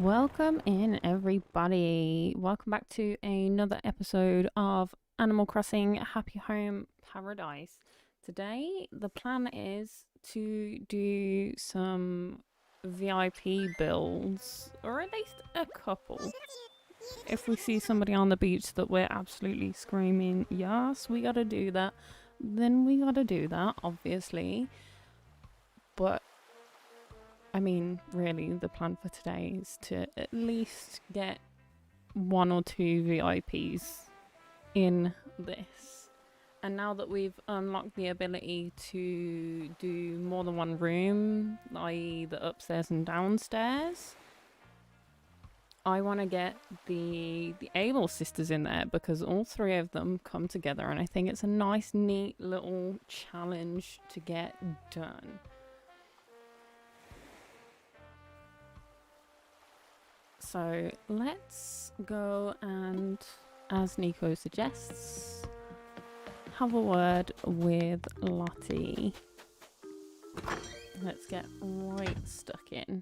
Welcome in, everybody. Welcome back to another episode of Animal Crossing Happy Home Paradise. Today, the plan is to do some VIP builds, or at least a couple. If we see somebody on the beach that we're absolutely screaming, yes, we gotta do that, then we gotta do that, obviously. But I mean, really, the plan for today is to at least get one or two VIPs in this. And now that we've unlocked the ability to do more than one room, i.e. the upstairs and downstairs, I want to get the Able sisters in there because all three of them come together, and I think it's a nice, neat little challenge to get done. So let's go and, as Nico suggests, have a word with Lottie. Let's get right stuck in.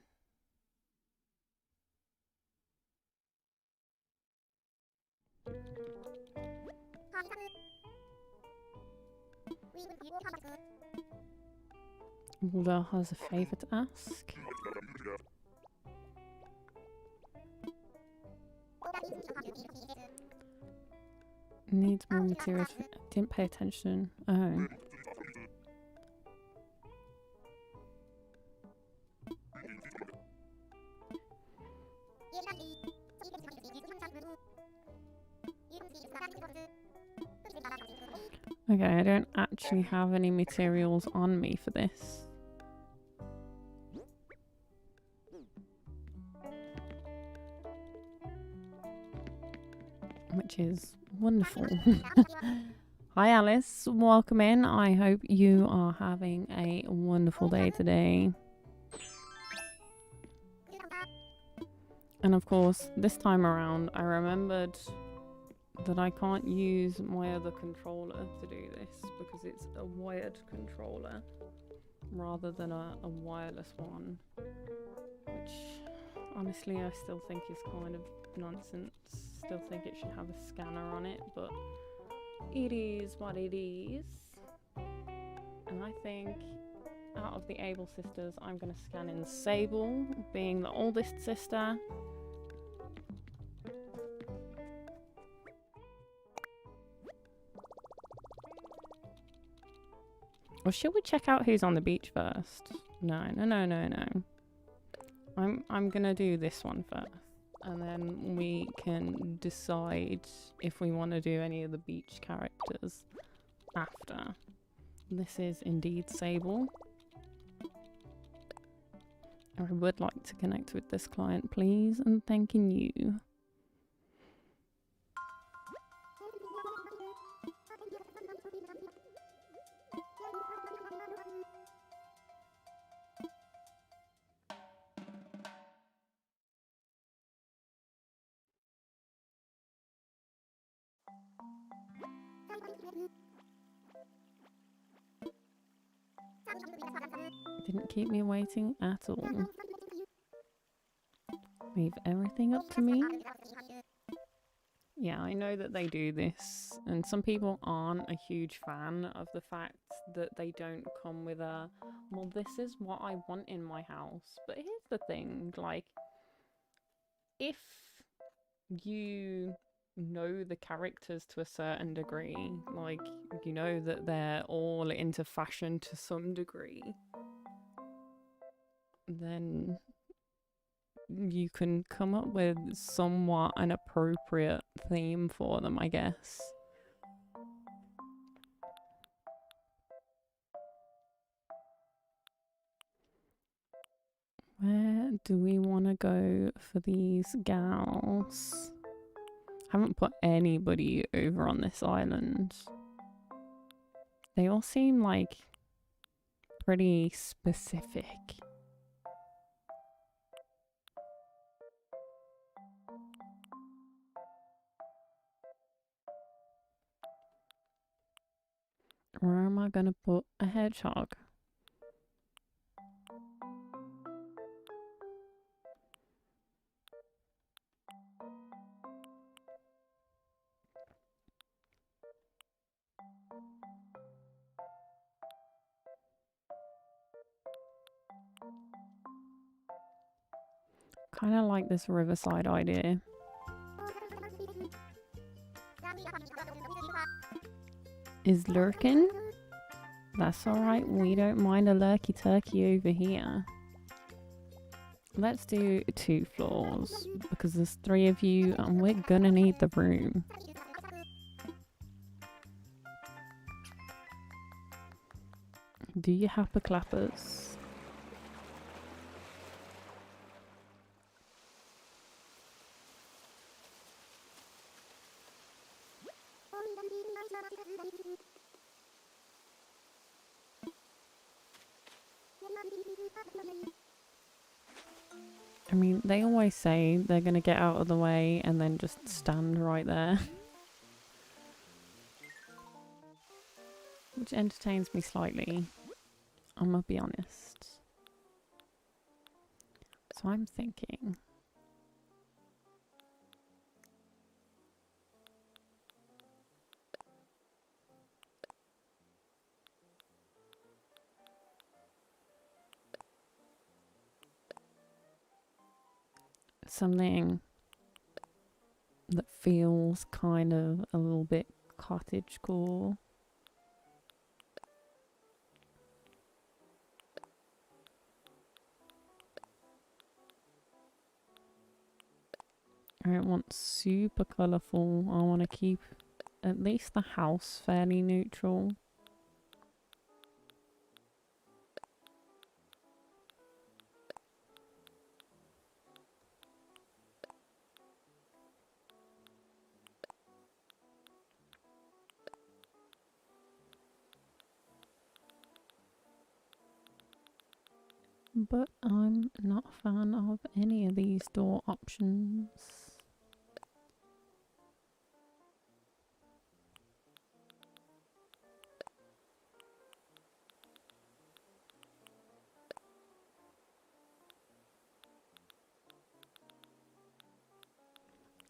Waldo has a favour to ask. Needs more materials. Didn't pay attention. Oh. Okay, I don't actually have any materials on me for this. Which is wonderful. Hi Alice, welcome in. I hope you are having a wonderful day today. And of course, this time around, I remembered that I can't use my other controller to do this because it's a wired controller rather than a wireless one, which honestly I still think is kind of nonsense. Still think it should have a scanner on it, but it is what it is. And I think out of the Able sisters, I'm going to scan in Sable, being the oldest sister. Or should we check out who's on the beach first? No. I'm going to do this one first. And then we can decide if we want to do any of the beach characters after. This is indeed Sable. I would like to connect with this client, please, and thanking you. Didn't keep me waiting at all. Leave everything up to me. Yeah, I know that they do this, and some people aren't a huge fan of the fact that they don't come with a, well, this is what I want in my house. But here's the thing, like, if you know the characters to a certain degree, like, you know that they're all into fashion to some degree, then you can come up with somewhat an appropriate theme for them, I guess. Where do we want to go for these gals? Haven't put anybody over on this island. They all seem like pretty specific. Where am I going to put a hedgehog? kind of like this riverside idea. Is lurking? That's alright, we don't mind a lurky turkey over here. Let's do 2 floors, because there's 3 of you and we're gonna need the room. Do you have the clappers? I mean, they always say they're gonna get out of the way and then just stand right there. Which entertains me slightly, I'm gonna be honest. So I'm thinking... something that feels kind of a little bit cottagecore. I don't want super colourful. I want to keep at least the house fairly neutral. But I'm not a fan of any of these door options.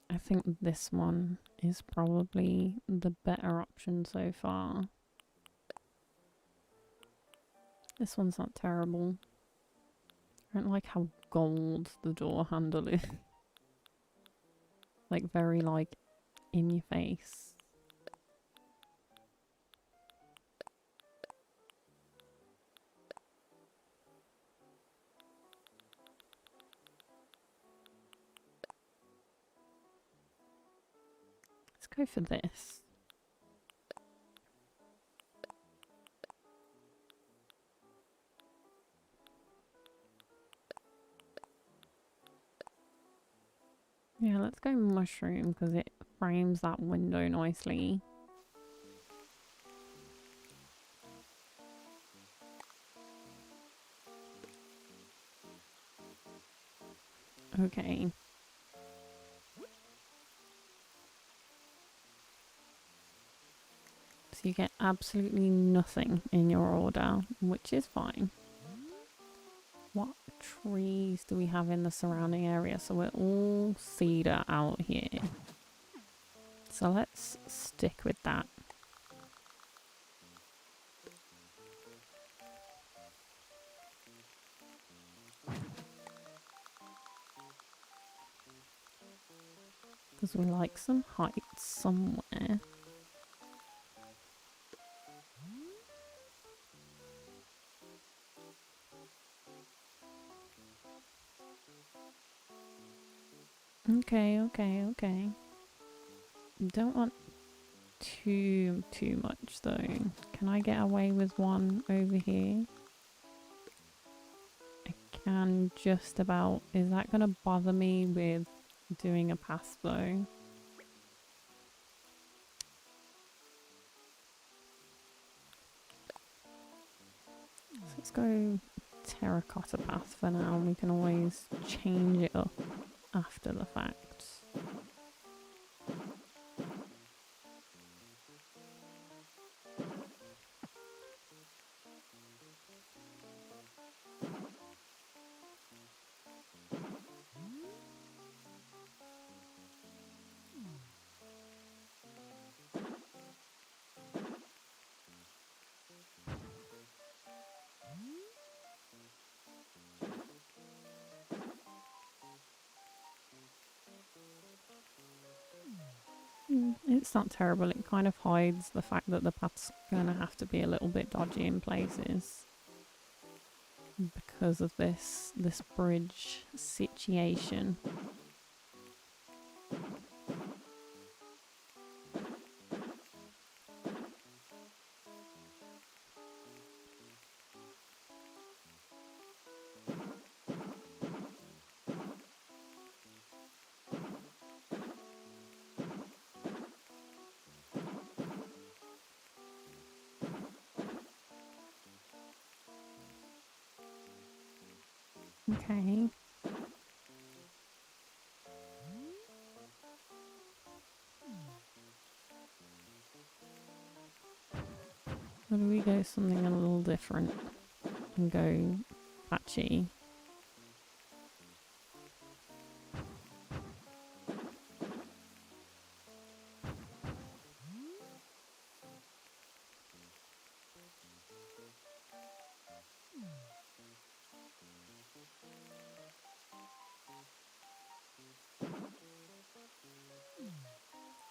I think this one is probably the better option so far. This one's not terrible. I don't like how gold the door handle is. Like very like in your face. Let's go for this. Yeah, let's go mushroom because it frames that window nicely. Okay. So you get absolutely nothing in your order, which is fine. What trees do we have in the surrounding area? So we're all cedar out here. So let's stick with that. Because we like some height somewhere. Okay. Don't want too much though. Can I get away with one over here? I can just about. Is that gonna bother me with doing a pass though? So let's go Terracotta Path for now. We can always change it up after the fact. It's not terrible. It kind of hides the fact that the path's gonna have to be a little bit dodgy in places because of this bridge situation. Okay. What do we go something a little different and go patchy?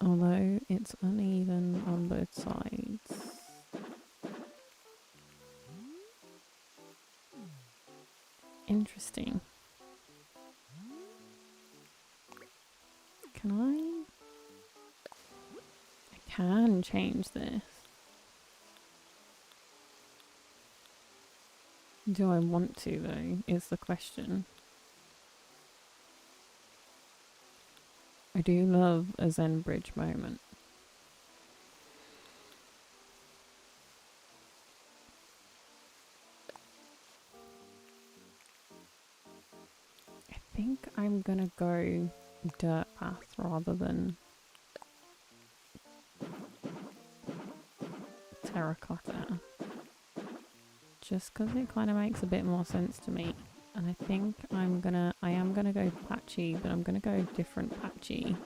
Although it's uneven on both sides. Interesting. Can I? I can change this. Do I want to though, is the question. I do love a Zen bridge moment. I think I'm gonna go dirt path rather than terracotta. Just because it kind of makes a bit more sense to me. And I think I am gonna go patchy, but I'm gonna go different patchy.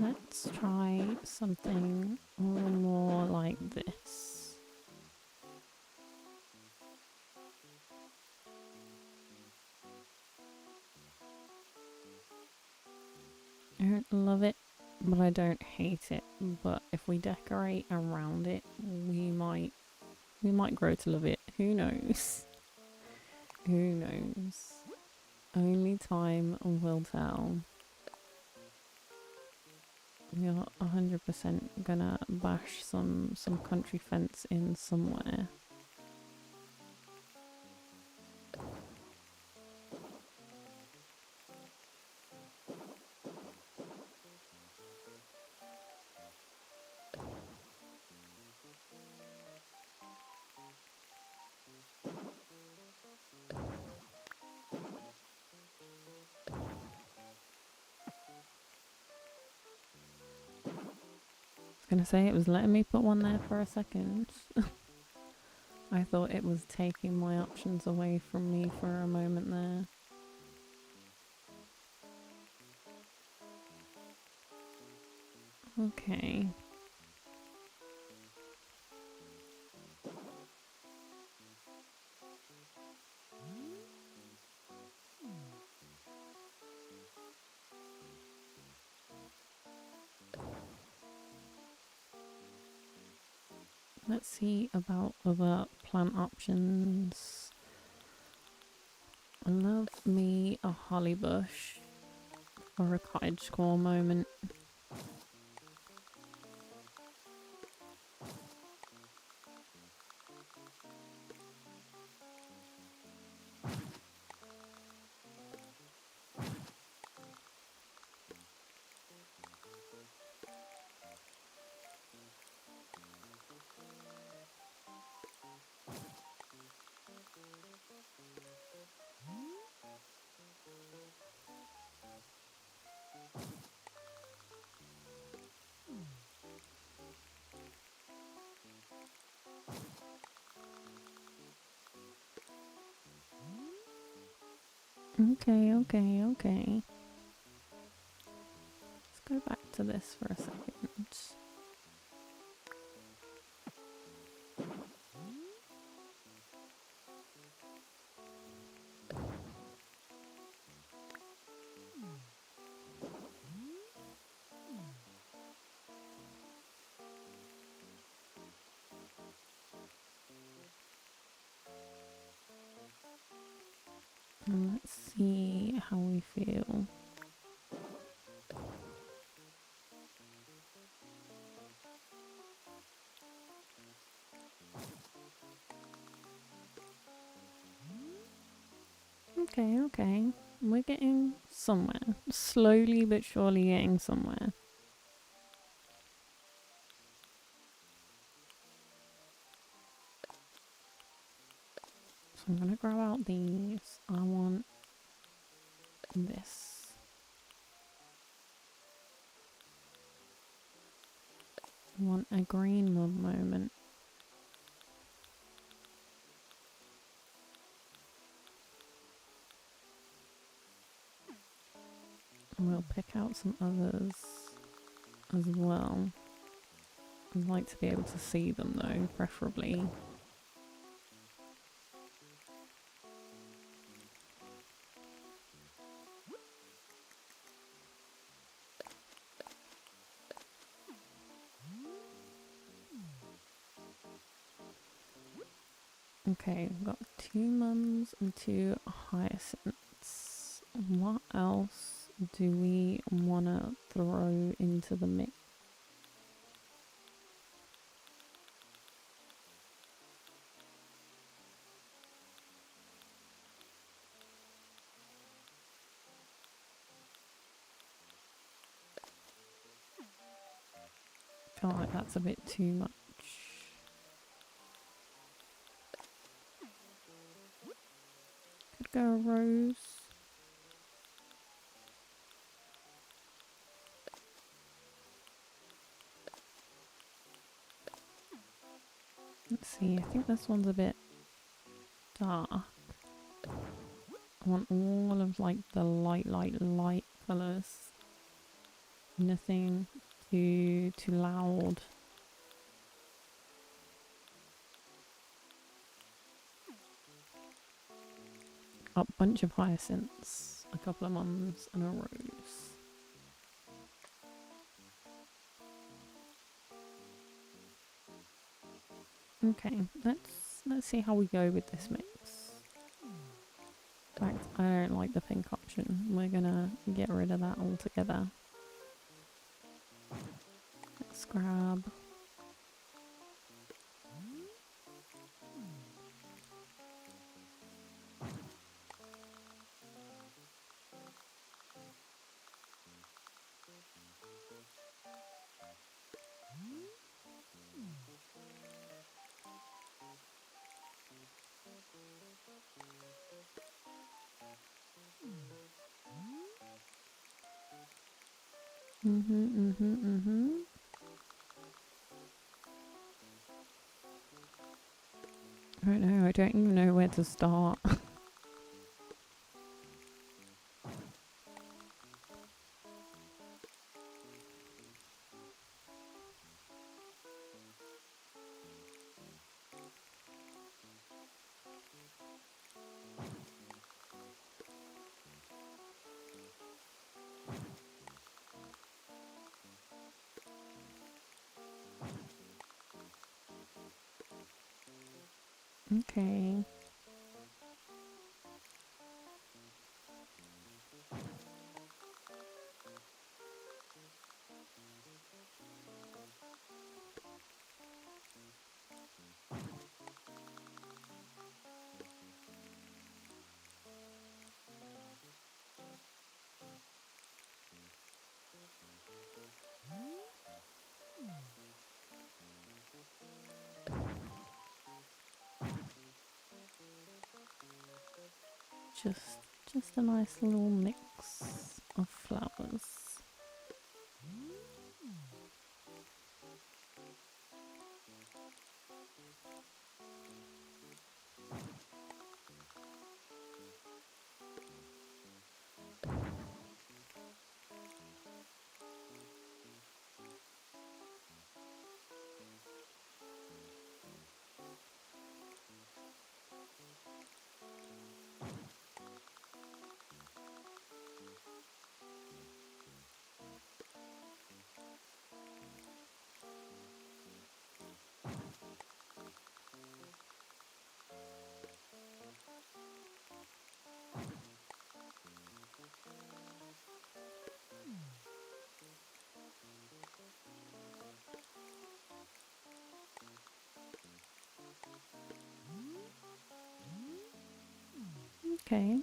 Let's try something a little more like this. I don't love it, but I don't hate it. But if we decorate around it, we might grow to love it. Who knows? Who knows? Only time will tell. We are 100% gonna bash some country fence in somewhere. I was gonna say it was letting me put one there for a second. I thought it was taking my options away from me for a moment there. Okay. Let's see about other plant options. I love me a holly bush or a cottage squaw moment. Okay. Let's go back to this for a second. And let's see how we feel. Okay. We're getting somewhere. Slowly but surely getting somewhere. So I'm gonna grab out these. I want this. I want a green mob moment. And we'll pick out some others as well. I'd like to be able to see them though, preferably. Okay, we've got 2 mums and 2 hyacinths. What else do we want to throw into the mix? I feel like that's a bit too much. Could go a rose. Let's see, I think this one's a bit dark. I want all of like the light colours. Nothing too loud. A bunch of hyacinths, a couple of mums and a rose. Okay, let's see how we go with this mix. In fact, I don't like the pink option. We're gonna get rid of that altogether. Let's grab. I don't know, I don't even know where to start. Okay. Just a nice little mix of flowers. Okay.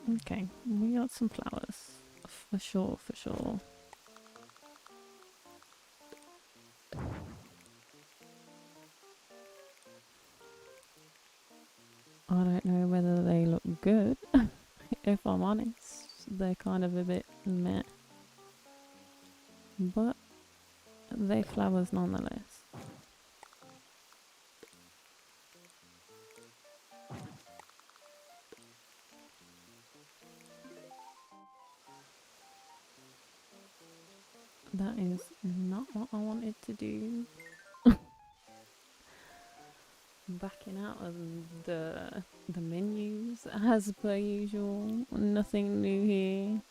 Okay, we got some flowers. For sure, for sure. I don't know whether they look good, if I'm honest. They're kind of a bit meh. But they flowers nonetheless. That is not what I wanted to do. Backing out of the menus as per usual. Nothing new here.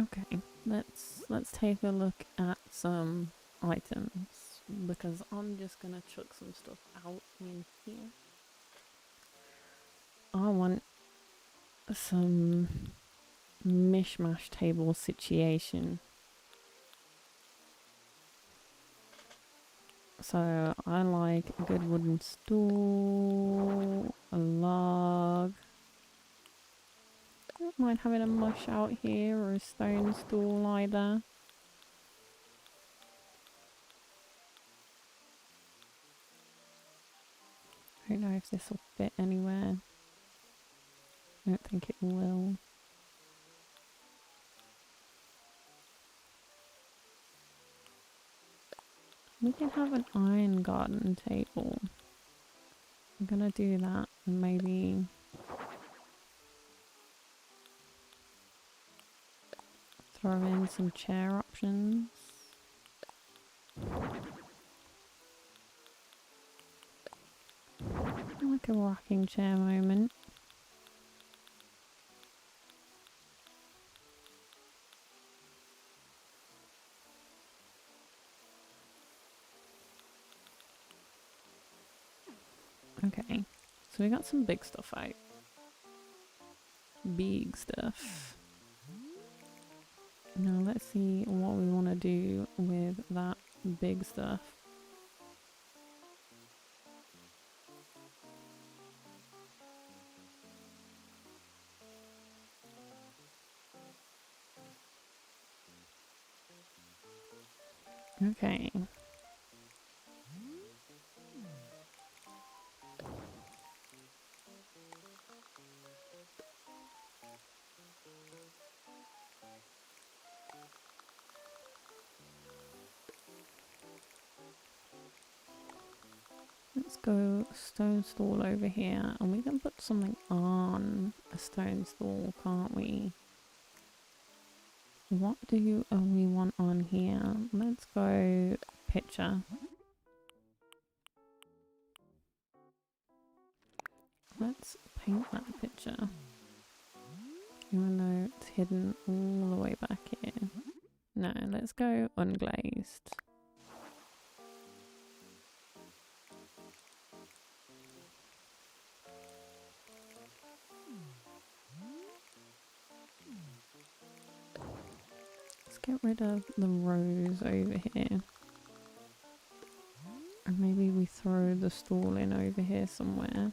Okay, let's take a look at some items because I'm just gonna chuck some stuff out in here. I want some mishmash table situation. So I like a good wooden stool, a log. I don't mind having a mush out here or a stone stool either. I don't know if this will fit anywhere. I don't think it will. We can have an iron garden table. I'm gonna do that and maybe throw in some chair options. Like a rocking chair moment. Okay, so we got some big stuff out. Big stuff. Now let's see what we want to do with that big stuff. Okay. Let's go stone stool over here and we can put something on a stone stool, can't we? What do we want on here? Let's go picture. Let's paint that picture. Even though it's hidden all the way back here. No, let's go unglazed. Let's get rid of the rows over here. And maybe we throw the stool in over here somewhere.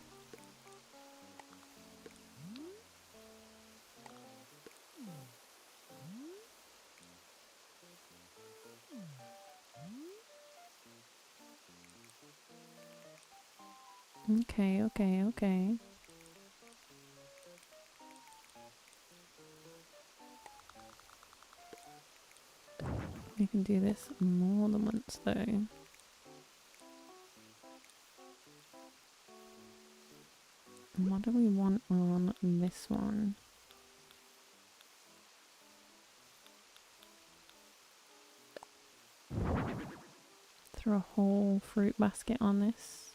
Okay, okay, okay. We can do this more than once though. What do we want on this one? Throw a whole fruit basket on this.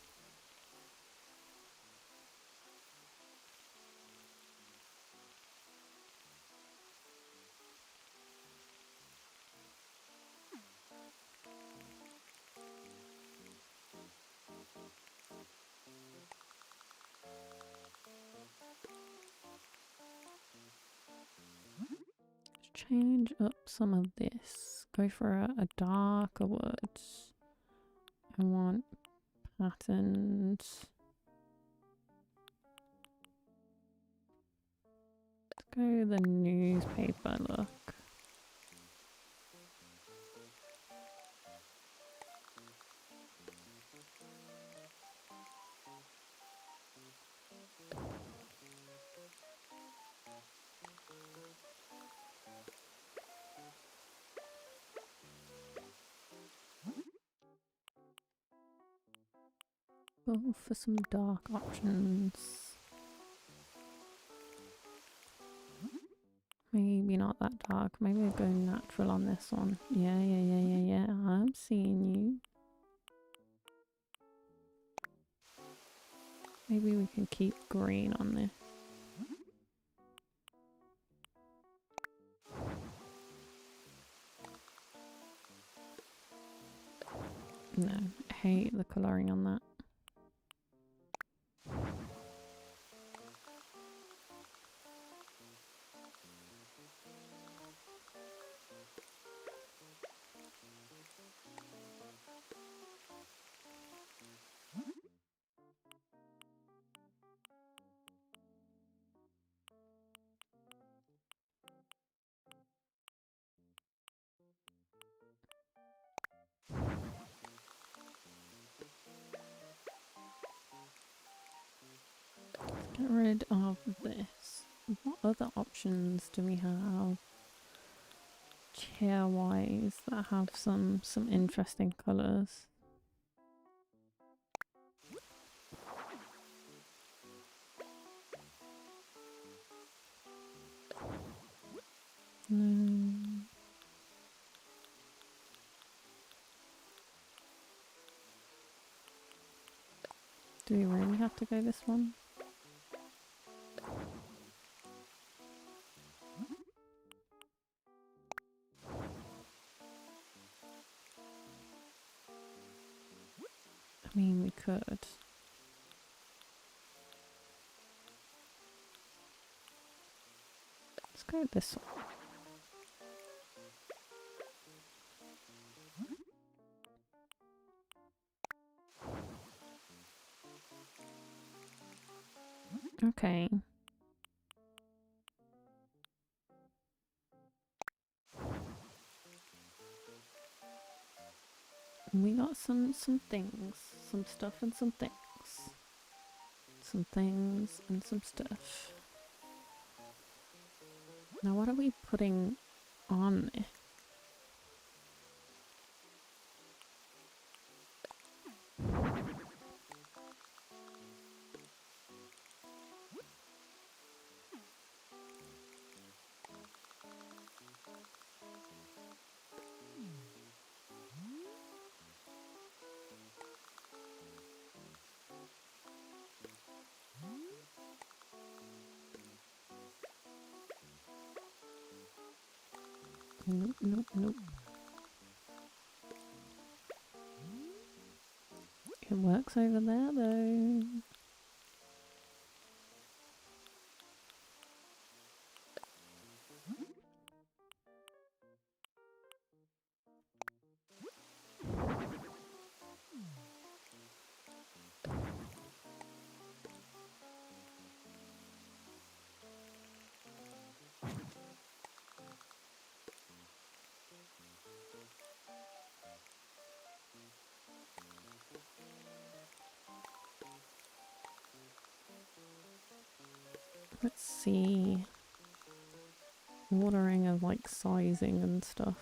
Change up some of this. Go for a darker wood. I want patterns. Let's go the newspaper look. Go for some dark options. Maybe not that dark. Maybe we'll go natural on this one. Yeah. I'm seeing you. Maybe we can keep green on this. No, I hate the colouring on that. Get rid of this. What other options do we have chair wise that have some interesting colours? Do we really have to go this one? I mean, we could. Let's go this one. Okay. We got some things, some stuff and some things. Some things and some stuff. Now what are we putting on it? Nope. It works over there though. Let's see. Ordering of like sizing and stuff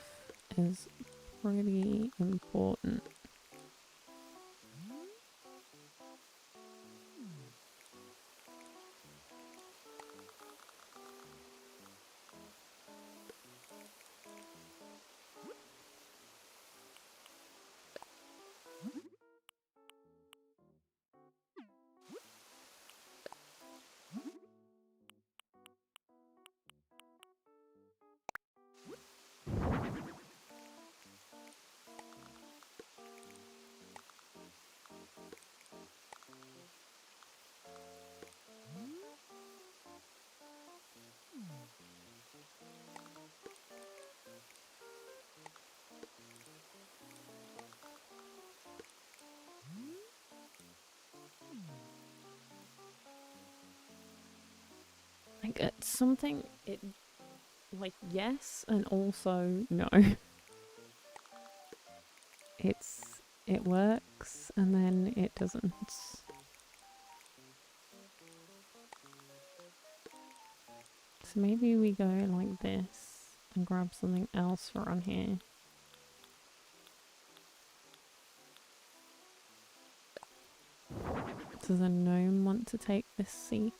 is pretty important. Like it's something it like yes and also no. It works and then it doesn't. So maybe we go like this and grab something else around here. Does a gnome want to take this seat?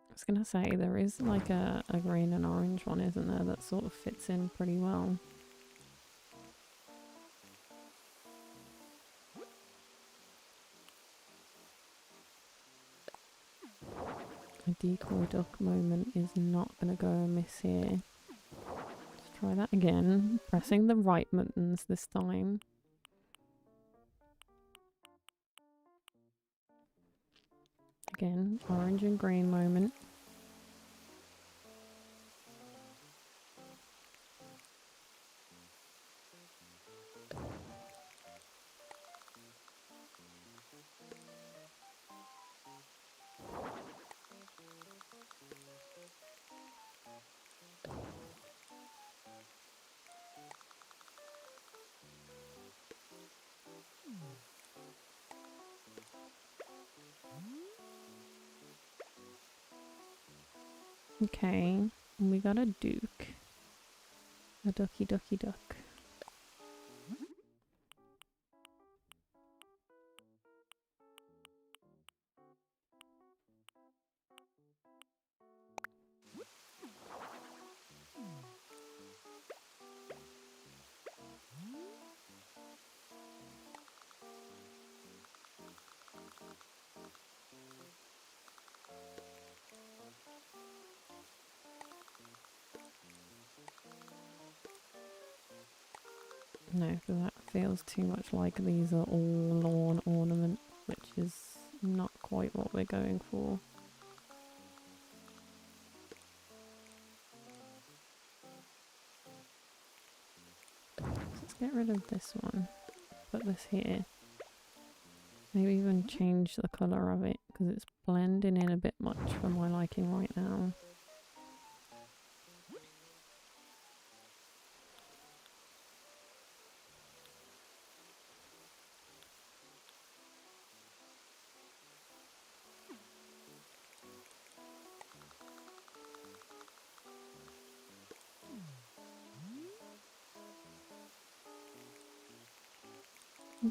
I was gonna say, there is like a green and orange one, isn't there, that sort of fits in pretty well. A decoy duck moment is not gonna go amiss here. Let's try that again, pressing the right buttons this time. Again, orange and green moment. Okay, and we got a duke. A ducky ducky duck. No, because that feels too much like these are all lawn ornament, which is not quite what we're going for. Let's get rid of this one. Put this here. Maybe even change the colour of it, because it's blending in a bit much for my liking right now.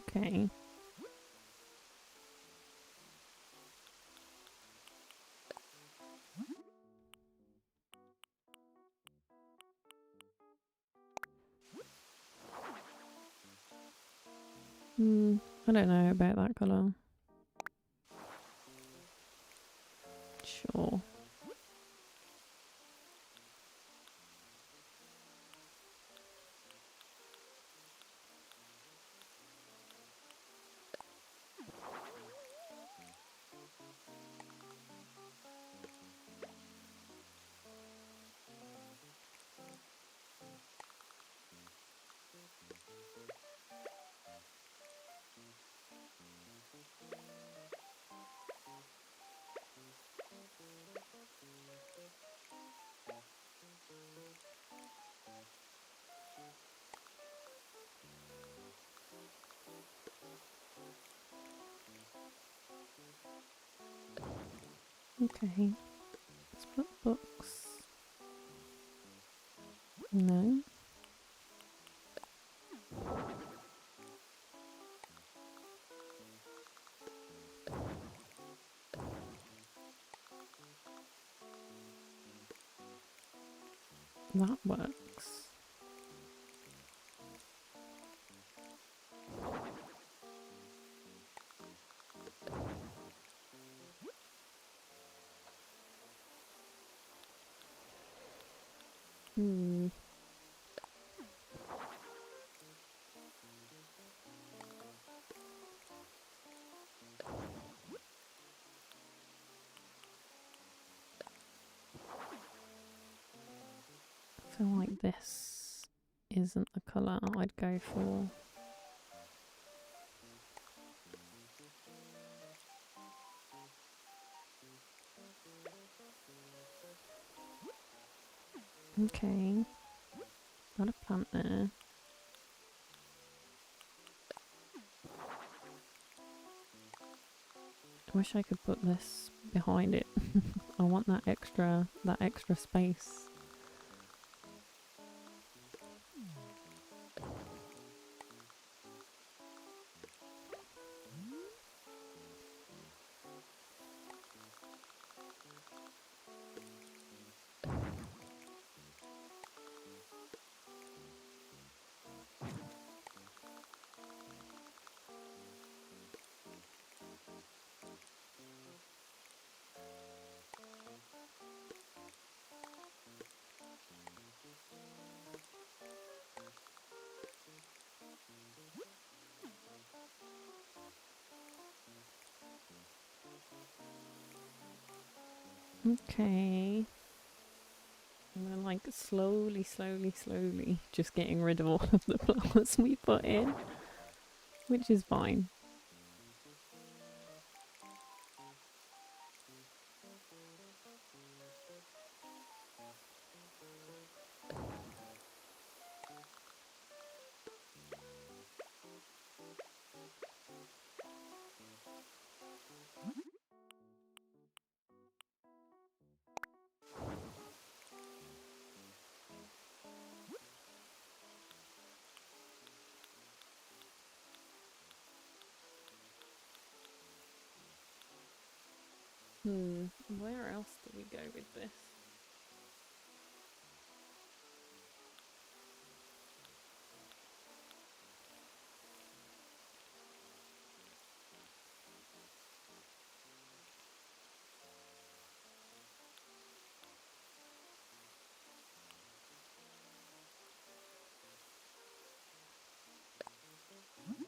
Okay. I don't know about that colour. Sure. Okay. Let's put books. No. That works. Hmm. I feel like this isn't the colour I'd go for. Okay. Got a plant there. I wish I could put this behind it. I want that extra space. Okay. We're like slowly just getting rid of all of the plants we put in, which is fine. Where else do we go with this?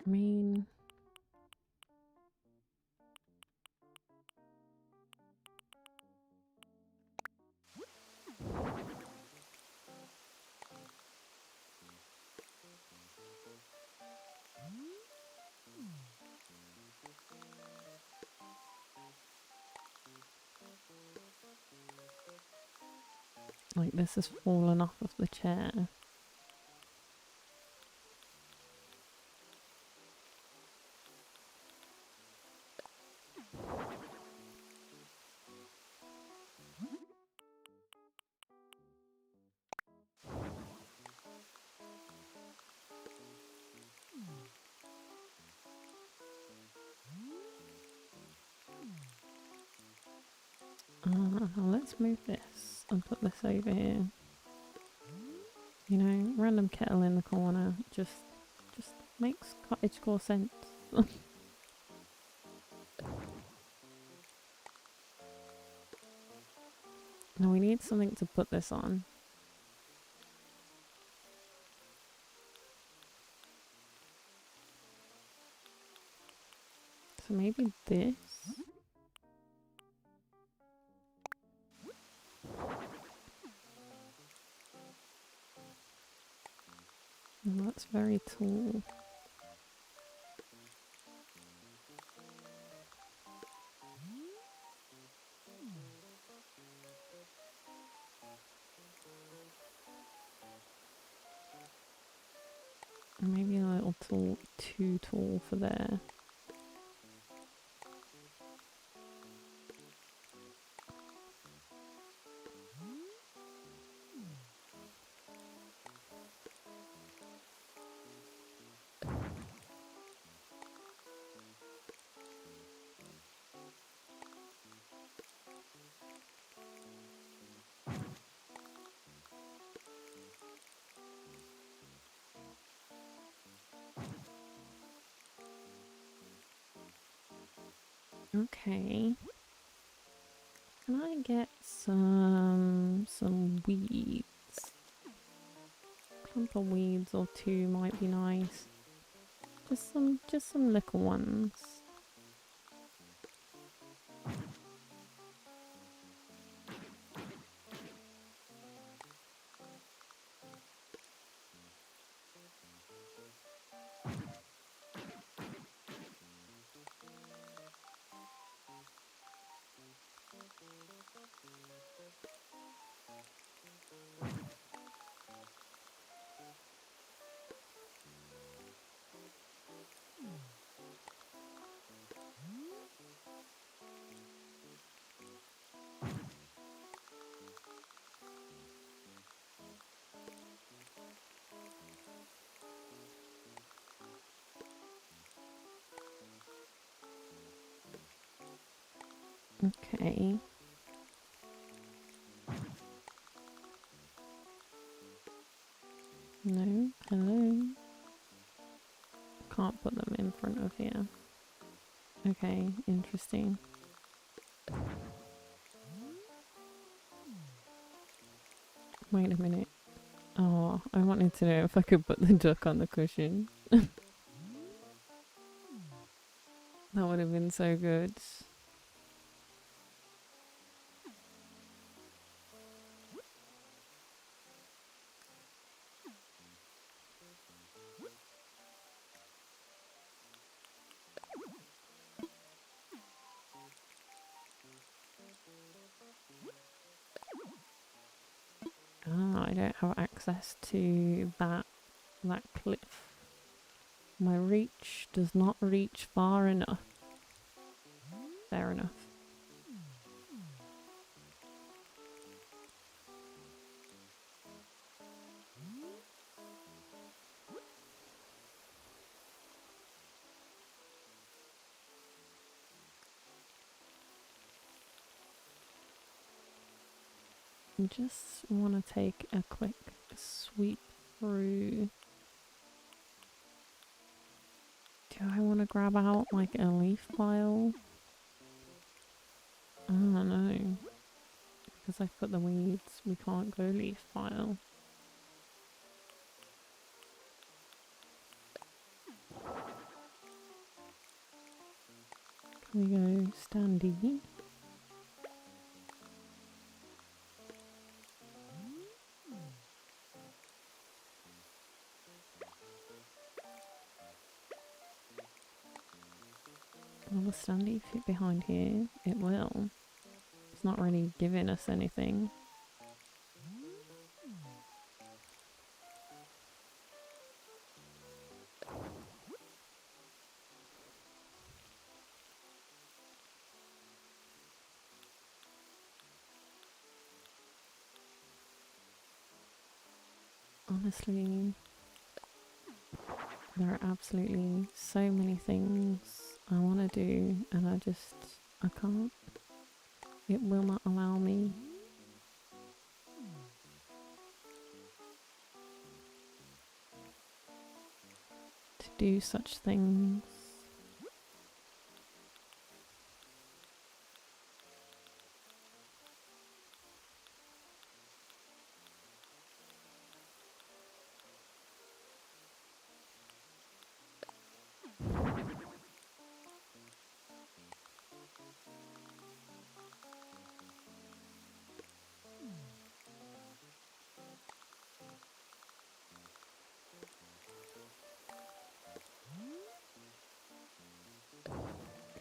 I mean, like this has fallen off of the chair. Let's move this and put this over here. You know, random kettle in the corner. Just makes cottagecore sense. Now we need something to put this on. So maybe this? Oh, that's very tall. Maybe a little too tall for there. Okay. Can I get some weeds? Clump of weeds or two might be nice. Just some little ones. Okay. No, hello. Can't put them in front of here. Okay, interesting. Wait a minute. Oh, I wanted to know if I could put the duck on the cushion. That would have been so good. Ah, I don't have access to that cliff. My reach does not reach far enough. Fair enough. I just want to take a quick sweep through. Do I want to grab out like a leaf pile? I don't know. Because I've put the weeds, we can't go leaf pile. Can we go standy? Will the standy fit behind here? It will. It's not really giving us anything. Honestly, there are absolutely so many things I want to do and I can't. It will not allow me. To do such things.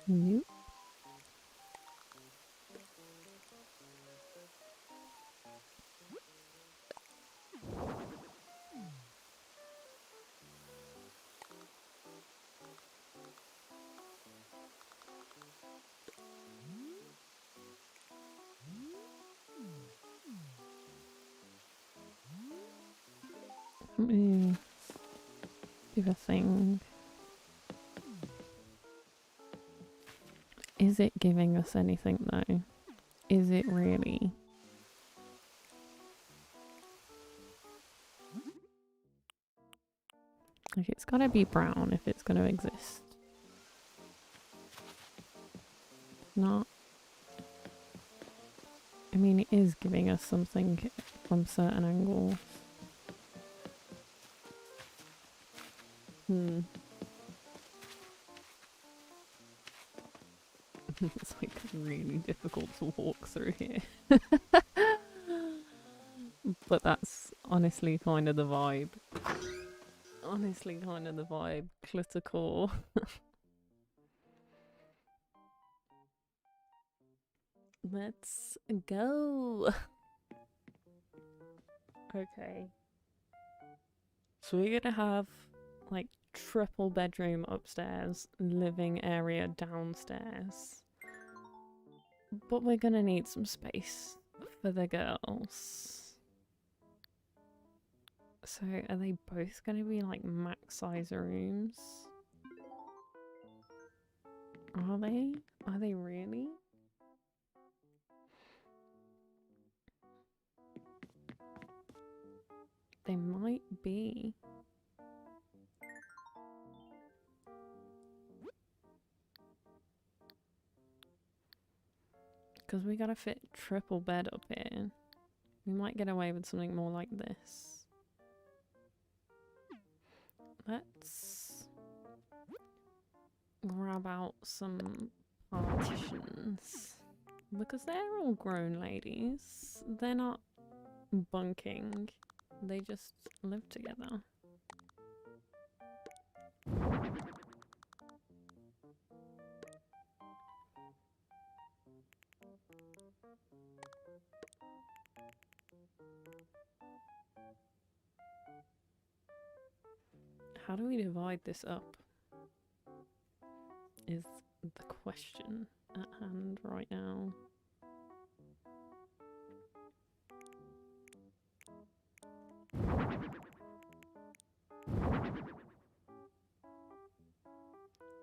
Nope. Let me do a thing. Is it giving us anything though? Is it really? Like, it's gotta be brown if it's gonna exist. not. I mean, it is giving us something from certain angles. It's like really difficult to walk through here. But that's honestly kind of the vibe. Honestly kind of the vibe. Clitical. Let's go. Okay. So we're gonna have like triple bedroom upstairs, living area downstairs. But we're gonna need some space for the girls. So are they both gonna be like max size rooms? Are they? Are they really? They might be. Because we gotta fit triple bed up here. We might get away with something more like this. Let's grab out some partitions. Because they're all grown ladies. They're not bunking. They just live together. How do we divide this up? Is the question at hand right now.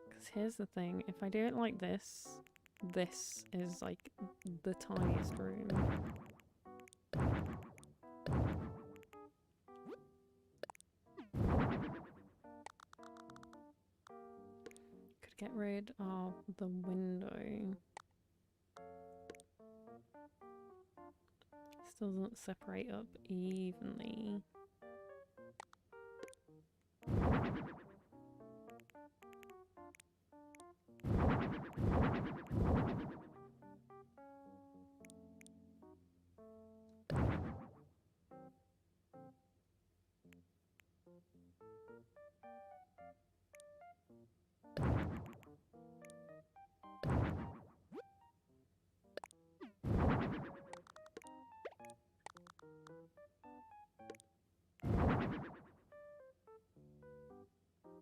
Because here's the thing, if I do it like this, this is like the tiniest room. Could get rid of the window. This doesn't separate up evenly.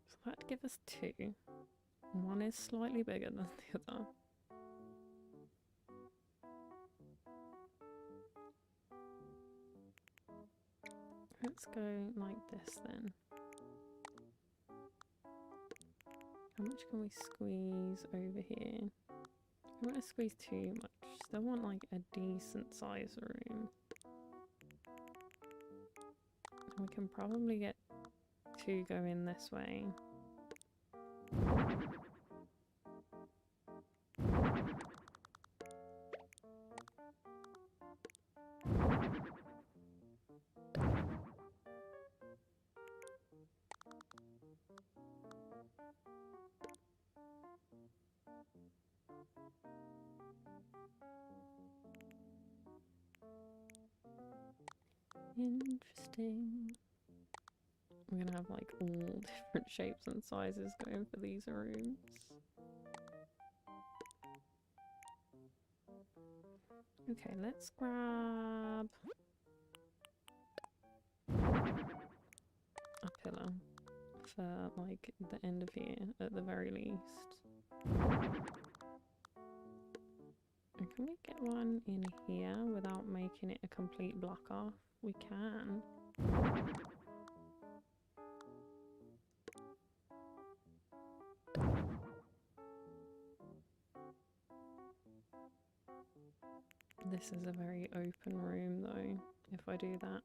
So that'd give us two. One is slightly bigger than the other. Let's go like this then. How much can we squeeze over here? I don't want to squeeze too much. Still want like a decent size room. And we can probably get two going this way. Interesting. We're gonna have like all different shapes and sizes going for these rooms. Okay, let's grab a pillar for like the end of here at the very least. And can we get one in here without making it a complete block off? We can. This is a very open room though, if I do that.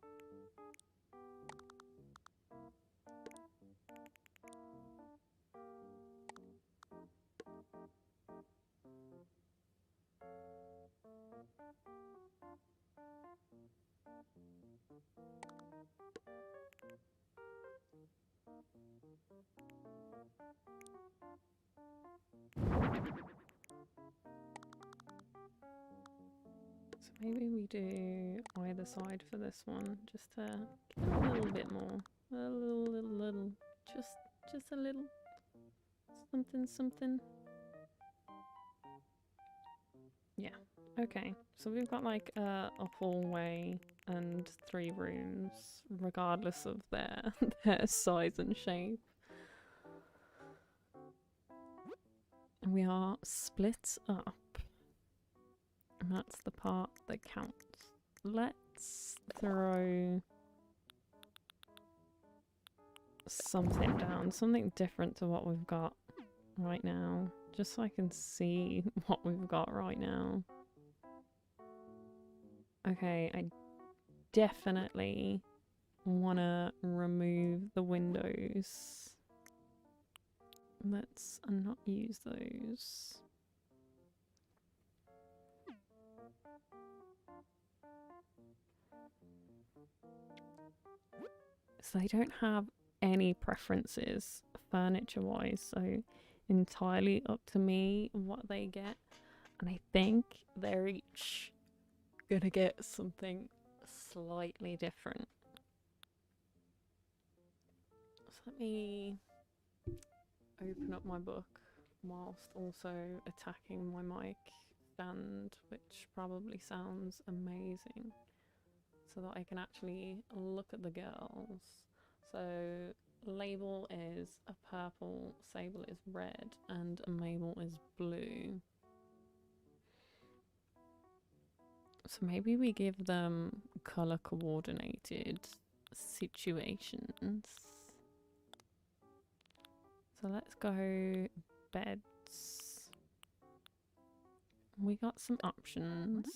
So maybe we do either side for this one, just to give it a little bit more. A little. Just a little. Something. Yeah. Okay. So we've got like a hallway and 3 rooms, regardless of their their size and shape. And we are split up. And that's the part that counts. Let's throw something down, something different to what we've got right now, just so I can see what we've got right now. Okay, I definitely want to remove the windows. Let's not use those. So they don't have any preferences furniture-wise, so entirely up to me what they get. And I think they're each gonna get something slightly different. So let me open up my book whilst also attacking my mic stand, which probably sounds amazing, so that I can actually look at the girls. So Label is a purple, Sable is red, and Mabel is blue. So maybe we give them color coordinated situations. So let's go beds. We got some options.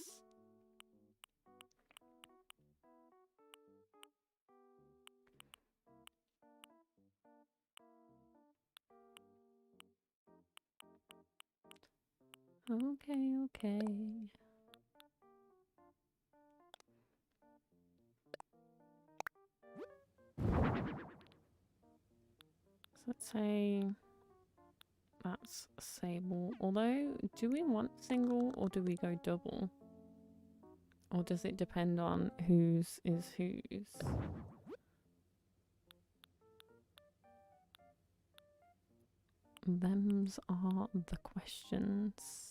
Okay. So let's say that's Sable. Although, do we want single or do we go double? Or does it depend on whose is whose? Thems are the questions.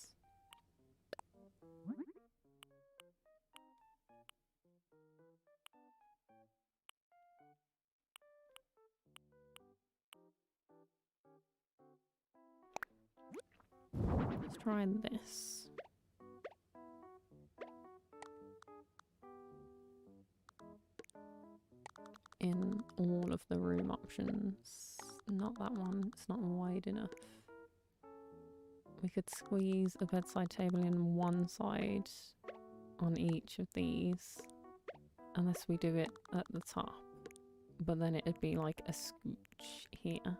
Let's try this. In all of the room options. Not that one, it's not wide enough. We could squeeze a bedside table in one side on each of these, unless we do it at the top. But then it'd be like a scooch here,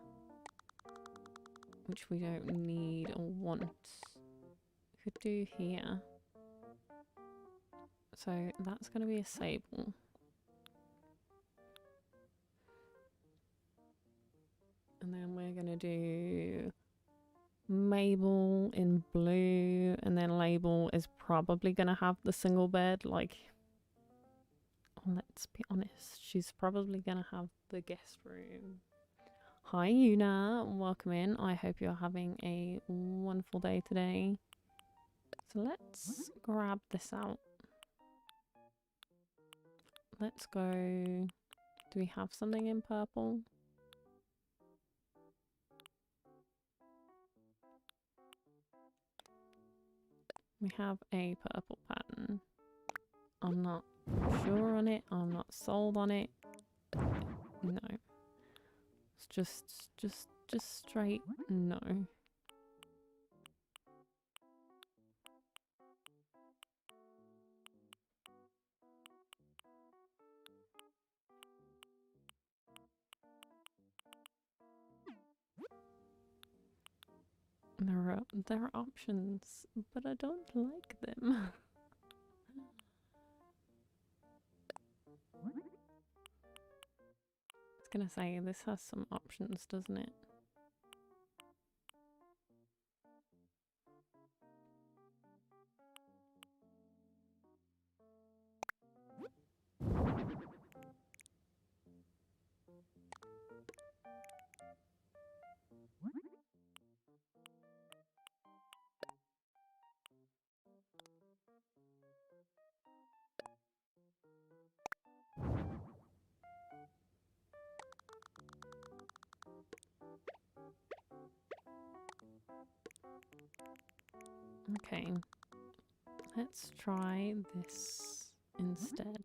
which we don't need or want. We could do here. So that's going to be a Sable. And then we're going to do Mabel in blue, and then Label is probably going to have the single bed. Like, let's be honest, she's probably going to have the guest room. Hi Una, welcome in. I hope you're having a wonderful day today. So let's grab this out. Let's go. Do we have something in purple? We have a purple pattern. I'm not sure on it. I'm not sold on it. No. It's just straight no. There are options, but I don't like them. I was gonna say, this has some options, doesn't it? Okay. Let's try this instead.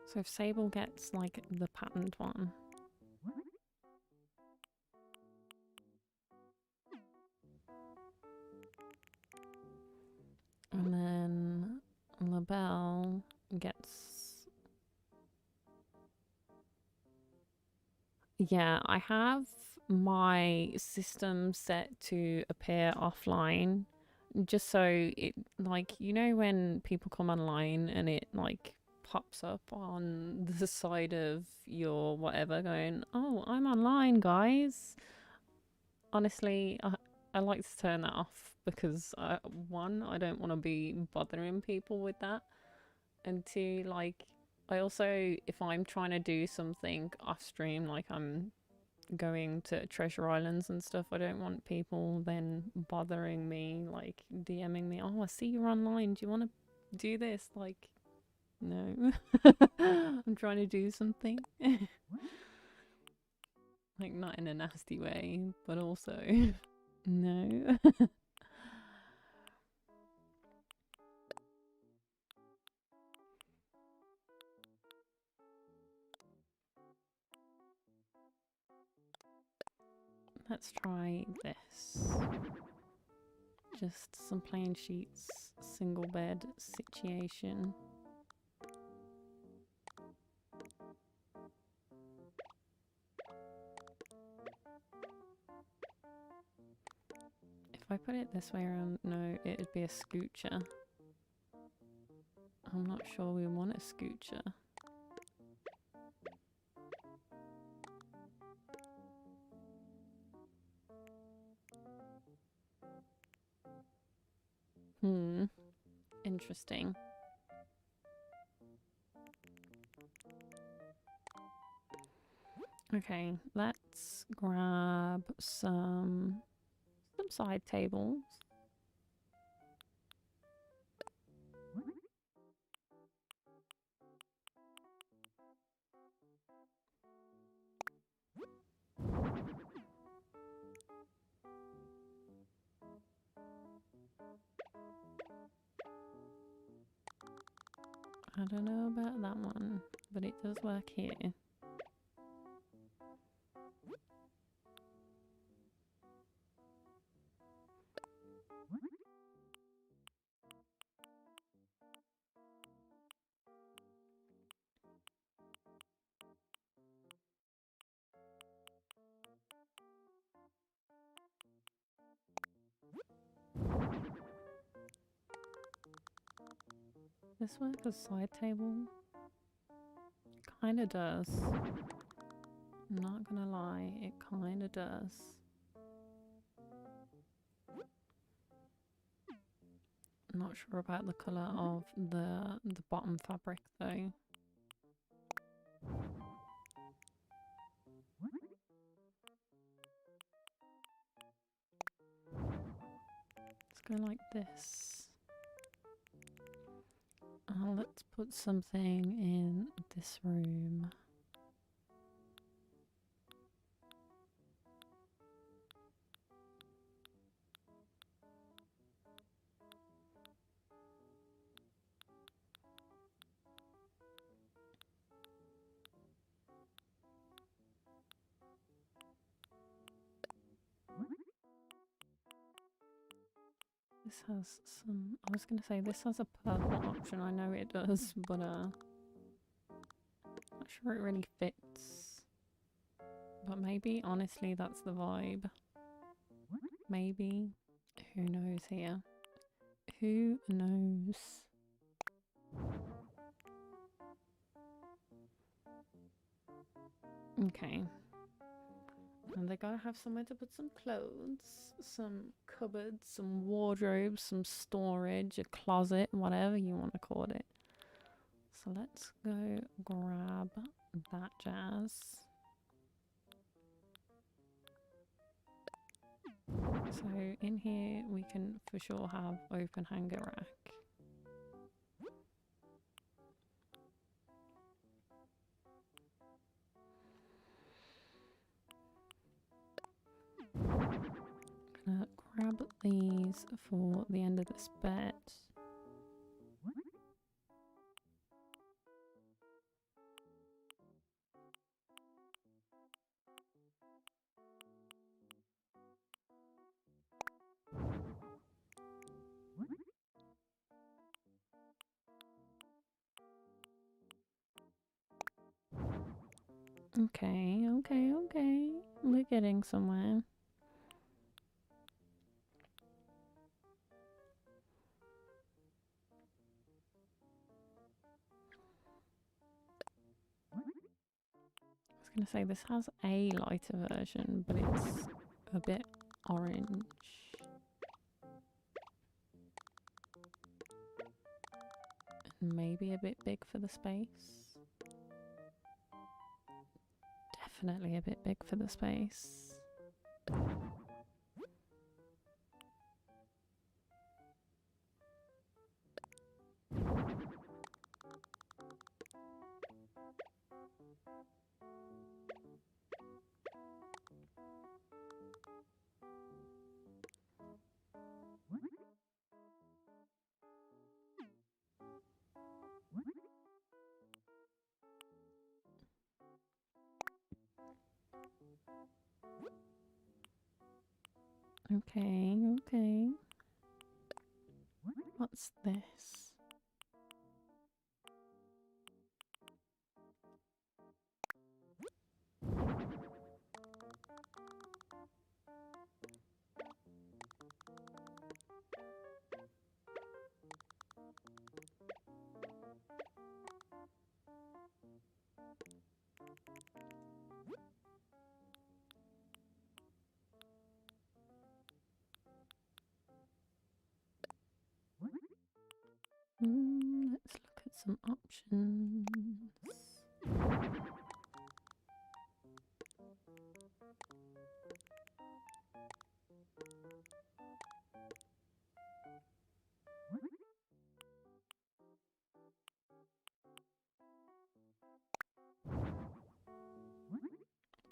So if Sable gets like the patterned one. And then LaBelle gets... Yeah, I have my system set to appear offline. Just so it, like, you know when people come online and it, like, pops up on the side of your whatever going, oh, I'm online, guys. Honestly, I like to turn that off because, one, I don't want to be bothering people with that. And two, like, I also, if I'm trying to do something off stream, like I'm going to treasure islands and stuff, I don't want people then bothering me, like DMing me, oh, I see you're online, do you want to do this? Like, no. I'm trying to do something. Like, not in a nasty way, but also no. Let's try this. Just some plain sheets, single bed situation. If I put it this way around, no, it'd be a scoocher. I'm not sure we want a scoocher. Interesting. Okay, let's grab some side tables. I don't know about that one, but it does work here. This work as side table? Kinda does. Not gonna lie, it kinda does. Not sure about the colour of the bottom fabric though. Let's go like this. Let's put something in this room. This has some, I was gonna say this has a purple option, I know it does, but not sure it really fits. But maybe, honestly, that's the vibe. Maybe. Who knows here? Who knows? Okay. And they gotta have somewhere to put some clothes, some cupboards, some wardrobes, some storage, a closet, whatever you want to call it. So let's go grab that jazz. So in here we can for sure have open hanger rack. these for the end of this bed. Okay, okay, okay. We're getting somewhere. I was going to say this has a lighter version, but it's a bit orange. And maybe a bit big for the space. Definitely a bit big for the space. Okay, okay. What's this? Let's look at some options.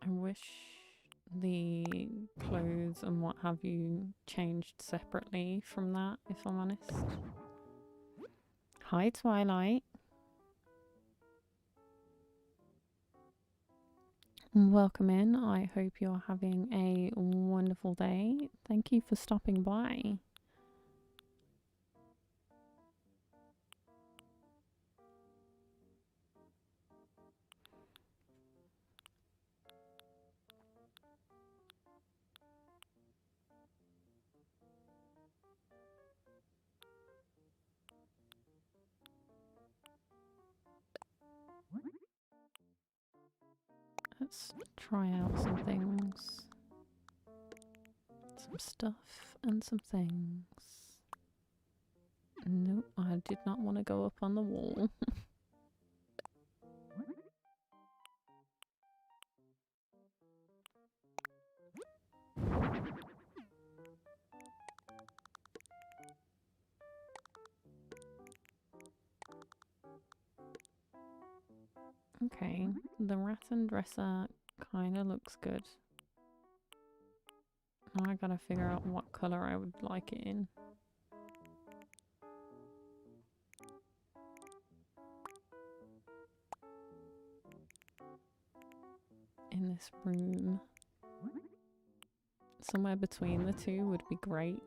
I wish the clothes and what have you changed separately from that, if I'm honest. Hi, Twilight. Welcome in. I hope you're having a wonderful day. Thank you for stopping by. Let's try out some things. Some stuff and some things. Nope, I did not want to go up on the wall. Okay, the rattan dresser kind of looks good. Now I gotta figure out what colour I would like it in. In this room. Somewhere between the two would be great.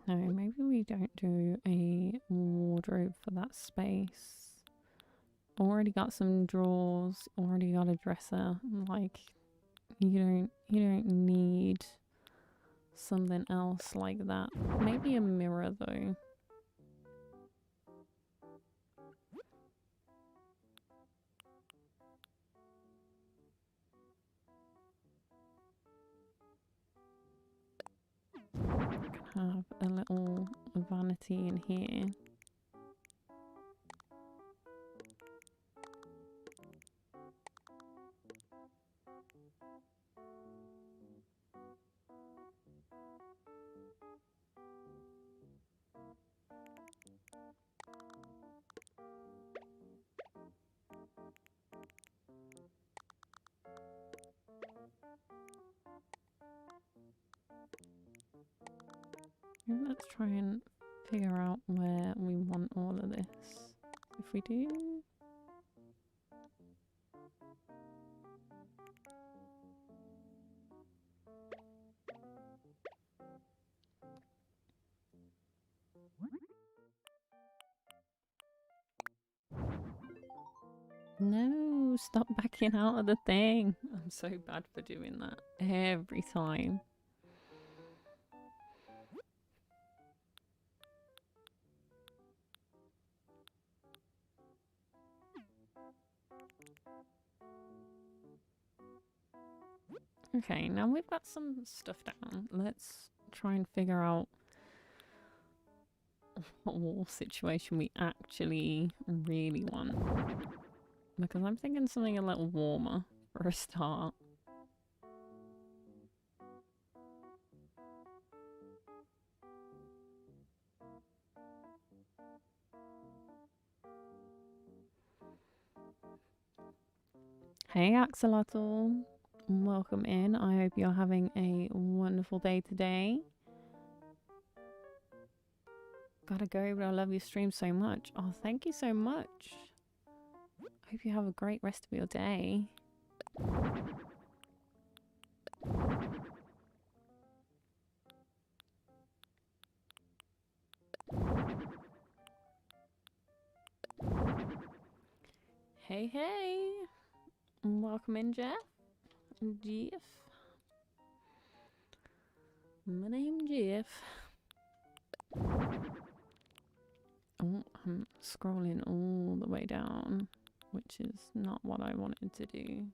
No, maybe we don't do a wardrobe for that space. Already got some drawers, already got a dresser. Like, you don't need something else like that. Maybe a mirror though. Have have a little vanity in here. Let's try and figure out where we want all of this. If we do... No, stop backing out of the thing. I'm so bad for doing that every time. Okay, now we've got some stuff down. Let's try and figure out what wall situation we actually really want. Because I'm thinking something a little warmer for a start. Hey Axolotl, welcome in. I hope you're having a wonderful day today. Gotta go, but I love your stream so much. Oh, thank you so much. Hope you have a great rest of your day. Hey, hey. Welcome in, Jeff. Jeff. My name's Jeff. Oh, I'm scrolling all the way down, which is not what I wanted to do.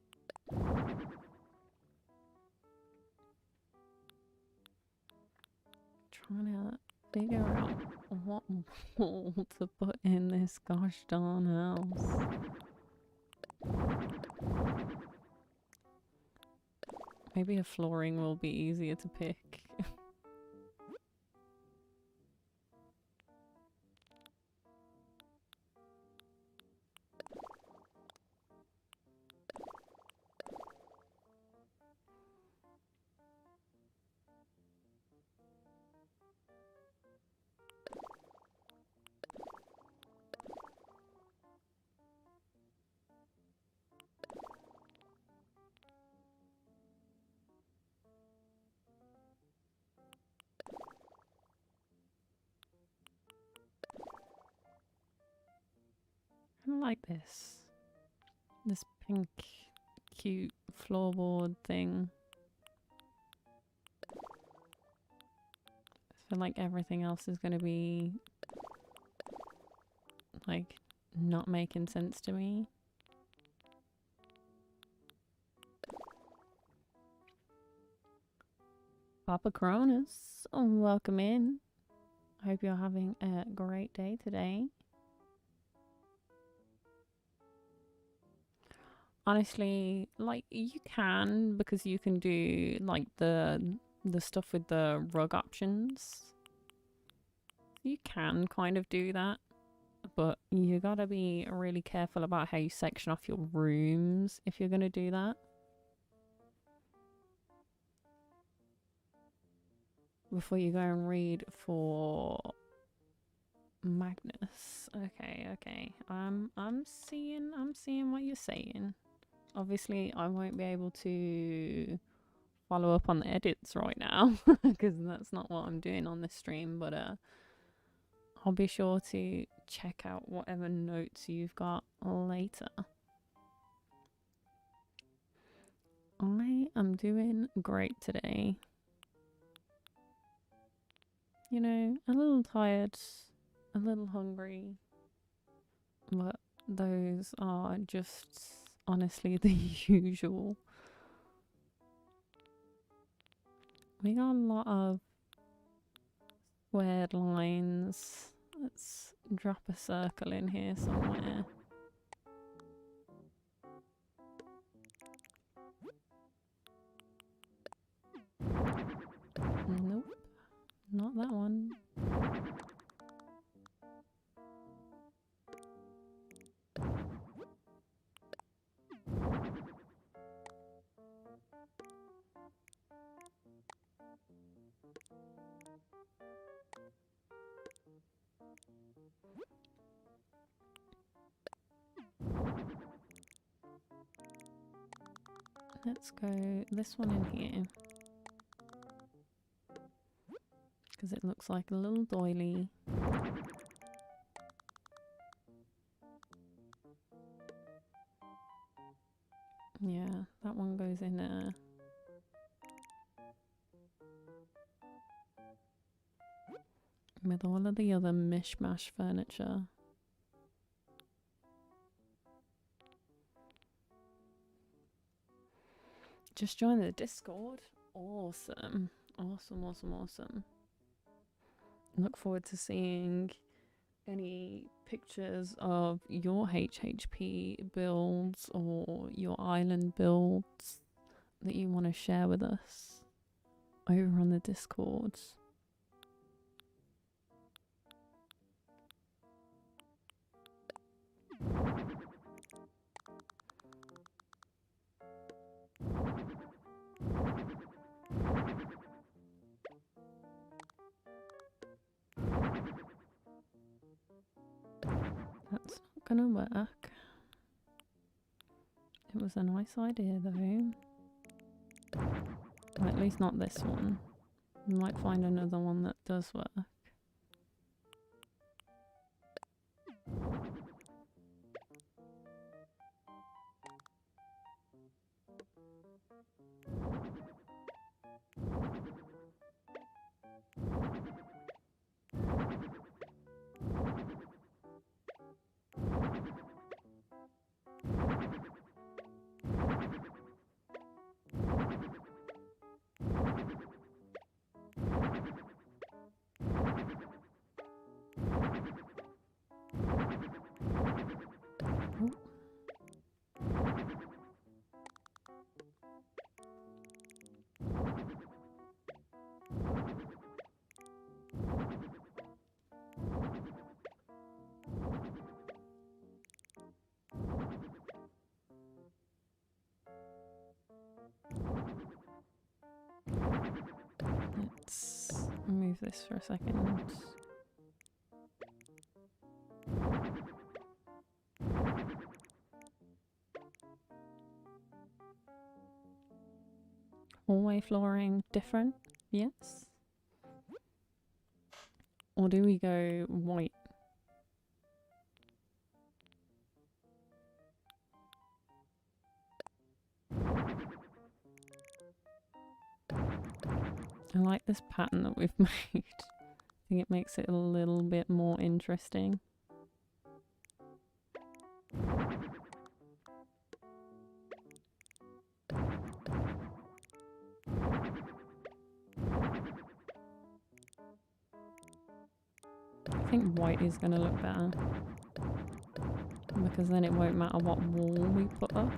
Trying to figure out what wall to put in this gosh darn house. Maybe a flooring will be easier to pick. I like this. This pink, cute floorboard thing. I feel like everything else is going to be, like, not making sense to me. Papa Cronus, welcome in. I hope you're having a great day today. Honestly, like, you can, because you can do, like, the stuff with the rug options. You can kind of do that, but you gotta be really careful about how you section off your rooms if you're gonna do that. Before you go and read for Magnus. Okay. I'm seeing what you're saying. Obviously, I won't be able to follow up on the edits right now because that's not what I'm doing on this stream, but I'll be sure to check out whatever notes you've got later. I am doing great today. You know, a little tired, a little hungry, but those are just honestly the usual. We got a lot of squared lines. Let's drop a circle in here somewhere. Nope, not that one. Let's go this one in here. Because it looks like a little doily. Yeah, that one goes in there. With all of the other mishmash furniture. Just join the Discord. Awesome. Awesome, awesome, awesome. Look forward to seeing any pictures of your HHP builds or your island builds that you want to share with us over on the Discords. That's not gonna work. It was a nice idea though. Well, at least not this one. We might find another one that does work. Let's move this for a second. Hallway flooring different? Yes. Or do we go white? I like this pattern that we've made. I think it makes it a little bit more interesting. I think white is going to look better. Because then it won't matter what wall we put up.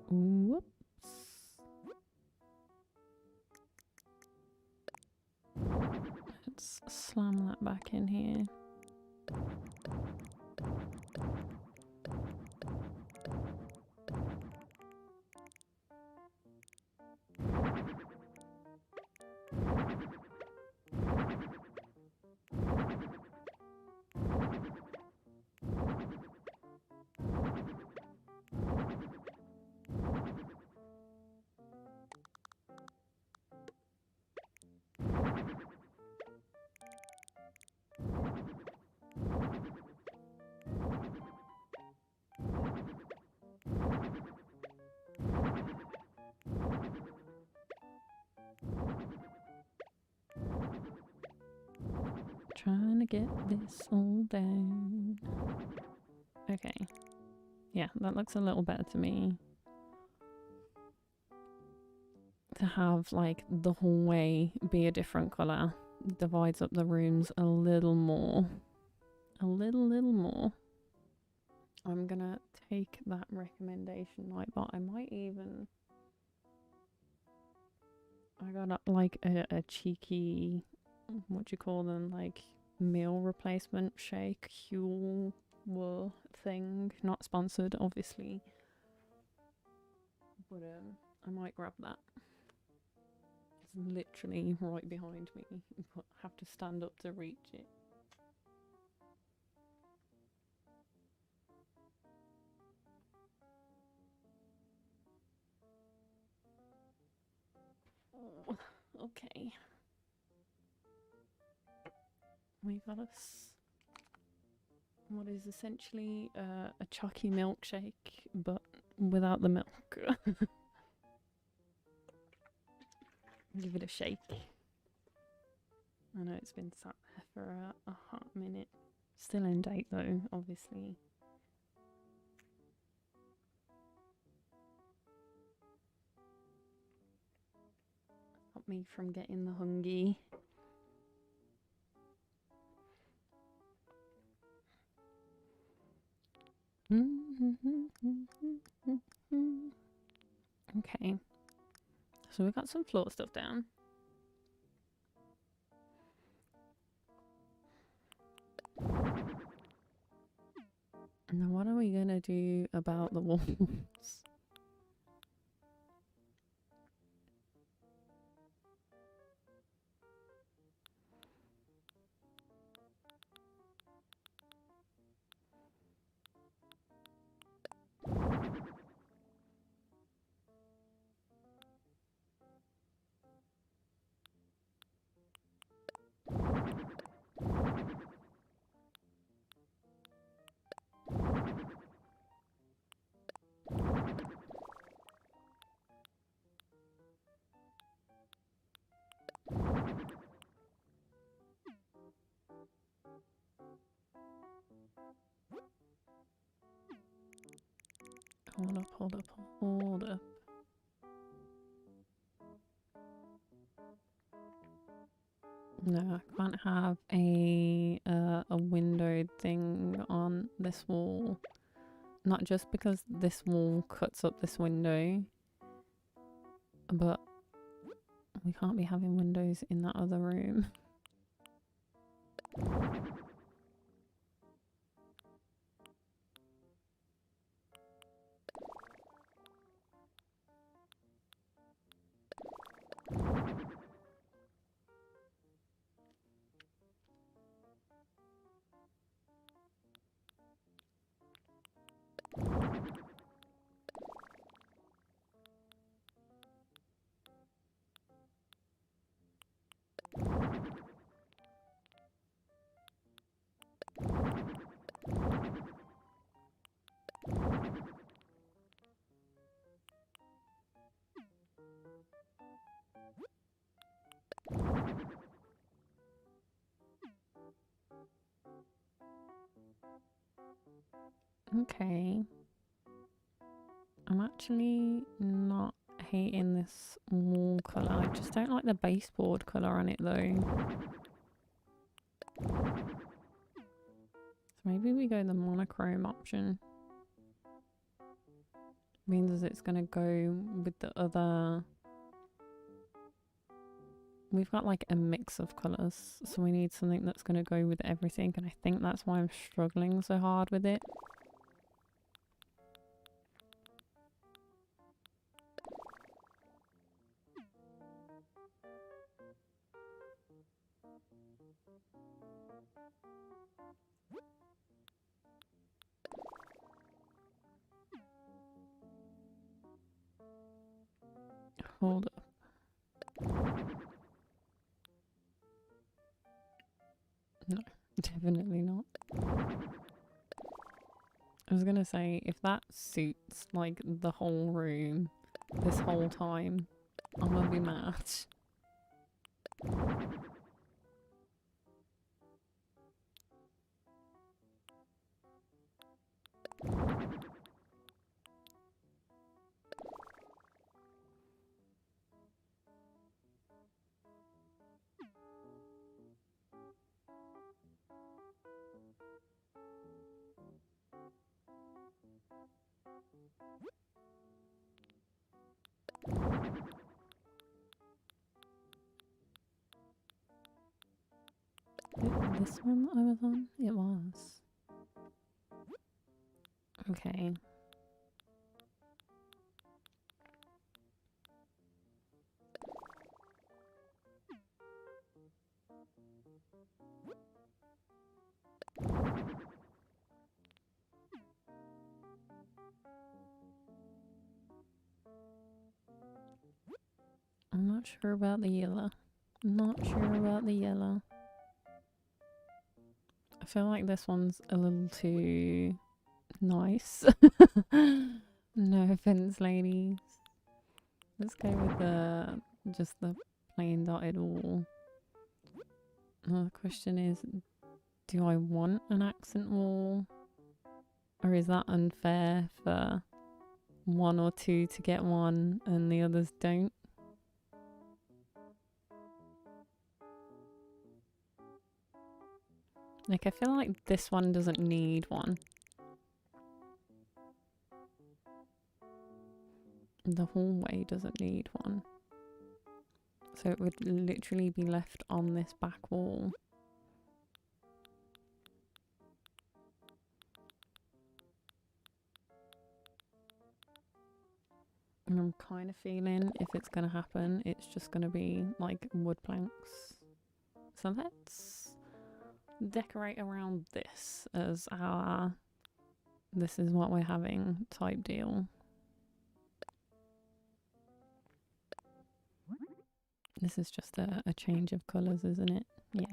Whoops. Let's slam that back in here. Trying to get this all down. Okay. Yeah, that looks a little better to me. to have like the hallway be a different colour. Divides up the rooms a little more. A little more. I'm gonna take that recommendation, Nightbot. I might even... I got like a cheeky, what do you call them, like meal replacement shake Huel thing. Not sponsored, obviously. But I might grab that. It's literally right behind me, but I have to stand up to reach it. Oh, okay. We got us what is essentially a chalky milkshake, but without the milk. Give it a shake. I know it's been sat there for a hot minute. Still in date though, obviously. Stop me from getting the hungy. Okay. So we've got some floor stuff down. Now what are we gonna do about the walls? Hold up. No, I can't have a windowed thing on this wall. Not just because this wall cuts up this window, but we can't be having windows in that other room. Okay. I'm actually not hating this wall colour. I just don't like the baseboard colour on it though. So maybe we go the monochrome option. Means it's gonna go with the other... We've got like a mix of colours, so we need something that's gonna go with everything, and I think that's why I'm struggling so hard with it. Hold up. No, definitely not. I was gonna say, if that suits like the whole room this whole time, I'm gonna be mad. this one that I was on? It was. Okay. I'm not sure about the yellow. Not sure about the yellow. I feel like this one's a little too nice. No offense, ladies. Let's go with the just the plain dotted wall. Now the question is, do I want an accent wall? Or is that unfair for one or two to get one and the others don't? Like, I feel like this one doesn't need one. The hallway doesn't need one. So it would literally be left on this back wall. And I'm kind of feeling if it's going to happen, it's just going to be like wood planks. So let's decorate around this as our this is what we're having type deal. This is just a change of colours, isn't it? Yes.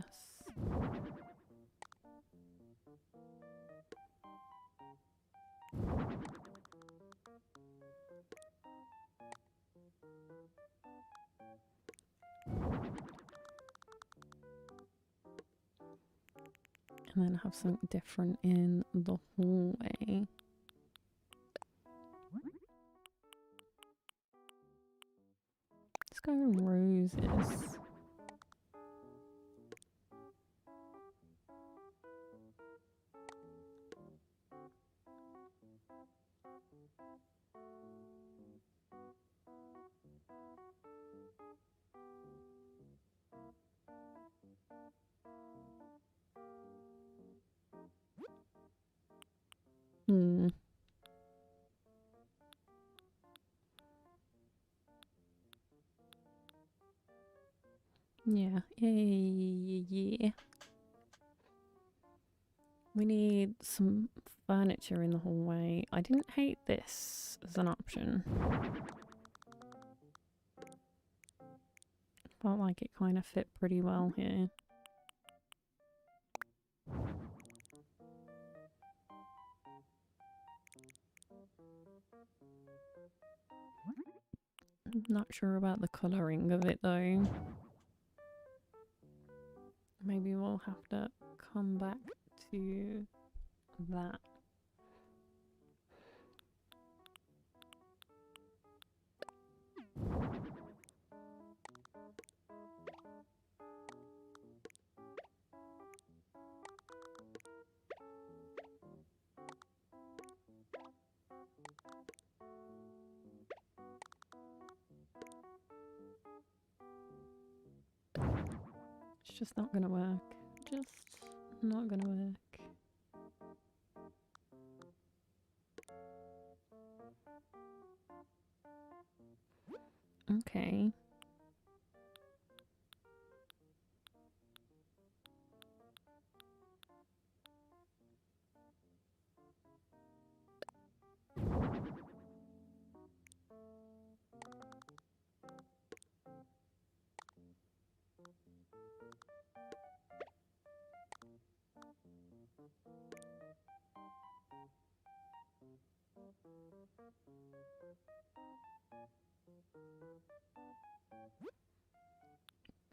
And then have something different in the hallway. Let's go roses. Hmm. Yeah. Yeah. We need some furniture in the hallway. I didn't hate this as an option. Felt like it kind of fit pretty well here. Not sure about the colouring of it though. Maybe we'll have to come back to that. It's just not gonna work. Just not gonna work. Okay.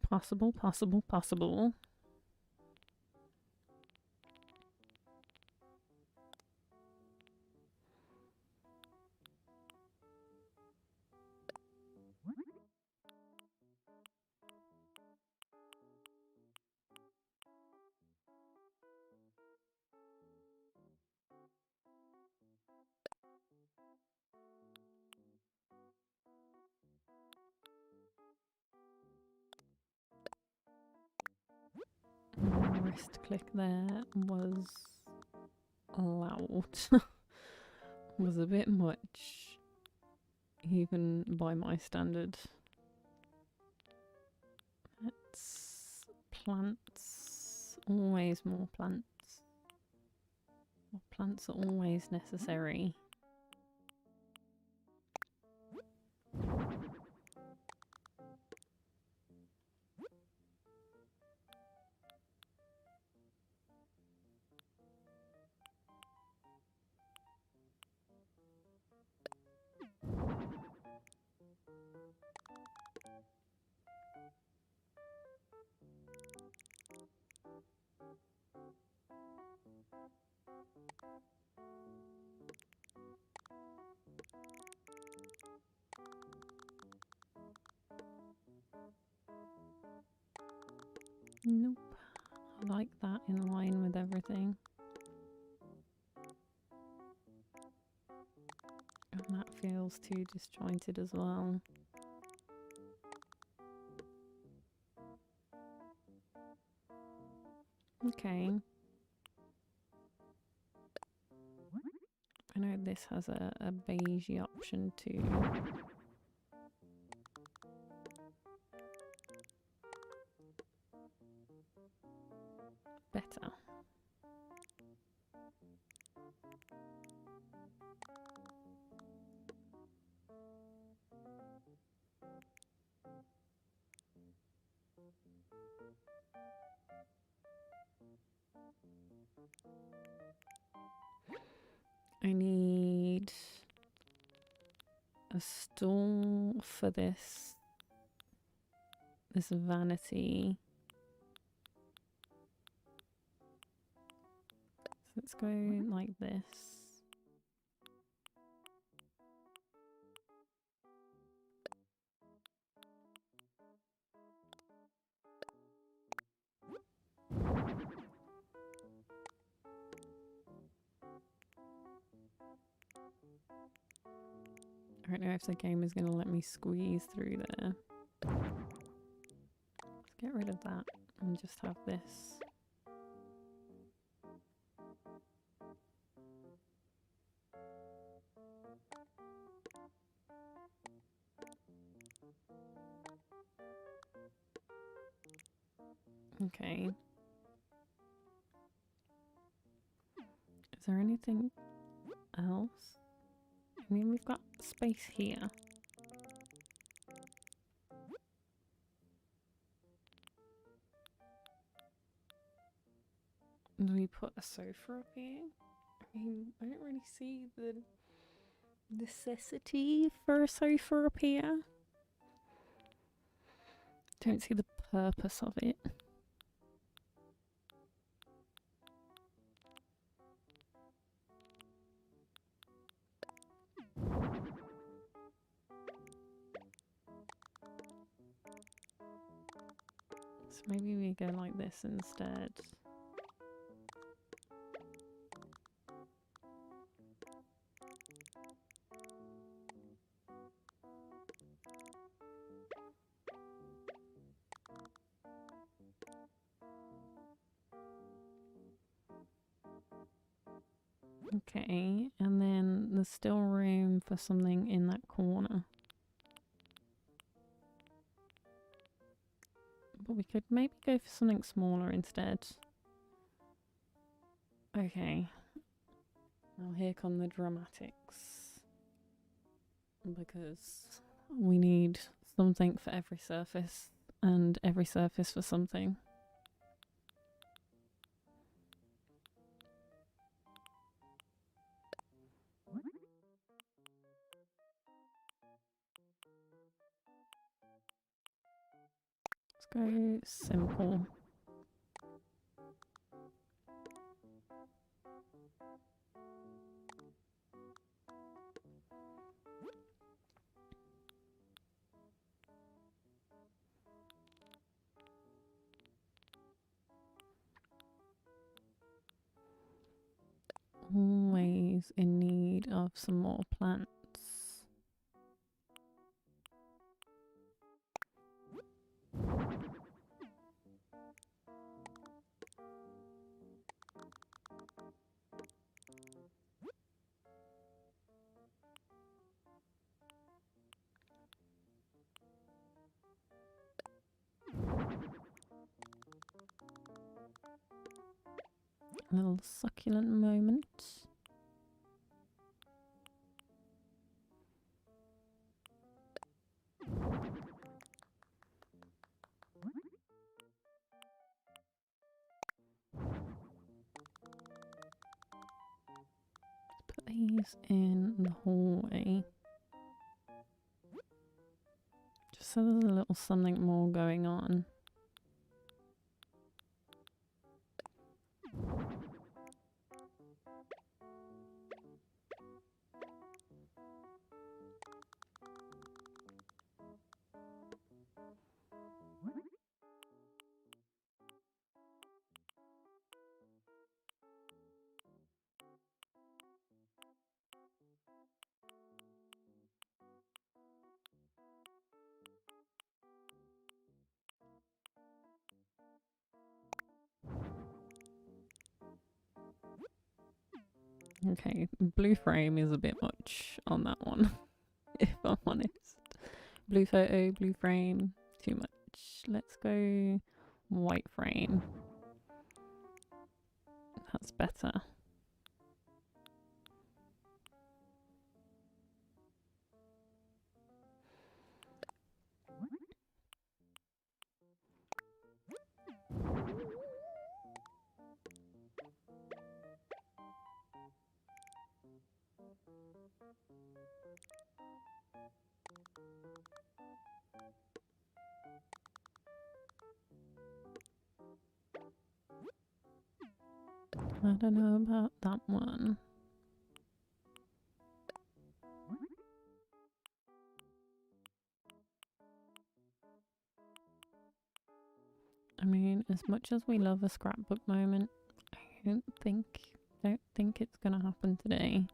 Possible, possible, possible. wrist click there was loud. Was a bit much, even by my standard. It's plants. Always more plants. More plants are always necessary. Nope. I like that in line with everything. And that feels too disjointed as well. Okay. I know this has a beigey option too. Better. I need a stall for this vanity. So let's go like this. I don't know if the game is going to let me squeeze through there. Let's get rid of that and just have this. Okay. Is there anything else? I mean, we've got space here. Do we put a sofa up here? I mean, I don't really see the necessity for a sofa up here. Don't see the purpose of it. So maybe we go like this instead. Okay, and then there's still room for something in that corner. But we could maybe go for something smaller instead. Okay. Now here come the dramatics. Because we need something for every surface, and every surface for something. Let's go simple. Always in need of some more plants. Little succulent moment. Put these in the hallway. Just so there's a little something more going on. Okay, blue frame is a bit much on that one, if I'm honest. Blue photo, blue frame, too much. Let's go white frame. That's better. I don't know about that one. I mean, as much as we love a scrapbook moment, I don't think it's gonna happen today.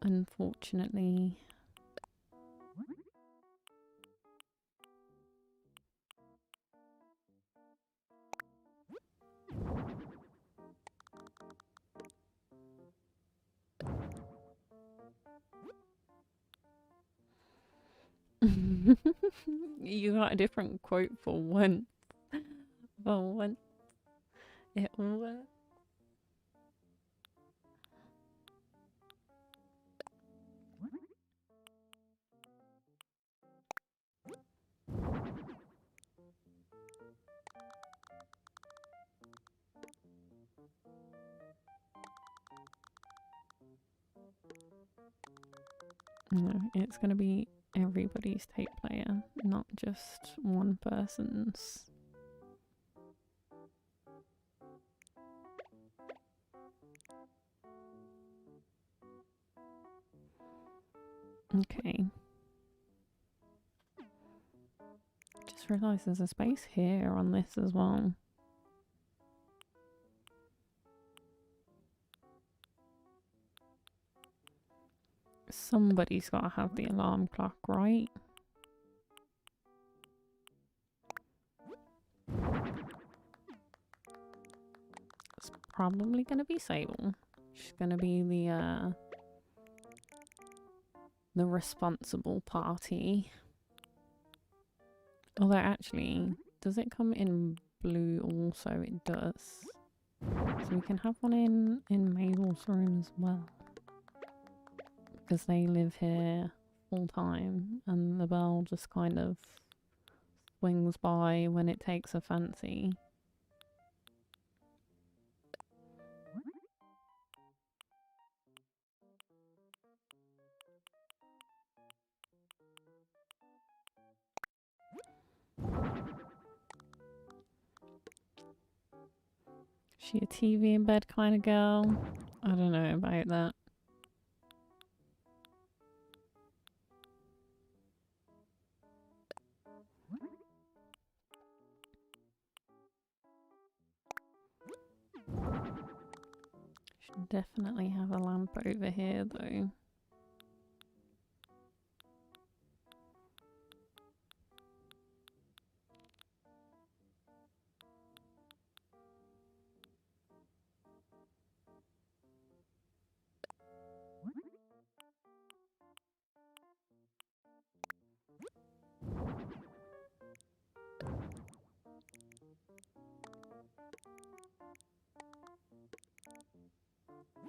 Unfortunately. You got a different quote for once. For once. It worked. No, it's going to be everybody's tape player, not just one person's. Okay. Just realised there's a space here on this as well. Somebody's got to have the alarm clock, right? It's probably going to be Sable. She's going to be the responsible party. Although actually, does it come in blue also? It does. So we can have one in Mabel's room as well. Because they live here full time and the bell just kind of swings by when it takes a fancy. She a TV in bed kind of girl? I don't know about that. Should definitely have a lamp over here though.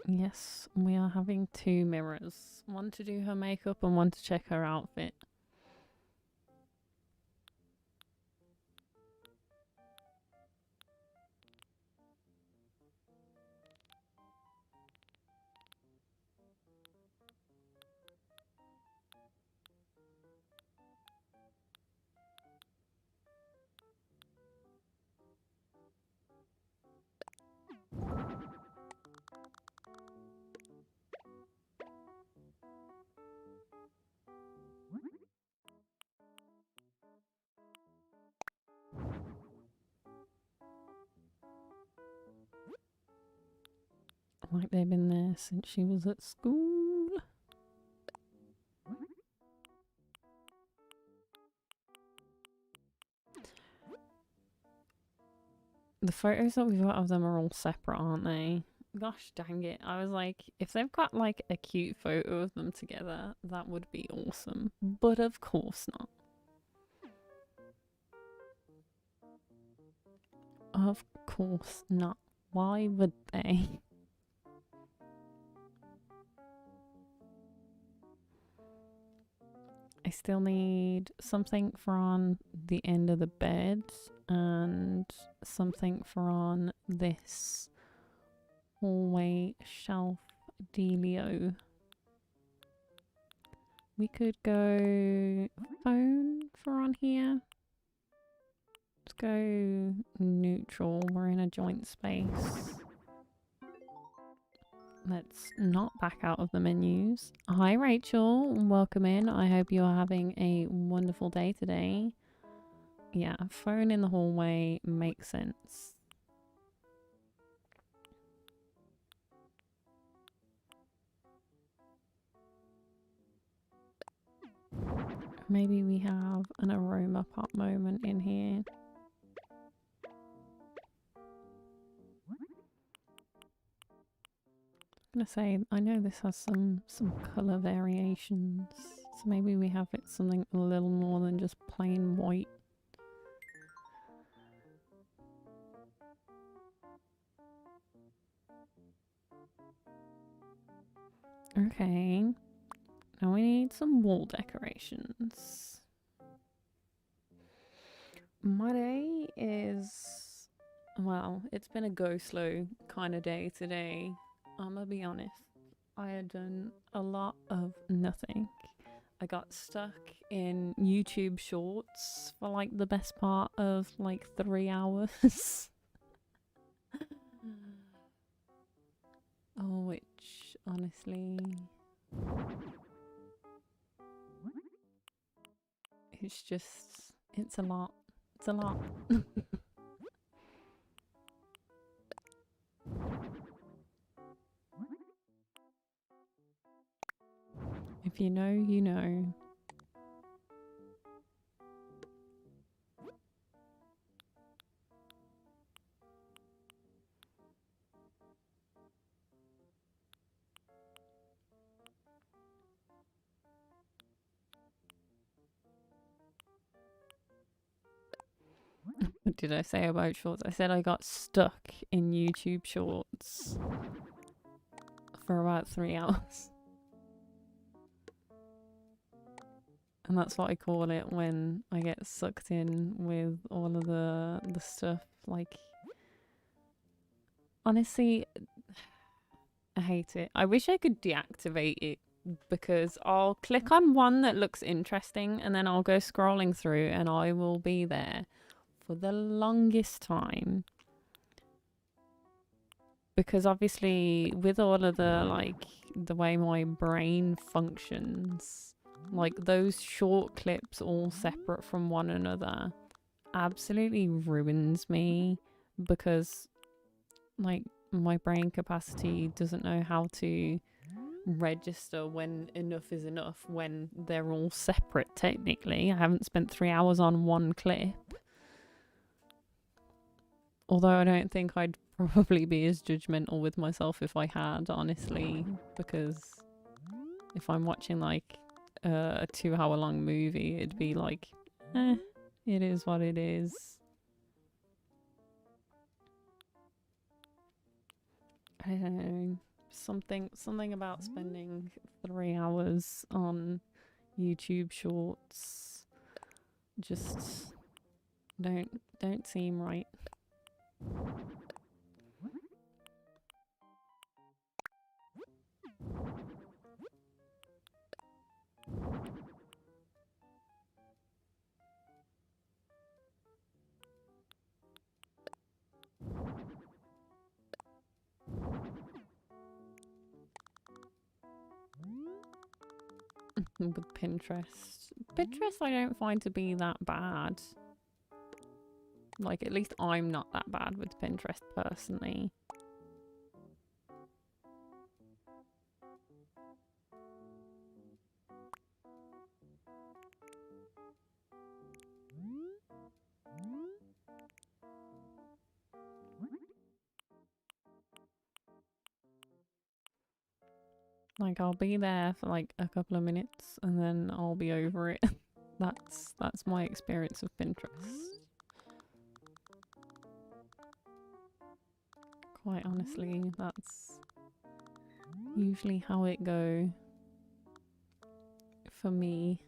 Yes, we are having two mirrors. One to do her makeup and one to check her outfit. Like they've been there since she was at school. The photos that we've got of them are all separate, aren't they? Gosh dang it. I was like, if they've got like a cute photo of them together, that would be awesome. But of course not. Of course not. Why would they? I still need something for on the end of the bed and something for on this hallway shelf dealio. We could go phone for on here. Let's go neutral. We're in a joint space. Let's not back out of the menus. Hi Rachel, welcome in. I hope you are having a wonderful day today. Yeah, phone in the hallway makes sense. Maybe we have an aroma pop moment in here. I'm gonna say, I know this has some colour variations, so maybe we have it something a little more than just plain white. Okay, now we need some wall decorations. My day is, well, it's been a go slow kind of day today. I'm gonna be honest. I had done a lot of nothing. I got stuck in YouTube shorts for like the best part of like 3 hours. Oh, which honestly, it's just, it's a lot. It's a lot. If you know, you know. What did I say about shorts? I said I got stuck in YouTube shorts for about 3 hours. And that's what I call it when I get sucked in with all of the stuff. Like, honestly, I hate it. I wish I could deactivate it because I'll click on one that looks interesting and then I'll go scrolling through and I will be there for the longest time. Because obviously with all of the, like, the way my brain functions, like those short clips all separate from one another absolutely ruins me because, like, my brain capacity doesn't know how to register when enough is enough when they're all separate technically. I haven't spent 3 hours on one clip. Although I don't think I'd probably be as judgmental with myself if I had, honestly, because if I'm watching like a 2 hour long movie, it'd be like, it is what it is. I don't know. Something about spending 3 hours on YouTube shorts just don't seem right. With Pinterest. Pinterest I don't find to be that bad. Like, at least I'm not that bad with Pinterest personally. Like, I'll be there for like a couple of minutes and then I'll be over it. That's my experience of Pinterest. Quite honestly, that's usually how it go for me.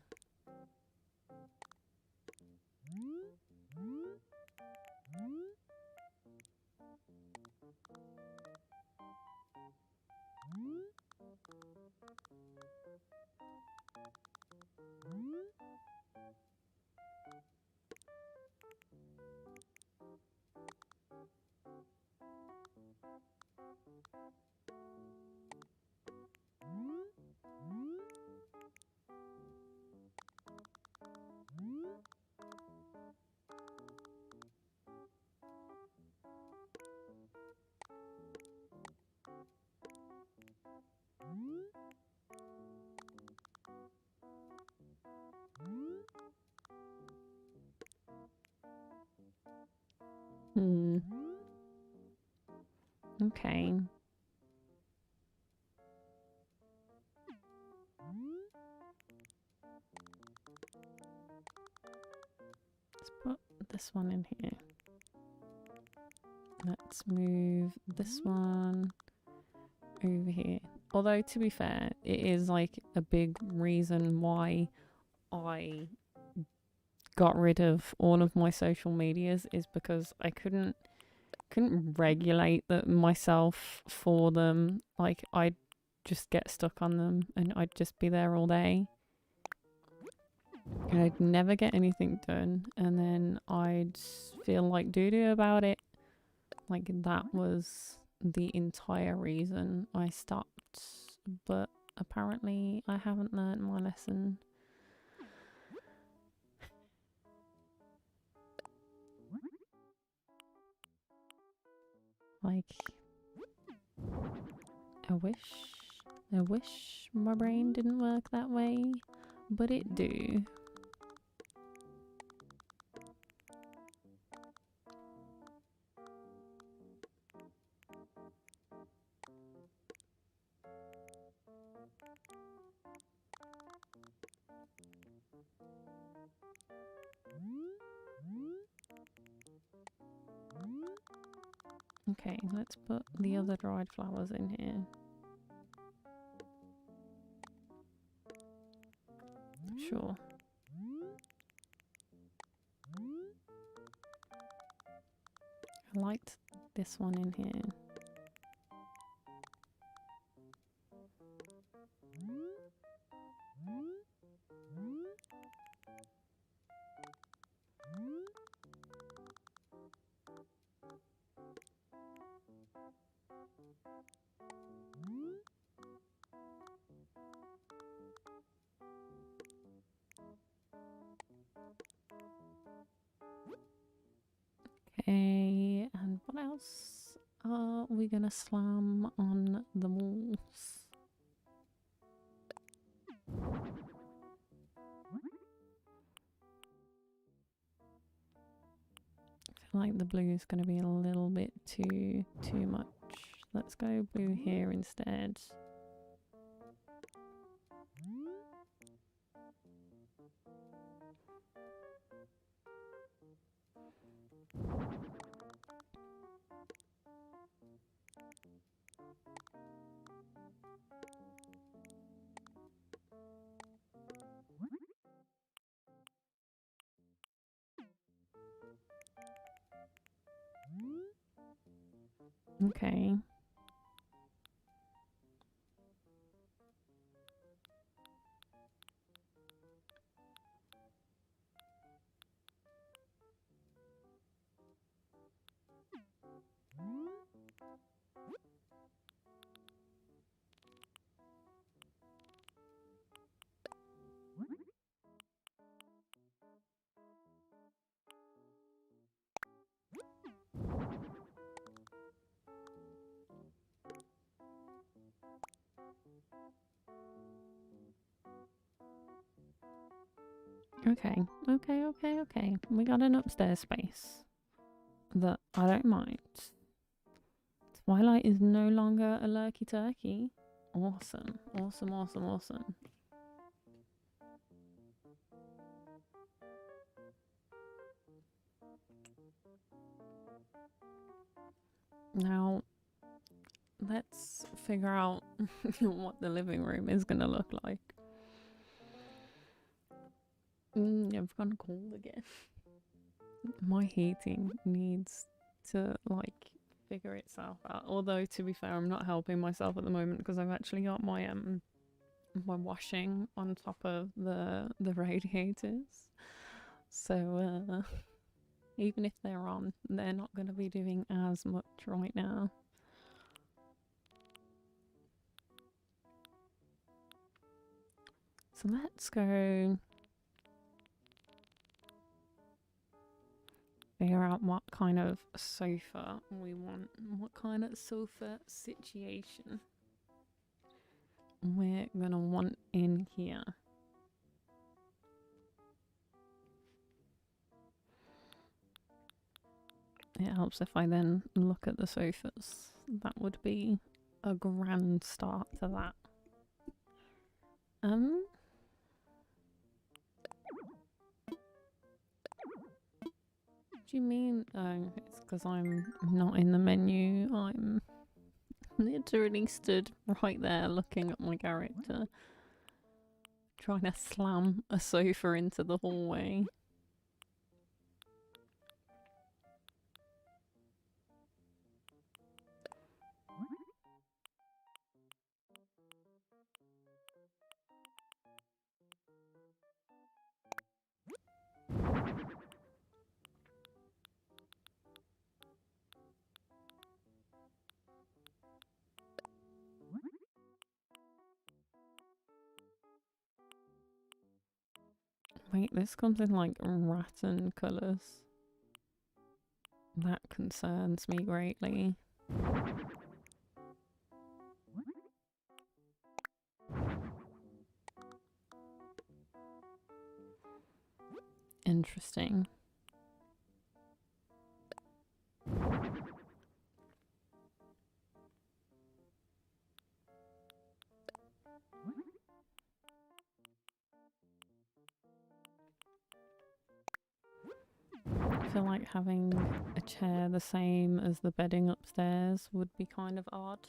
Okay. Let's put this one in here. Let's move this one over here. Although, to be fair, it is like a big reason why I got rid of all of my social medias, is because I couldn't regulate myself for them. Like, I'd just get stuck on them and I'd just be there all day. And I'd never get anything done, and then I'd feel like doo-doo about it. Like, that was the entire reason I stopped. But apparently I haven't learned my lesson. Like, I wish my brain didn't work that way, but it do. Okay, let's put the other dried flowers in here. Sure. I liked this one in here. Okay, and what else are we gonna slam on the walls? I feel like the blue is gonna be a little bit too much. Let's go blue here instead. Okay. Okay. We got an upstairs space that I don't mind. Twilight is no longer a lurky turkey. Awesome. Now, let's figure out what the living room is going to look like. I've gone cold again. My heating needs to, like, figure itself out. Although, to be fair, I'm not helping myself at the moment because I've actually got my my washing on top of the radiators. So, even if they're on, they're not going to be doing as much right now. So let's go figure out what kind of sofa we want, what kind of sofa situation we're gonna want in here. It helps if I then look at the sofas. That would be a grand start to that. Do you mean? Oh, it's because I'm not in the menu. I'm literally stood right there looking at my character, trying to slam a sofa into the hallway. Wait, this comes in like rattan colours. That concerns me greatly. Interesting. I feel like having a chair the same as the bedding upstairs would be kind of odd.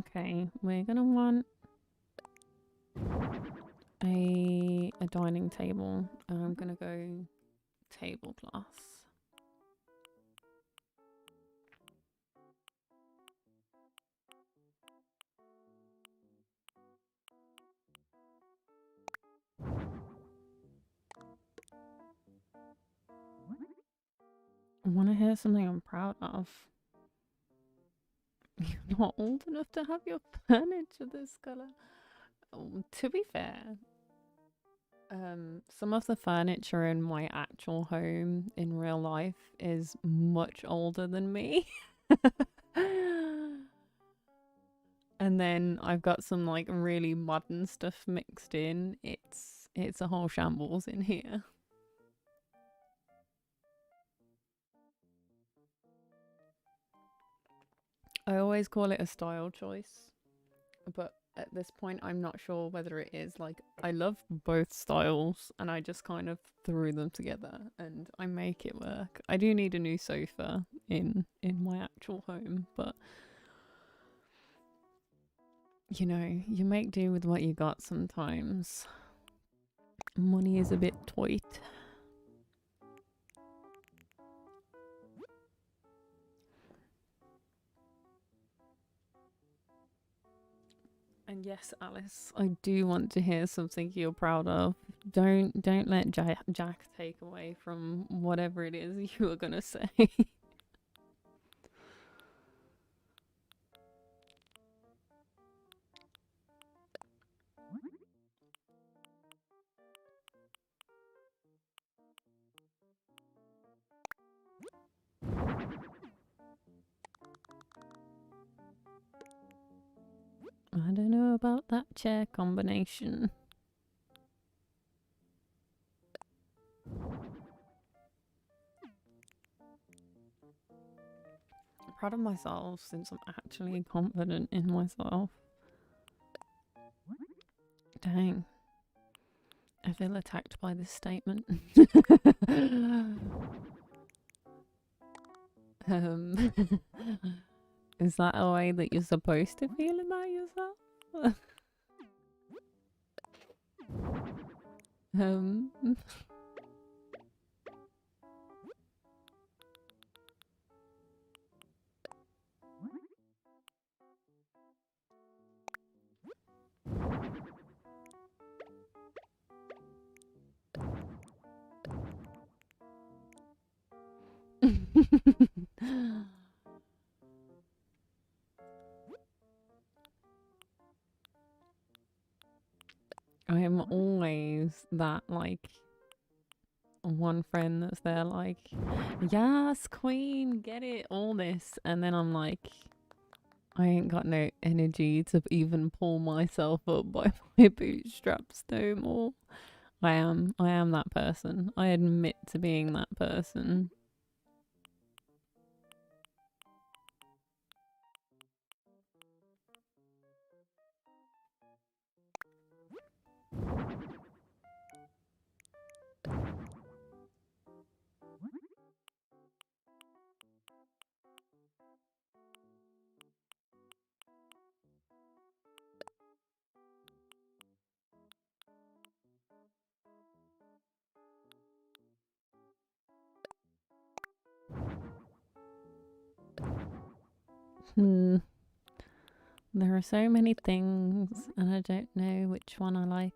Okay, we're gonna want a dining table. I'm gonna go tablecloth. I want to hear something I'm proud of. You're not old enough to have your furniture this colour. To be fair, some of the furniture in my actual home in real life is much older than me. And then I've got some like really modern stuff mixed in. It's a whole shambles in here. I always call it a style choice, but at this point I'm not sure whether it is. Like, I love both styles and I just kind of threw them together and I make it work. I do need a new sofa in my actual home, but you know, you make do with what you got sometimes. Money is a bit tight. And yes, Alice, I do want to hear something you're proud of. Don't let Jack take away from whatever it is you were gonna say. I don't know about that chair combination. I'm proud of myself since I'm actually confident in myself. Dang. I feel attacked by this statement. Is that a way that you're supposed to feel about yourself? I am always that, like, one friend that's there like, yes, queen, get it, all this. And then I'm like, I ain't got no energy to even pull myself up by my bootstraps no more. I am that person. I admit to being that person. There are so many things, and I don't know which one I like.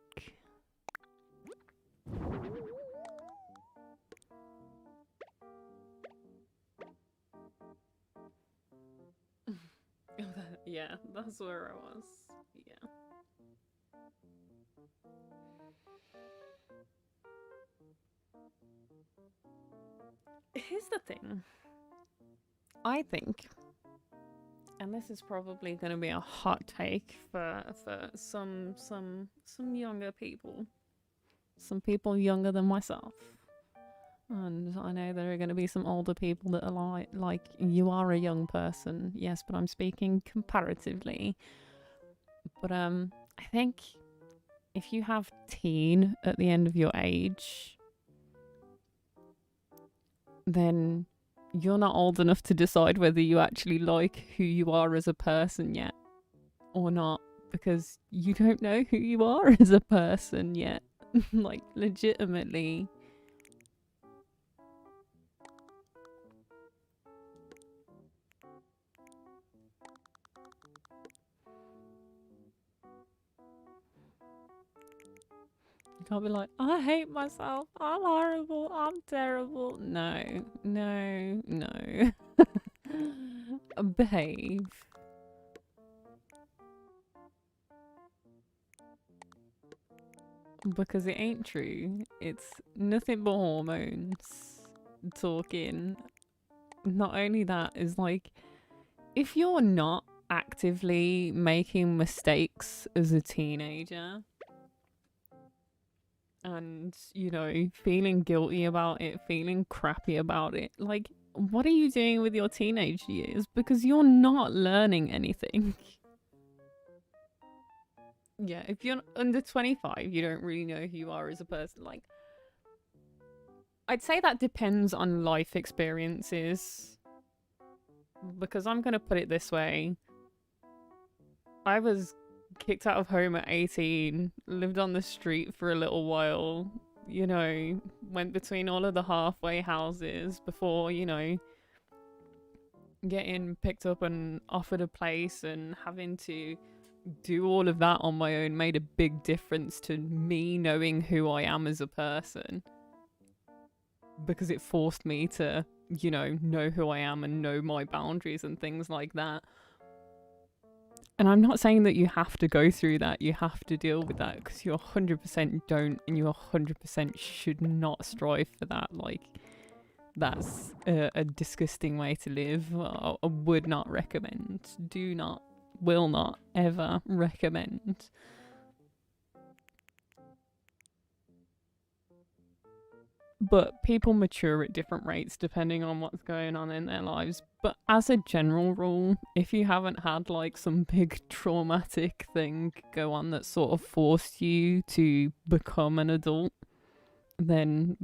Yeah, that's where I was. Yeah. Here's the thing. I think, and this is probably going to be a hot take for some younger people, some people younger than myself, and I know there are going to be some older people that are like you are a young person, yes, but I'm speaking comparatively. But I think if you have teen at the end of your age, then you're not old enough to decide whether you actually like who you are as a person yet or not, because you don't know who you are as a person yet. Like, legitimately. You can't be like, I hate myself, I'm horrible, I'm terrible. No. Behave. Because it ain't true. It's nothing but hormones talking. Not only that, is like, if you're not actively making mistakes as a teenager and, you know, feeling guilty about it, feeling crappy about it, like, what are you doing with your teenage years? Because you're not learning anything. Yeah, if you're under 25, you don't really know who you are as a person. Like, I'd say that depends on life experiences. Because I'm going to put it this way. I was kicked out of home at 18, lived on the street for a little while, you know, went between all of the halfway houses before, you know, getting picked up and offered a place, and having to do all of that on my own made a big difference to me knowing who I am as a person, because it forced me to, you know who I am and know my boundaries and things like that. And I'm not saying that you have to go through that, you have to deal with that, because you 100% don't, and you 100% should not strive for that. Like, that's a disgusting way to live. I would not recommend. Do not, will not ever recommend. But people mature at different rates depending on what's going on in their lives. But as a general rule, if you haven't had like some big traumatic thing go on that sort of forced you to become an adult, then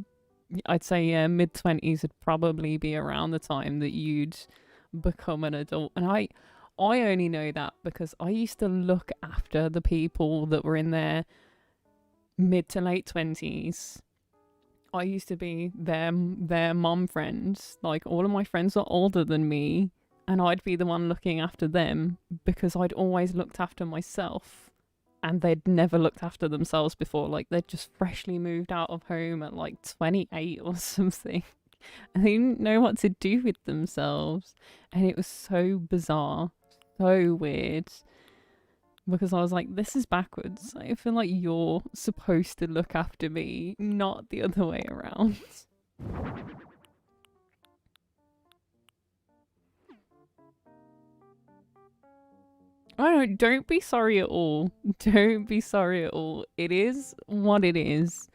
I'd say mid-20s would probably be around the time that you'd become an adult. And I only know that because I used to look after the people that were in their mid to late 20s. I used to be their mom friends. Like, all of my friends were older than me, and I'd be the one looking after them because I'd always looked after myself, and they'd never looked after themselves before. Like, they'd just freshly moved out of home at like 28 or something, and they didn't know what to do with themselves. And it was so bizarre, so weird. Because I was like, this is backwards. I feel like you're supposed to look after me, not the other way around. I don't be sorry at all. Don't be sorry at all. It is what it is.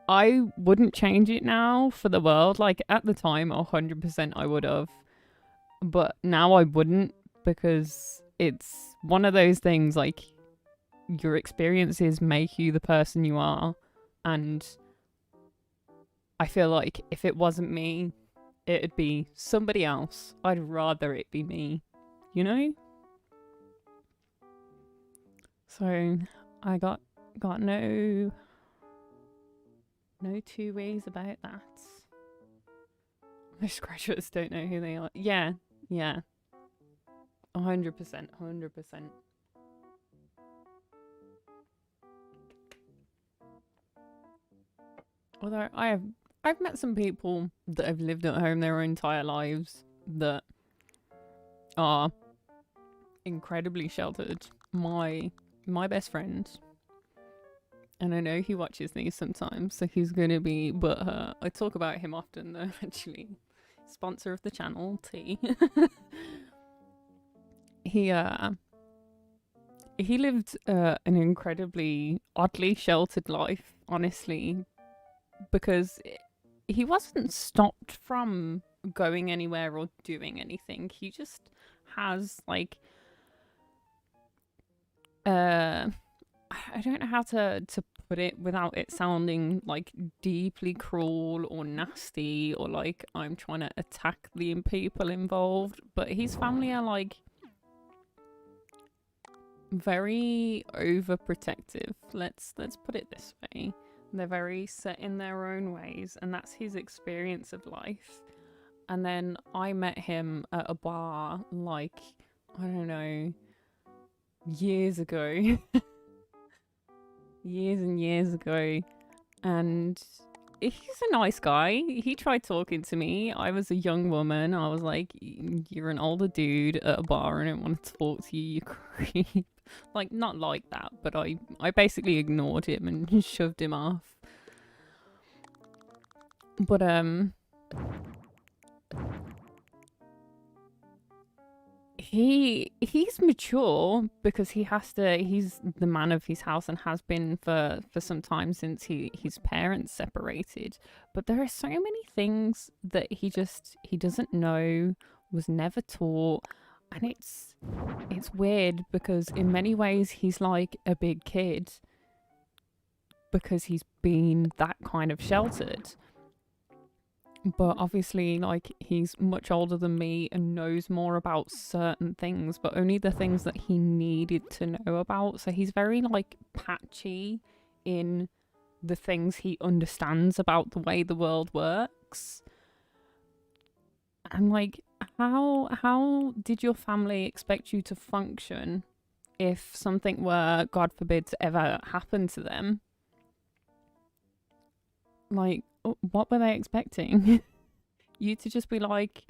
I wouldn't change it now for the world. Like, at the time, 100% I would have. But now I wouldn't, because it's one of those things, like, your experiences make you the person you are. And I feel like if it wasn't me, it'd be somebody else. I'd rather it be me, you know? So I got no two ways about that. Most graduates don't know who they are. Yeah. 100%. Although I've met some people that have lived at home their entire lives that are incredibly sheltered. My best friend, and I know he watches these sometimes, so he's gonna be, but I talk about him often though, actually. Sponsor of the channel, T. He lived an incredibly oddly sheltered life, honestly, because he wasn't stopped from going anywhere or doing anything. He just has like I don't know how to put it without it sounding like deeply cruel or nasty, or like I'm trying to attack the people involved, but his family are like very overprotective. Let's put it this way. They're very set in their own ways, and that's his experience of life. And then I met him at a bar, like, I don't know, years ago. Years and years ago. And he's a nice guy. He tried talking to me. I was a young woman. I was like, you're an older dude at a bar and I don't want to talk to you, you creep. Like, not like that, but I basically ignored him and shoved him off. But he's mature because he's the man of his house and has been for some time since his parents separated. But there are so many things that he doesn't know, was never taught, and it's weird because in many ways he's like a big kid because he's been that kind of sheltered. But obviously, like, he's much older than me and knows more about certain things, but only the things that he needed to know about. So he's very, like, patchy in the things he understands about the way the world works. And, like, how did your family expect you to function if something were, God forbid, to ever happen to them? Like, what were they expecting? You to just be like,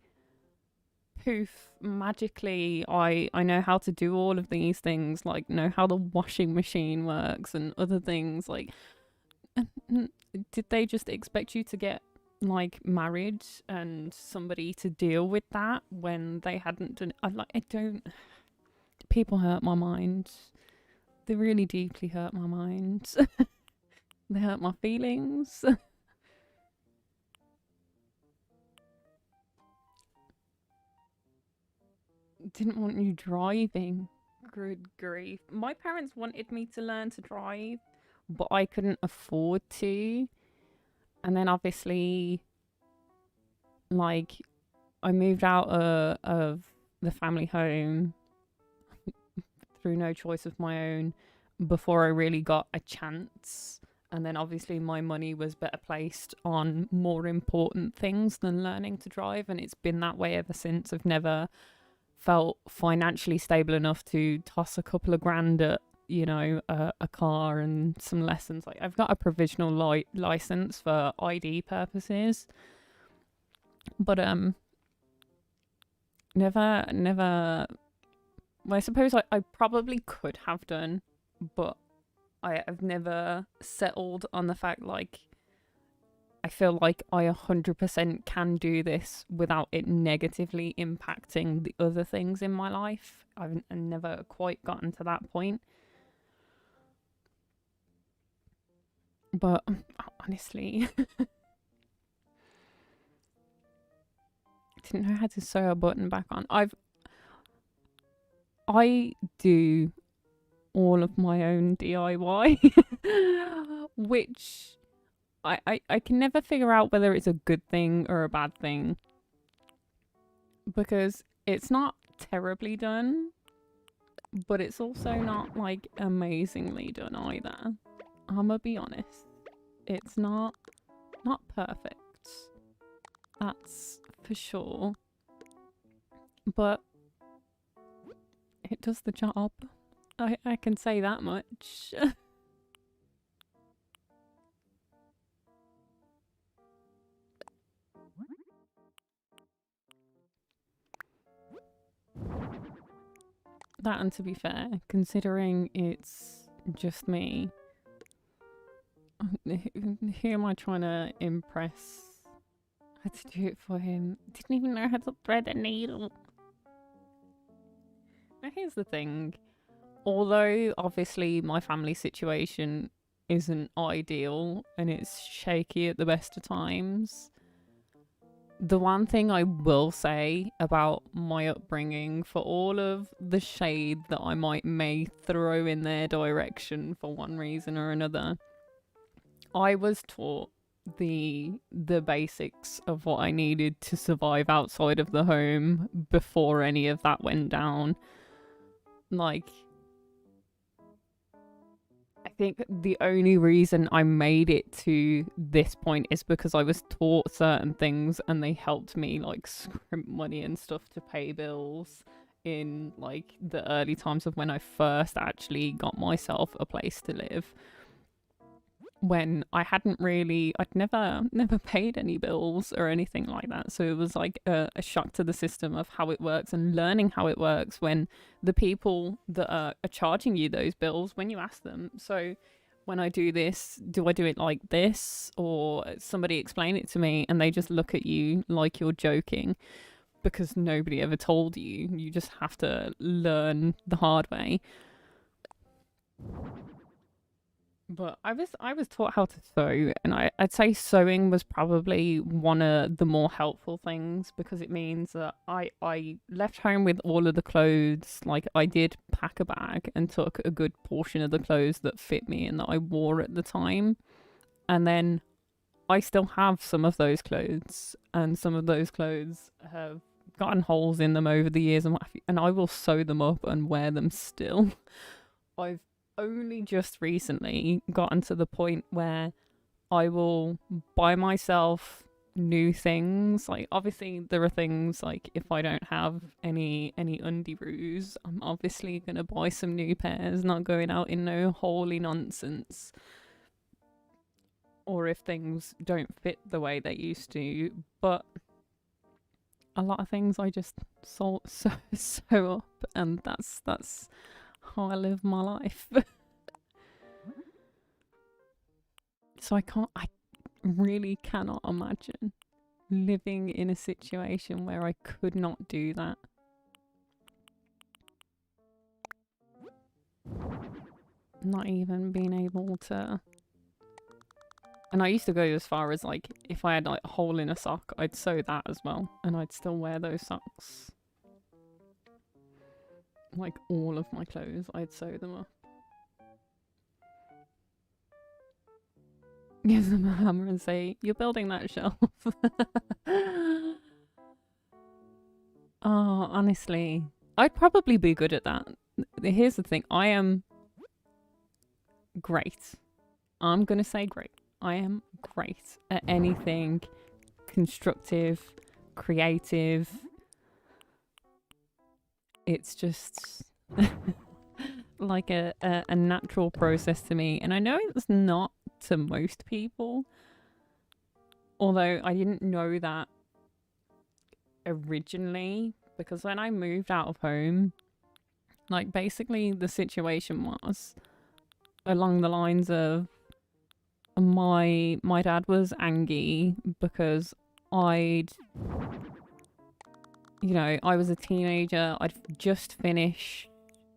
poof, magically, I know how to do all of these things, like, know how the washing machine works and other things. Like, did they just expect you to get, like, married and somebody to deal with that when they hadn't done it? I don't... People hurt my mind. They really deeply hurt my mind. They hurt my feelings. Didn't want you driving. Good grief. My parents wanted me to learn to drive, but I couldn't afford to. And then obviously, like, I moved out of the family home through no choice of my own before I really got a chance. And then obviously my money was better placed on more important things than learning to drive. And it's been that way ever since. I've never felt financially stable enough to toss a couple of grand at, you know, a car and some lessons. Like, I've got a provisional license for ID purposes, but never. Well, I suppose I probably could have done, but I've never settled on the fact, like, I feel like I 100% can do this without it negatively impacting the other things in my life. I've never quite gotten to that point. But honestly, I didn't know how to sew a button back on. I do all of my own DIY, which I can never figure out whether it's a good thing or a bad thing, because it's not terribly done, but it's also not, like, amazingly done either. I'ma be honest. It's not perfect. That's for sure. But it does the job. I can say that much. That, and to be fair, considering it's just me, who am I trying to impress? I had to do it for him. Didn't even know how to thread a needle. Now here's the thing. Although obviously my family situation isn't ideal and it's shaky at the best of times, the one thing I will say about my upbringing, for all of the shade that I may throw in their direction for one reason or another, I was taught the basics of what I needed to survive outside of the home before any of that went down. Like, I think the only reason I made it to this point is because I was taught certain things and they helped me, like, scrimp money and stuff to pay bills in, like, the early times of when I first actually got myself a place to live. When I hadn't really, I'd never paid any bills or anything like that. So it was like a shock to the system of how it works and learning how it works when the people that are charging you those bills, when you ask them, so when I do this, do I do it like this? Or somebody explain it to me and they just look at you like you're joking. because nobody ever told you. You just have to learn the hard way. But I was taught how to sew, and I'd say sewing was probably one of the more helpful things, because it means that I left home with all of the clothes. Like, I did pack a bag and took a good portion of the clothes that fit me and that I wore at the time. And then I still have some of those clothes, and some of those clothes have gotten holes in them over the years, and I will sew them up and wear them still. I've only just recently gotten to the point where I will buy myself new things. Like, obviously there are things like, if I don't have any undiroos, I'm obviously gonna buy some new pairs, not going out in no holy nonsense. Or if things don't fit the way they used to. But a lot of things I just sew up, and that's how I live my life. So I really cannot imagine living in a situation where I could not do that. Not even being able to. And I used to go as far as, like, if I had like a hole in a sock, I'd sew that as well, and I'd still wear those socks. Like, all of my clothes, I'd sew them up. Give them a hammer and say, "You're building that shelf." Oh, honestly, I'd probably be good at that. Here's the thing, I am great. I'm gonna say great. I am great at anything constructive, creative. It's just like a natural process to me. And I know it's not to most people, although I didn't know that originally, because when I moved out of home, like, basically the situation was along the lines of, my dad was angry because I was a teenager. I'd just finished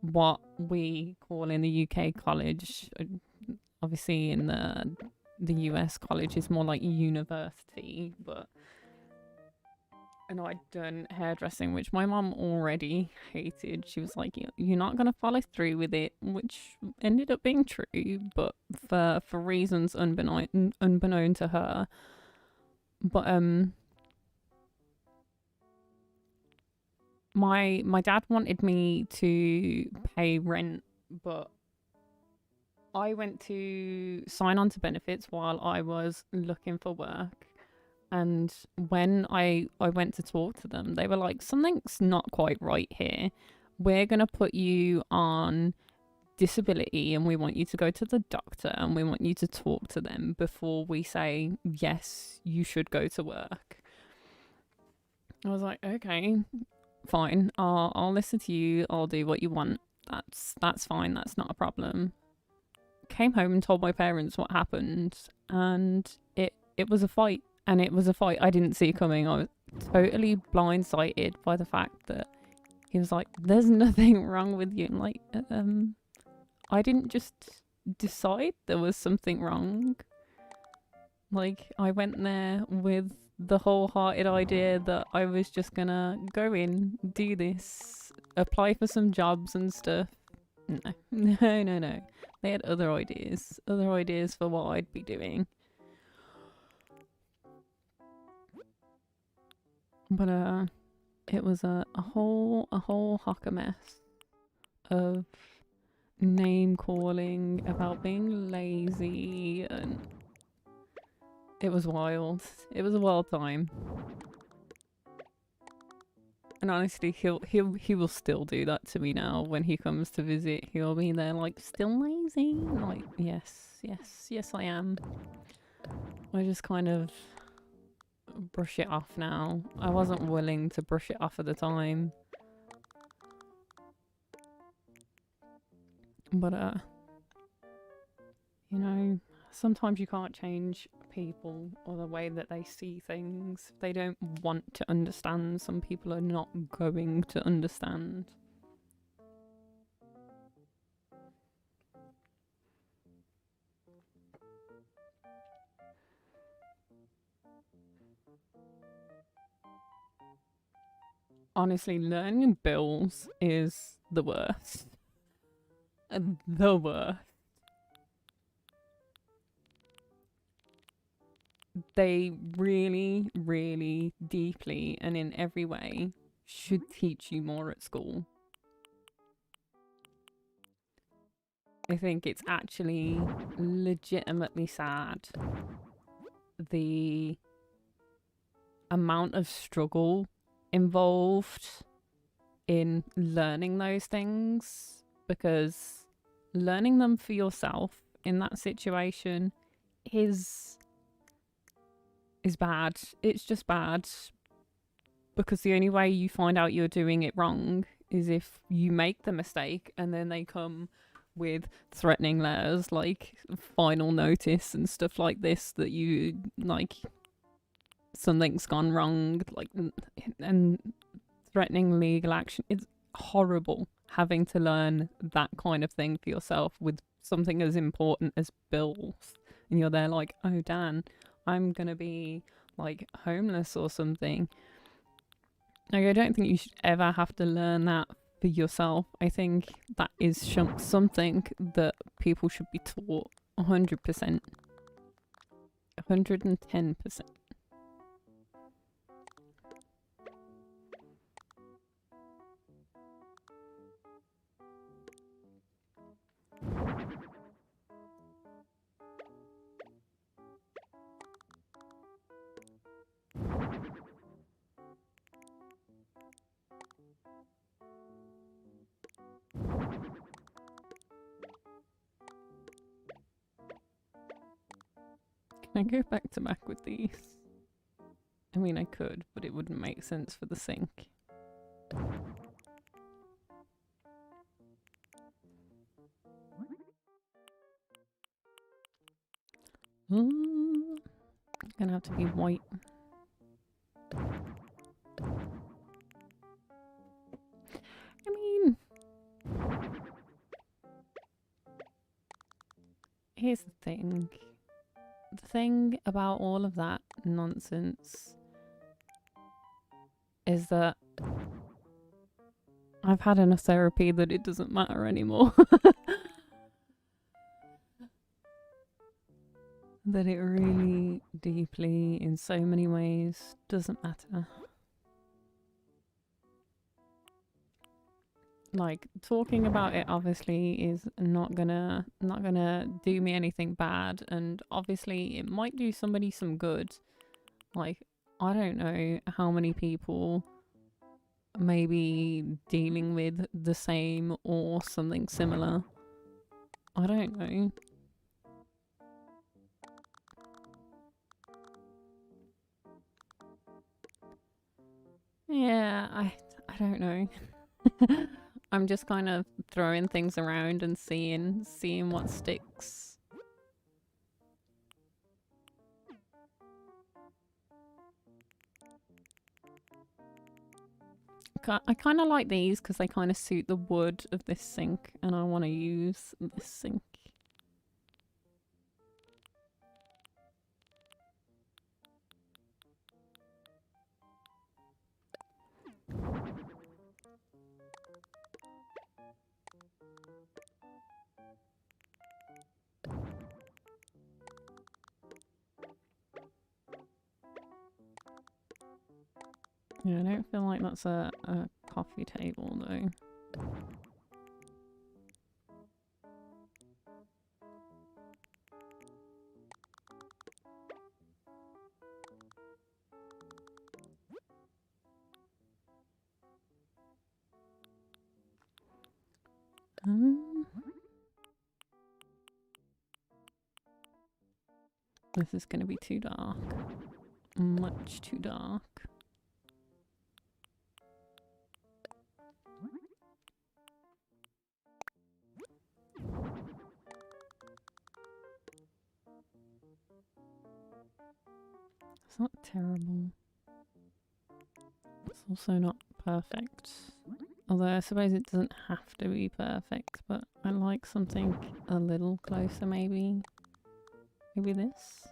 what we call in the UK college. Obviously in the US college is more like university, and I'd done hairdressing, which my mum already hated. She was like, "You're not gonna follow through with it," which ended up being true, but for reasons unbeknown to her. But my dad wanted me to pay rent, but I went to sign on to benefits while I was looking for work. And when I went to talk to them, they were like, "Something's not quite right here. We're going to put you on disability, and we want you to go to the doctor, and we want you to talk to them before we say, yes, you should go to work." I was like, "Okay, fine. I'll listen to you. I'll do what you want. That's fine. That's not a problem." Came home and told my parents what happened, and it was a fight. And it was a fight I didn't see coming. I was totally blindsided by the fact that he was like, "There's nothing wrong with you." I'm like, I didn't just decide there was something wrong. Like, I went there with the wholehearted idea that I was just gonna go in, do this, apply for some jobs and stuff. No. They had other ideas for what I'd be doing. But it was a whole hocker mess of name calling about being lazy, and it was wild. It was a wild time. And honestly, he will still do that to me now when he comes to visit. He'll be there like, "Still lazy?" I'm like, yes I am. I just kind of brush it off now. I wasn't willing to brush it off at the time. But sometimes you can't change people or the way that they see things. If they don't want to understand, some people are not going to understand. Honestly, learning bills is the worst. The worst. They really, really deeply and in every way should teach you more at school. I think it's actually legitimately sad the amount of struggle involved in learning those things, because learning them for yourself in that situation is bad. It's just bad, because the only way you find out you're doing it wrong is if you make the mistake and then they come with threatening letters like final notice and stuff like this, that you like something's gone wrong, like, and threatening legal action. It's horrible having to learn that kind of thing for yourself with something as important as bills, and you're there like, oh Dan, I'm gonna be like homeless or something. Like, I don't think you should ever have to learn that for yourself. I think that is something that people should be taught 100%. 110%. Can I go back to back with these? I mean, I could, but it wouldn't make sense for the sink. It's gonna have to be white. I mean, here's the thing. The thing about all of that nonsense is that I've had enough therapy that it doesn't matter anymore. That it really deeply, in so many ways, doesn't matter. Like, talking about it obviously is not gonna do me anything bad, and obviously it might do somebody some good. Like, I don't know how many people may be dealing with the same or something similar. I don't know. Yeah, I don't know. I'm just kind of throwing things around and seeing what sticks. I kind of like these because they kind of suit the wood of this sink, and I want to use this sink. Yeah, I don't feel like that's a coffee table though. This is going to be too dark. Much too dark. It's not terrible. It's also not perfect. Although I suppose it doesn't have to be perfect, but I like something a little closer maybe. Maybe this?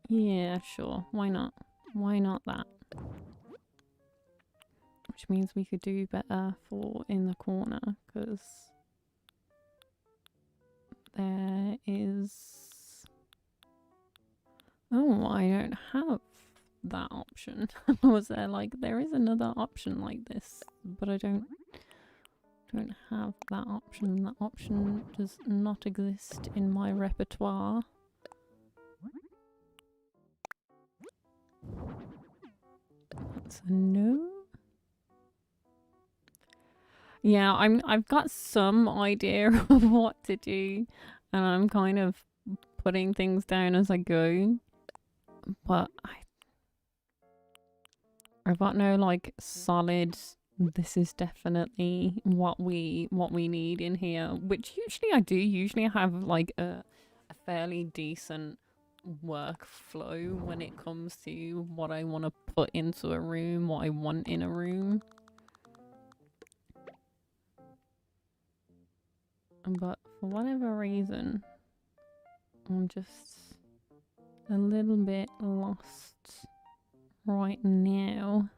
Yeah, sure. Why not? Why not that? Which means we could do better for in the corner, because there is... Oh, I don't have that option. Was there like... There is another option like this, but I don't have that option. That option does not exist in my repertoire. That's a no. Yeah, I've got some idea of what to do, and I'm kind of putting things down as I go. But I've got no like solid, this is definitely what we need in here, which usually I do. Usually I have like a fairly decent workflow when it comes to what I want to put into a room, what I want in a room. But for whatever reason, I'm just a little bit lost right now.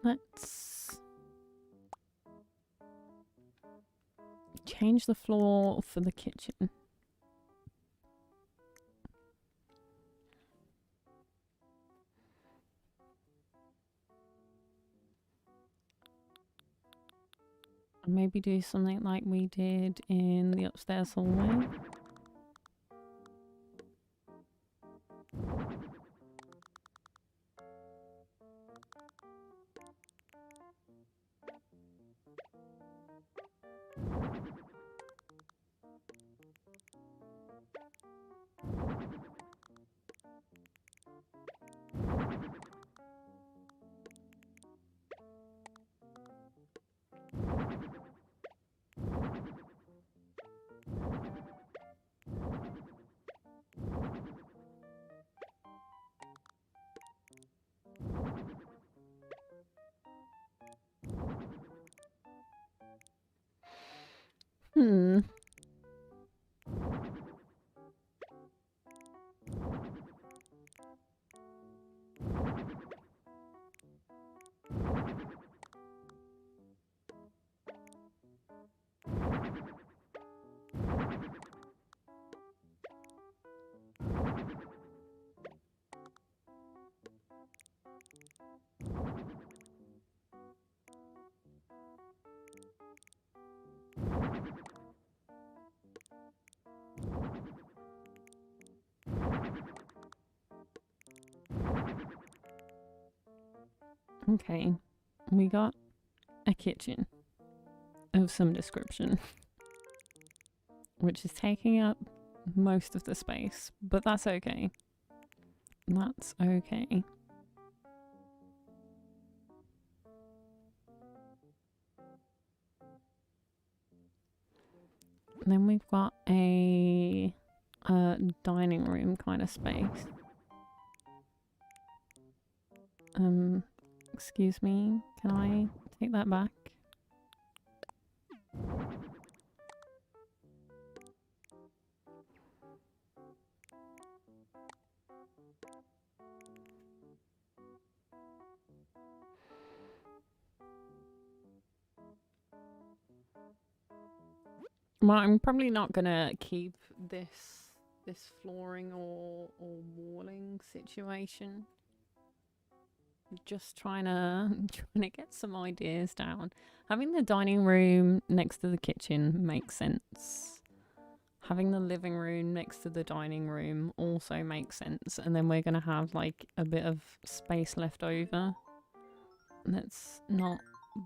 Let's change the floor for the kitchen. Maybe do something like we did in the upstairs hallway. Okay, we got a kitchen of some description, which is taking up most of the space, but that's okay. That's okay. And then we've got a dining room kind of space. Excuse me, can I take that back? Well, I'm probably not gonna keep this flooring or walling situation. Just trying to get some ideas down. Having the dining room next to the kitchen makes sense. Having the living room next to the dining room also makes sense. And then we're gonna have like a bit of space left over. Let's not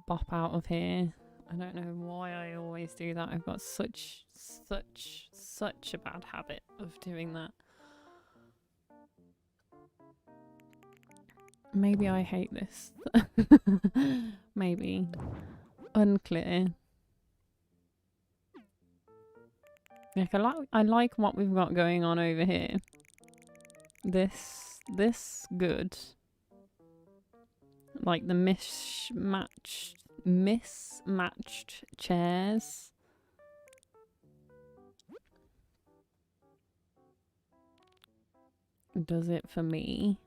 bop out of here. I don't know why I always do that. I've got such a bad habit of doing that. Maybe I hate this. Maybe. Unclear. Like, I like what we've got going on over here. This good. Like the mismatched chairs. Does it for me.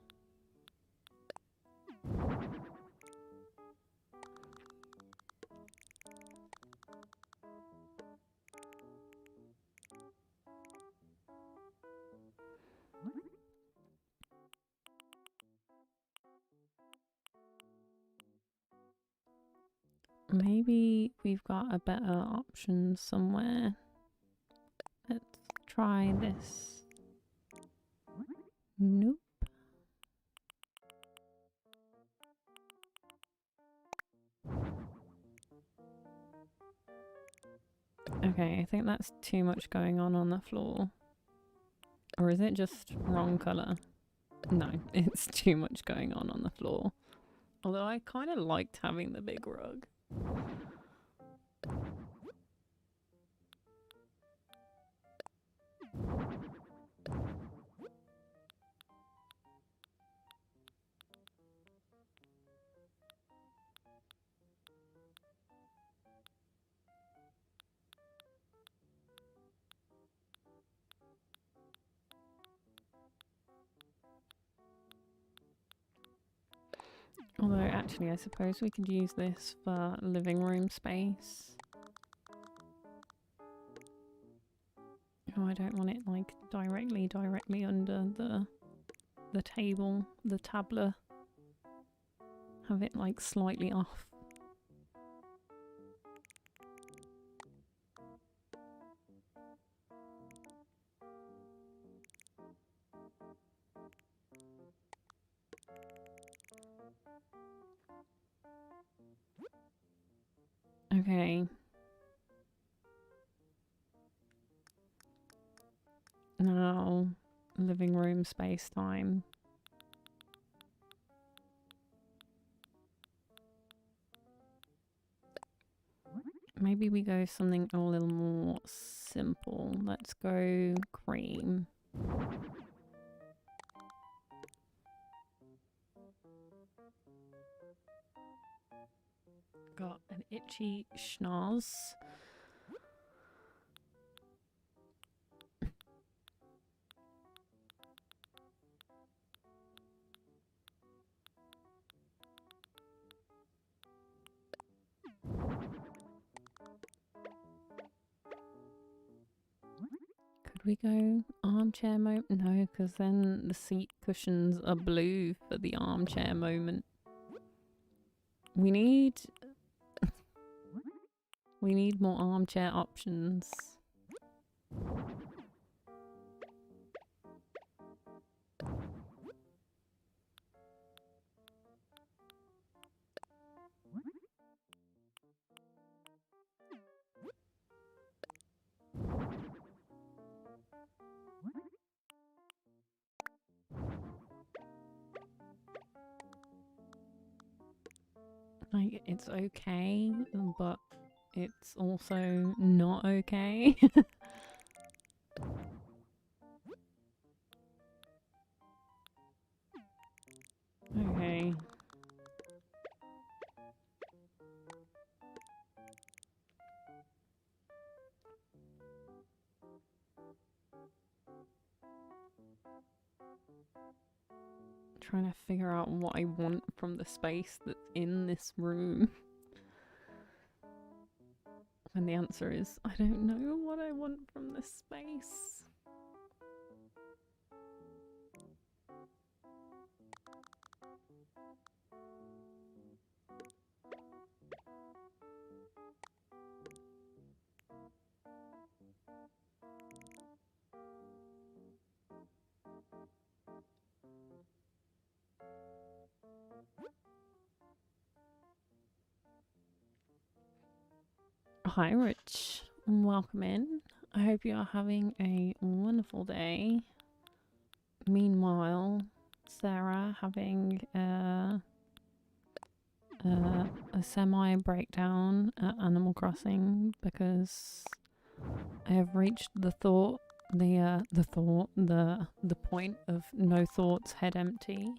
Maybe we've got a better option somewhere. Let's try this. Nope. Okay, I think that's too much going on the floor. Or is it just wrong colour? No, it's too much going on the floor. Although I kind of liked having the big rug. Although, actually, I suppose we could use this for living room space. Oh, I don't want it, like, directly under the table, the tabler. Have it, like, slightly off. Okay. Now, living room space time. Maybe we go something a little more simple. Let's go cream. Got an itchy schnoz. Could we go armchair moment? No, because then the seat cushions are blue for the armchair moment. We need more armchair options. Like, it's okay, but it's also not okay. Okay. Trying to figure out what I want from the space that's in this room. And the answer is, I don't know what I want from this space. Hi, Rich. Welcome in. I hope you are having a wonderful day. Meanwhile, Sarah having a semi breakdown at Animal Crossing because I have reached the point of no thoughts, head empty.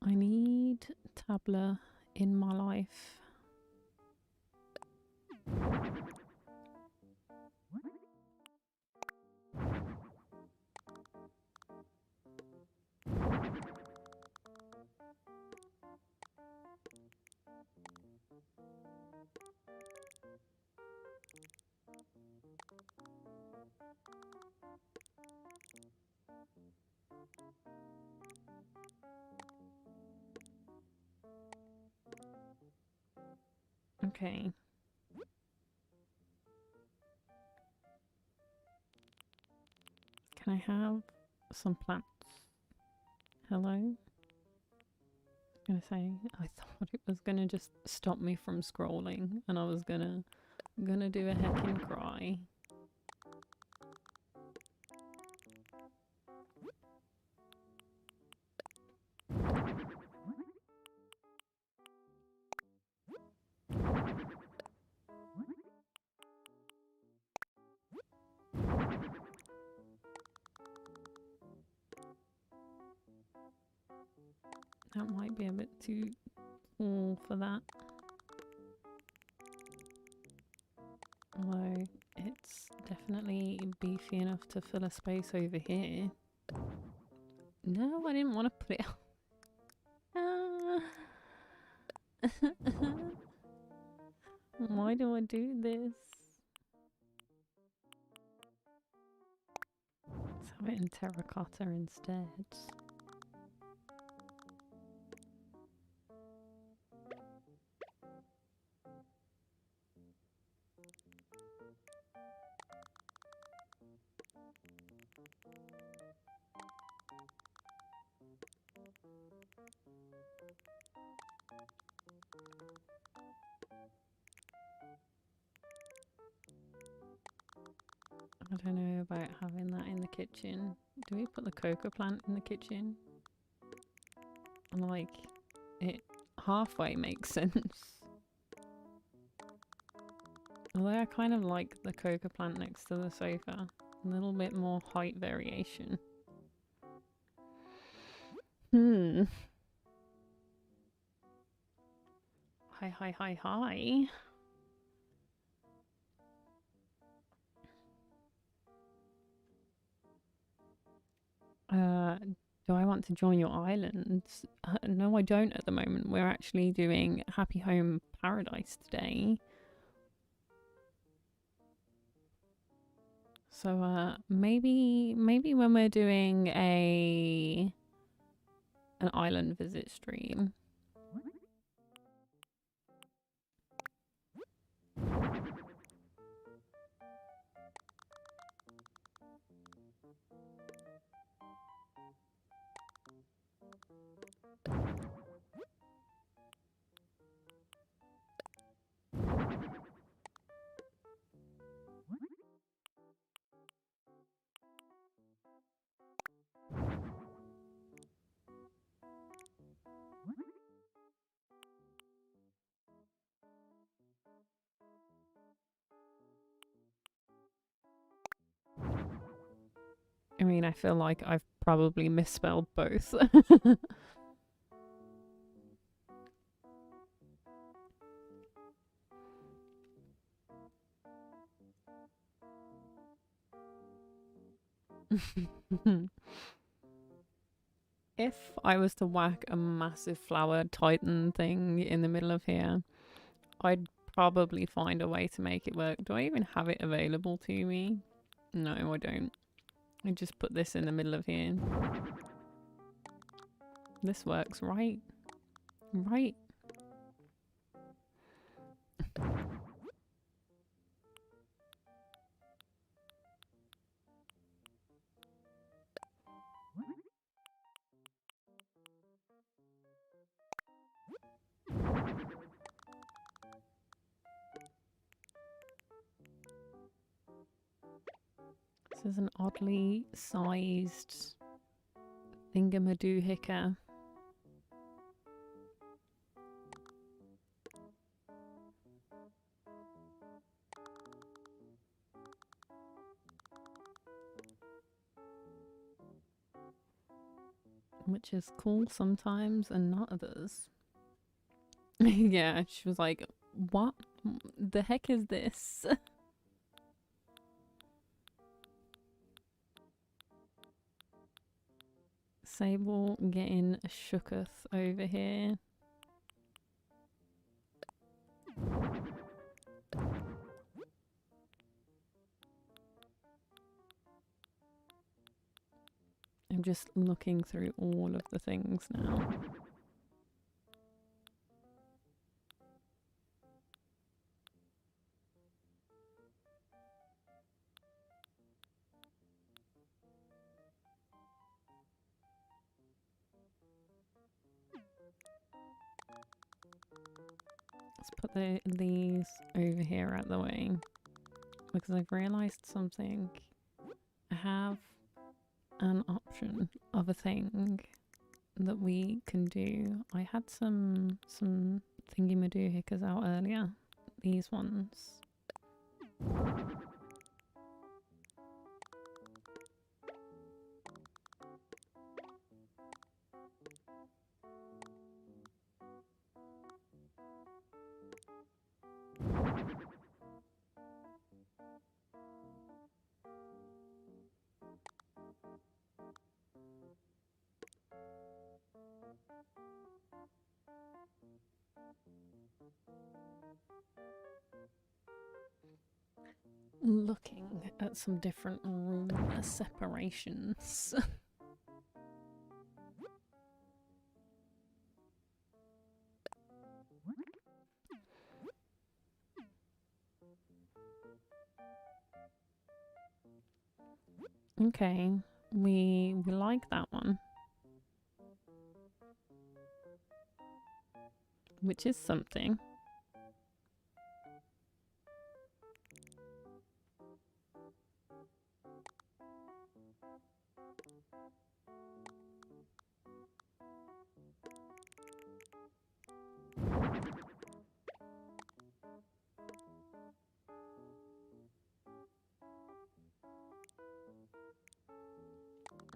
I need Tabla in my life. Okay. Can I have some plants? Hello? I was gonna say, I thought it was gonna just stop me from scrolling and I was gonna do a heckin' cry. That might be a bit too tall for that. Although it's definitely beefy enough to fill a space over here. No, I didn't want to put it Why do I do this? Let's have it in terracotta instead. I don't know about having that in the kitchen. Do we put the cocoa plant in the kitchen? Like, it halfway makes sense. Although I kind of like the cocoa plant next to the sofa. A little bit more height variation. Hi. Do I want to join your island? No, I don't at the moment. We're actually doing Happy Home Paradise today. So maybe when we're doing an island visit stream. I mean, I feel like I've probably misspelled both. If I was to whack a massive flower titan thing in the middle of here, I'd probably find a way to make it work. Do I even have it available to me? No, I don't. I just put this in the middle of here. This works, right? Right. This is an oddly sized thingamadoohicker. Which is cool sometimes and not others. Yeah, she was like, what the heck is this? Sable getting shooketh over here. I'm just looking through all of the things now. Let's put these over here out the way because I've realised something. I have an option of a thing that we can do. I had some thingy-madoohickers out earlier. These ones. Looking at some different room separations. Okay, we like that one. Which is something.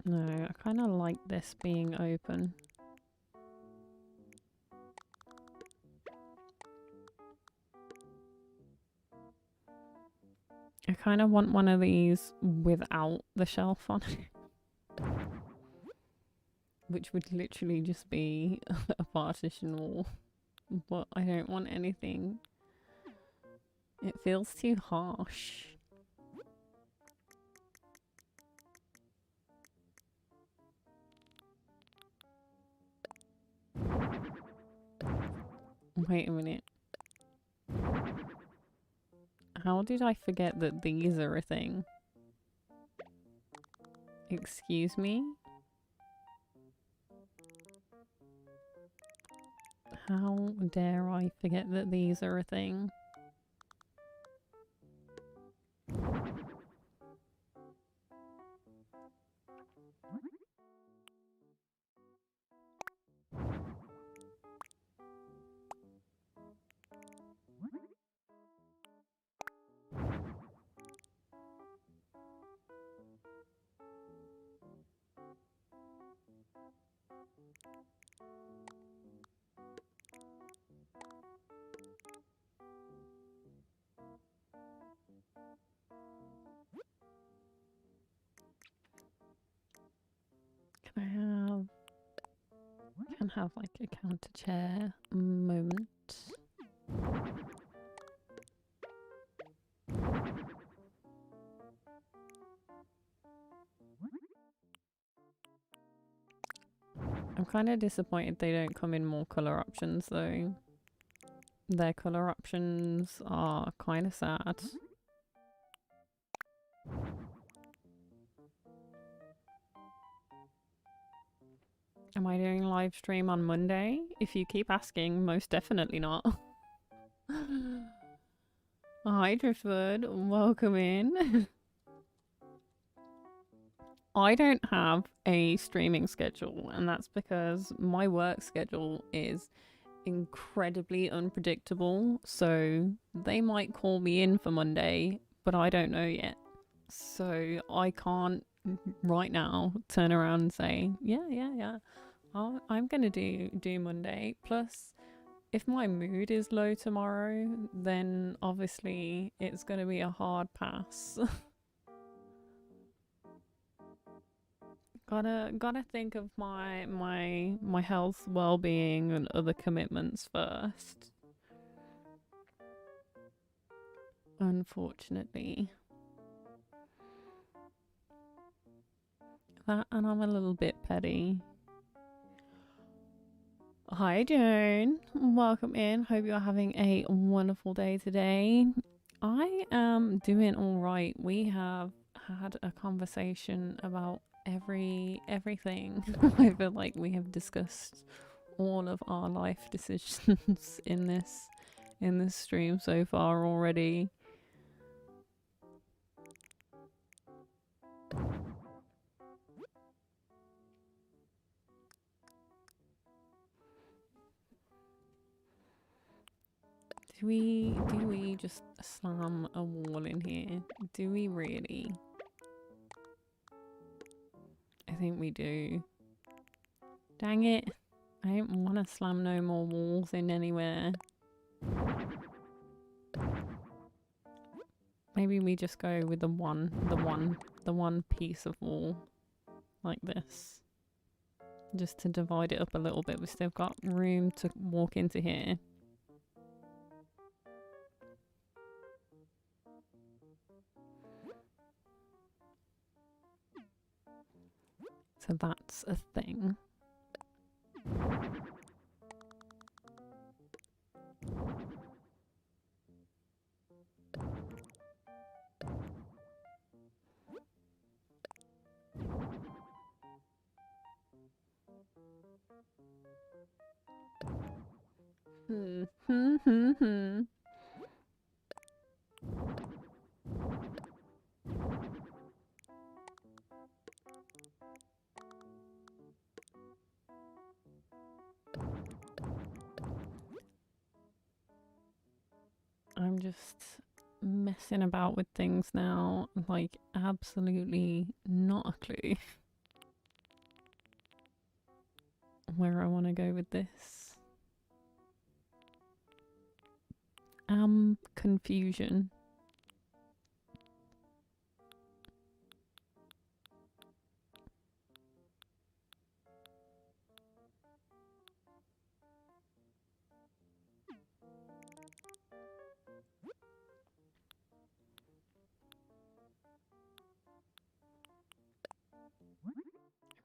No, I kind of like this being open. I kind of want one of these without the shelf on it. Which would literally just be a partition wall. But I don't want anything. It feels too harsh. Wait a minute. How did I forget that these are a thing? Excuse me? How dare I forget that these are a thing? Can have like a counter chair moment. I'm kind of disappointed they don't come in more colour options though. Their colour options are kind of sad. Am I doing a live stream on Monday? If you keep asking, most definitely not. Hi Driftwood, welcome in. I don't have a streaming schedule, and that's because my work schedule is incredibly unpredictable, so they might call me in for Monday, but I don't know yet. So I can't right now turn around and say, yeah, I'm gonna do Monday. Plus, if my mood is low tomorrow, then obviously it's gonna be a hard pass. Gotta think of my health, well-being, and other commitments first. Unfortunately. That, and I'm a little bit petty. Hi Joan, welcome in. Hope you're having a wonderful day today. I am doing all right. We have had a conversation about everything. I feel like we have discussed all of our life decisions in this stream so far already. Do we just slam a wall in here? Do we really? I think we do. Dang it. I don't want to slam no more walls in anywhere. Maybe we just go with the one piece of wall. Like this. Just to divide it up a little bit. We've still got room to walk into here. So that's a thing. I'm just messing about with things now, like absolutely not a clue where I want to go with this. Confusion.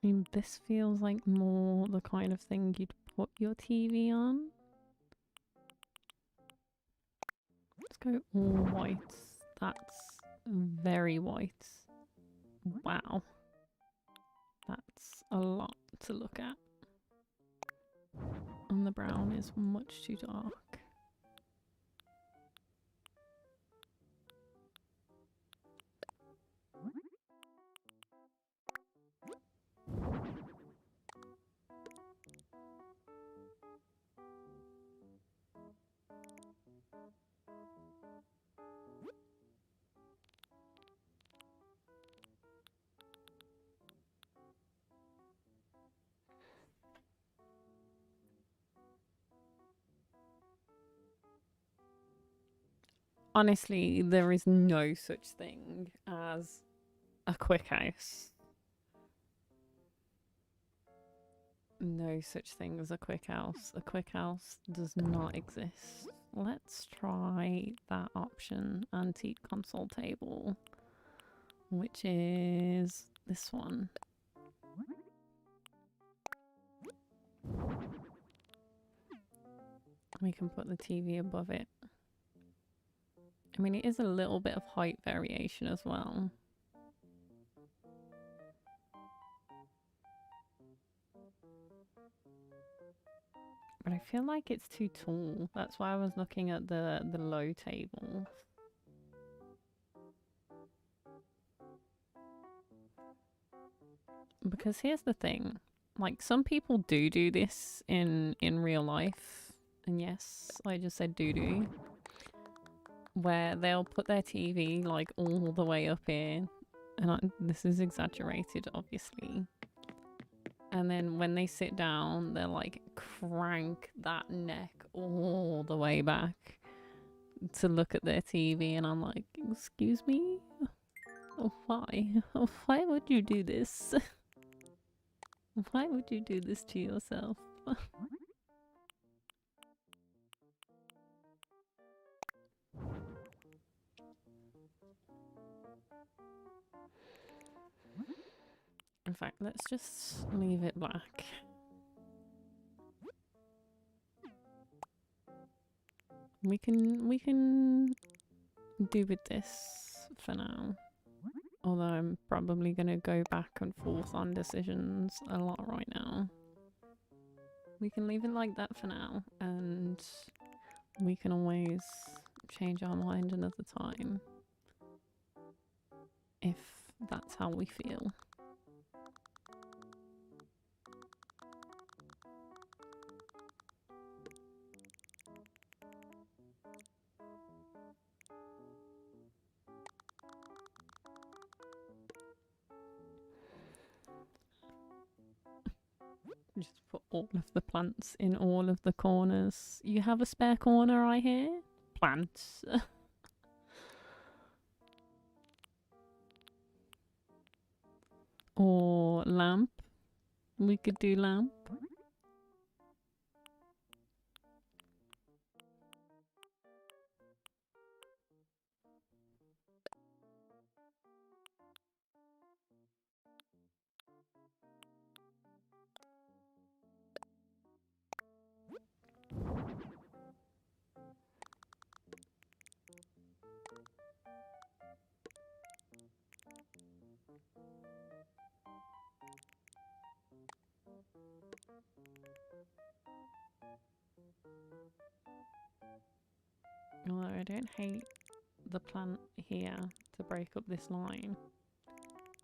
I mean, this feels like more the kind of thing you'd put your TV on. Let's go all white. That's very white. Wow. That's a lot to look at. And the brown is much too dark. Honestly, there is no such thing as a quick house. No such thing as a quick house. A quick house does not exist. Let's try that option, antique console table, which is this one. We can put the TV above it. I mean, it is a little bit of height variation as well. But I feel like it's too tall. That's why I was looking at the low table. Because here's the thing. Like, some people do this in real life. And yes, I just said do. Where they'll put their TV, like, all the way up here. And this is exaggerated, obviously. And then when they sit down, they'll, like, crank that neck all the way back to look at their TV. And I'm like, excuse me? Why? Why would you do this? Why would you do this to yourself? In fact, let's just leave it black. We can do with this for now. Although I'm probably gonna go back and forth on decisions a lot right now. We can leave it like that for now, and we can always change our mind another time if that's how we feel. Just put all of the plants in all of the corners. You have a spare corner, I hear? Plants. Or lamp. We could do lamp. Although I don't hate the plant here to break up this line.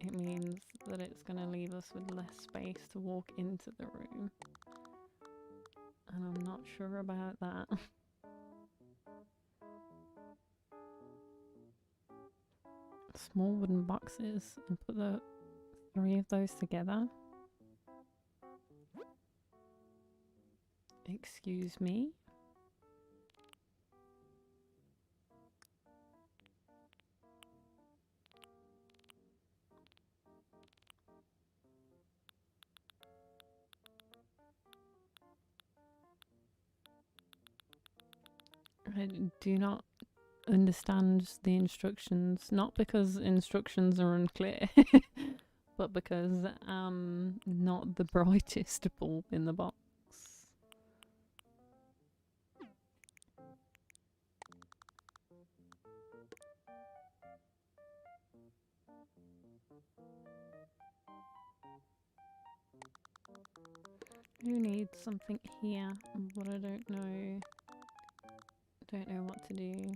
It means that it's going to leave us with less space to walk into the room. And I'm not sure about that. Small wooden boxes and put the 3 of those together. Excuse me. I do not understand the instructions, not because instructions are unclear, but because I'm not the brightest bulb in the box. Who needs something here, but I don't know what to do.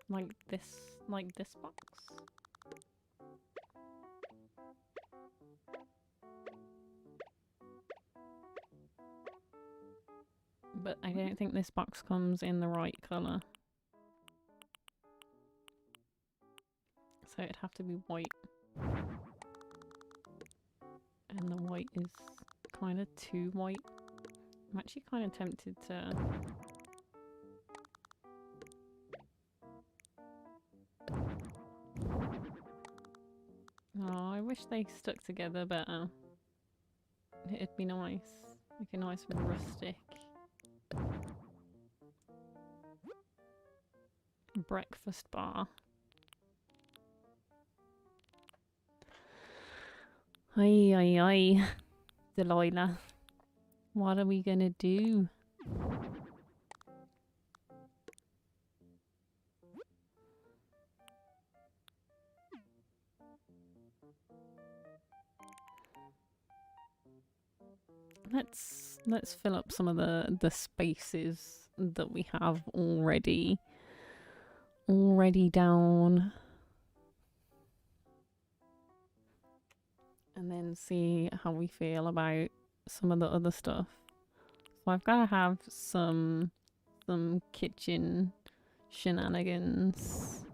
Like this box. But I don't think this box comes in the right colour. So it'd have to be white. And the white is kind of too white. I'm actually kind of tempted to... Oh, I wish they stuck together better. It'd be nice. Like a nice rustic breakfast bar. Aye, aye, aye. Delilah. What are we gonna do? Let's fill up some of the spaces that we have already down, and then see how we feel about some of the other stuff. So I've got to have some kitchen shenanigans.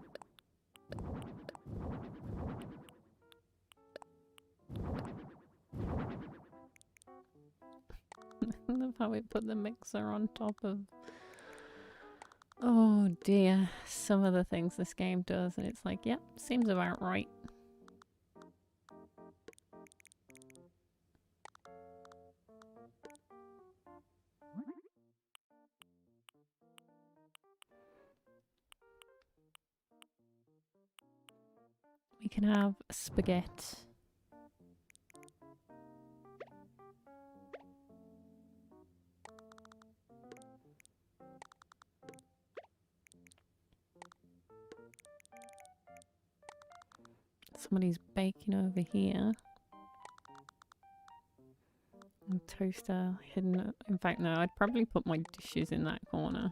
I love how we put the mixer on top of... Oh dear, some of the things this game does, and it's like, yep, seems about right. We can have spaghetti. Somebody's baking over here. And toaster hidden. In fact, no, I'd probably put my dishes in that corner.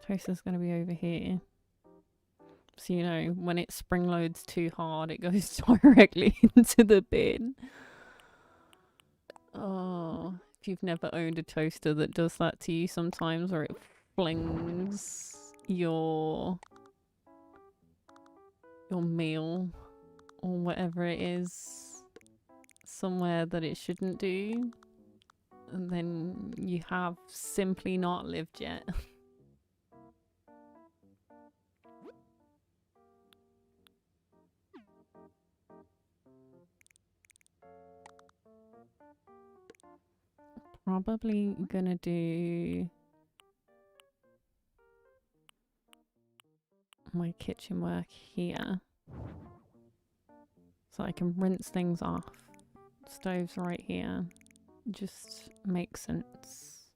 Toaster's going to be over here. So, you know, when it spring loads too hard, it goes directly into the bin. Oh, if you've never owned a toaster that does that to you sometimes, where it flings your meal or whatever it is somewhere that it shouldn't do, and then you have simply not lived yet. Probably gonna do my kitchen work here so I can rinse things off. Stove's right here. Just makes sense.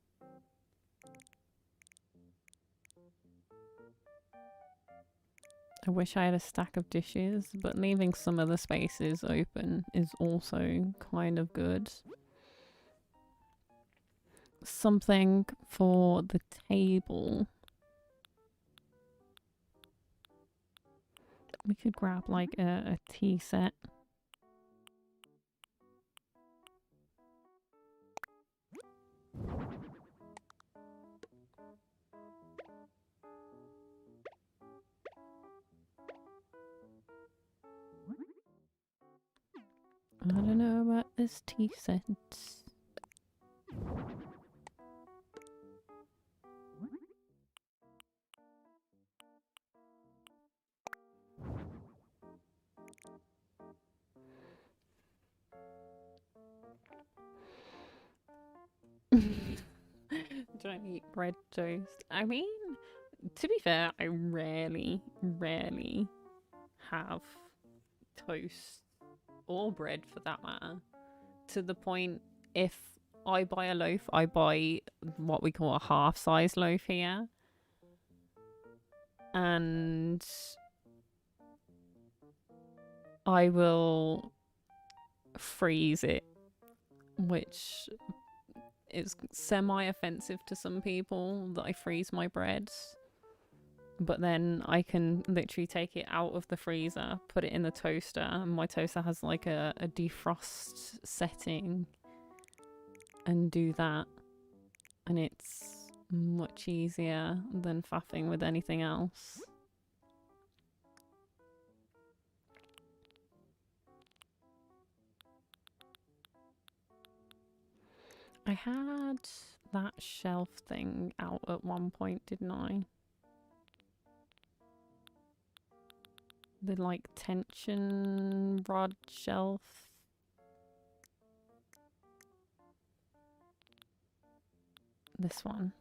I wish I had a stack of dishes, but leaving some of the spaces open is also kind of good. Something for the table. We could grab like a tea set. I don't know about this tea set. Don't eat bread toast. I mean, to be fair, I rarely have toast or bread for that matter. To the point, if I buy a loaf, I buy what we call a half-size loaf here. And I will freeze it, which is semi-offensive to some people that I freeze my bread. But then I can literally take it out of the freezer, put it in the toaster, and my toaster has like a defrost setting, and do that. And it's much easier than faffing with anything else. I had that shelf thing out at one point, didn't I? The like tension rod shelf. This one.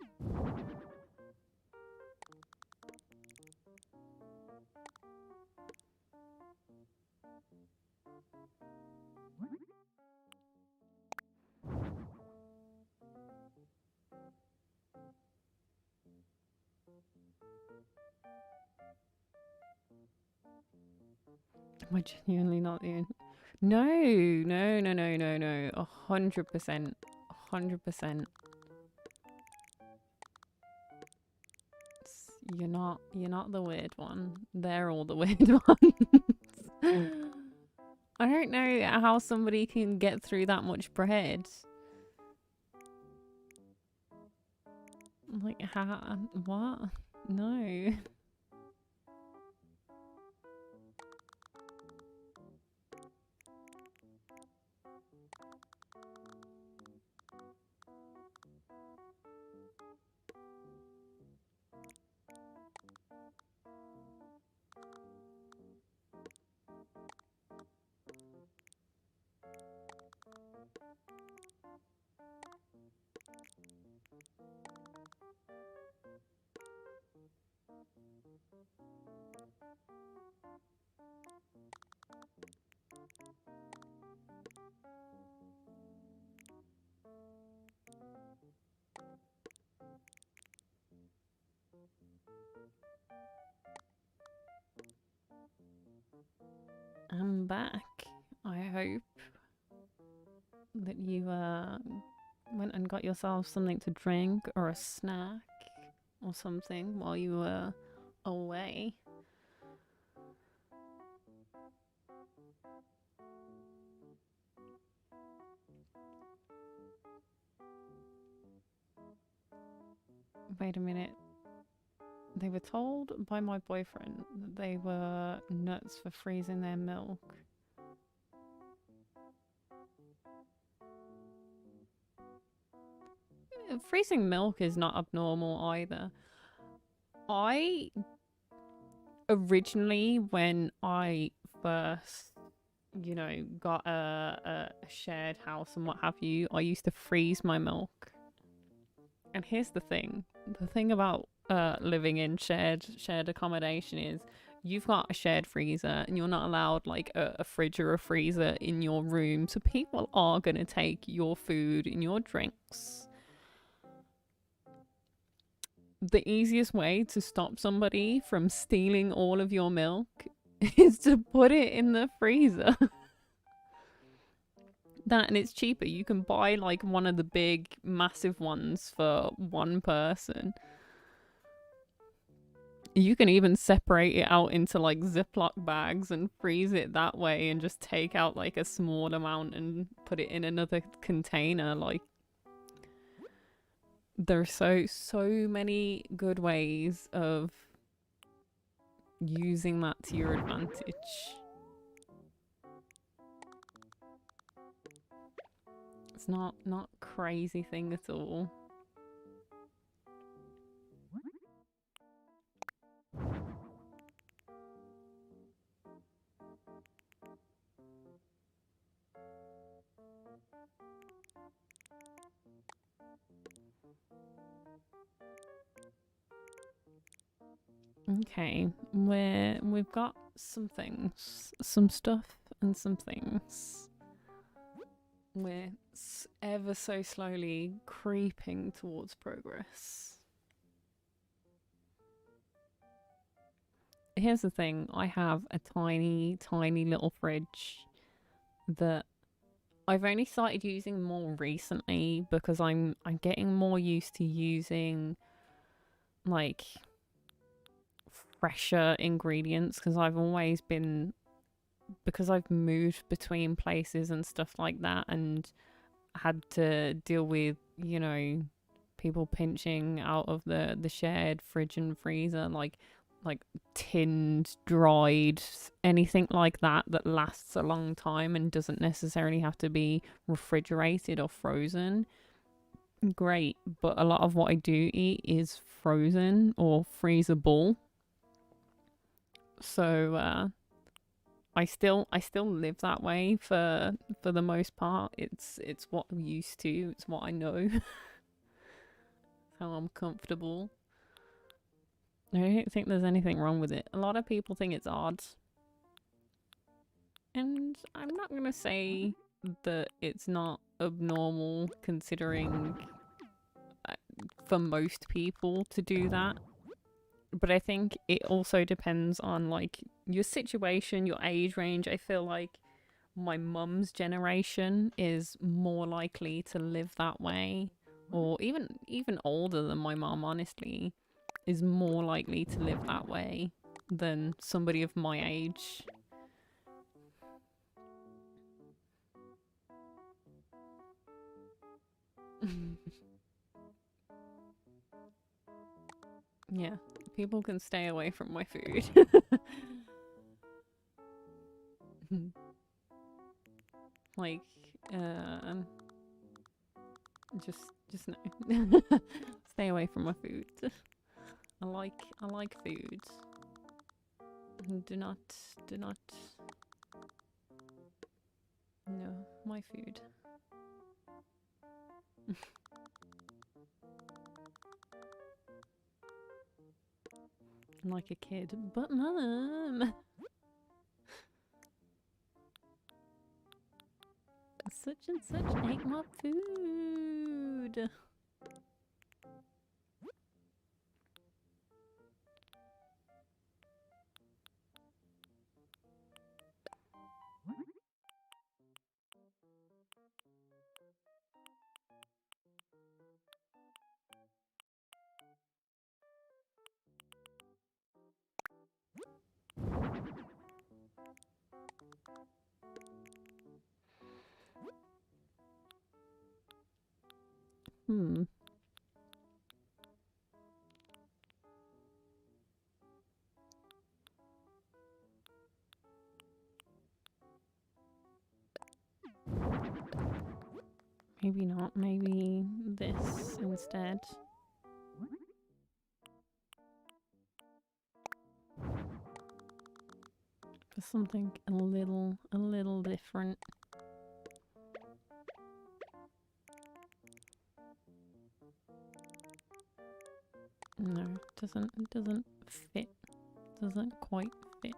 I genuinely not the No, no, no, no, no, no. 100%. 100%. You're not the weird one. They're all the weird ones. I don't know how somebody can get through that much bread. Like, how? What? No. I'm back. I hope that you went and got yourself something to drink or a snack or something while you were away. Wait a minute. They were told by my boyfriend that they were nuts for freezing their milk. Freezing milk is not abnormal either. I originally, when I first, you know, got a shared house and what have you, I used to freeze my milk. And here's the thing about living in shared accommodation is you've got a shared freezer and you're not allowed like a fridge or a freezer in your room, so people are going to take your food and your drinks. The easiest way to stop somebody from stealing all of your milk is to put it in the freezer. That, and it's cheaper. You can buy like one of the big massive ones for one person. You can even separate it out into like Ziploc bags and freeze it that way and just take out like a small amount and put it in another container. Like, there's so many good ways of using that to your advantage. It's not crazy thing at all. Okay, we've got some things, some stuff and some things. We're ever so slowly creeping towards progress. Here's the thing, I have a tiny little fridge that I've only started using more recently because I'm getting more used to using like fresher ingredients because I've always been, because I've moved between places and stuff like that and had to deal with, you know, people pinching out of the shared fridge and freezer, like tinned, dried, anything like that lasts a long time and doesn't necessarily have to be refrigerated or frozen. Great, but a lot of what I do eat is frozen or freezable. So I still live that way for the most part. It's what I'm used to. It's what I know. How I'm comfortable. I don't think there's anything wrong with it. A lot of people think it's odd. And I'm not going to say that it's not abnormal considering for most people to do that. But I think it also depends on like your situation, your age range, I feel like my mum's generation is more likely to live that way, or even older than my mum, honestly, is more likely to live that way than somebody of my age. Yeah, people can stay away from my food. Like, just no. Stay away from my food. I like food. Do not, no, my food. I'm like a kid, but mum. Such and such ate my food. Maybe not. Maybe this instead. For something a little different. No, it doesn't fit. Doesn't quite fit.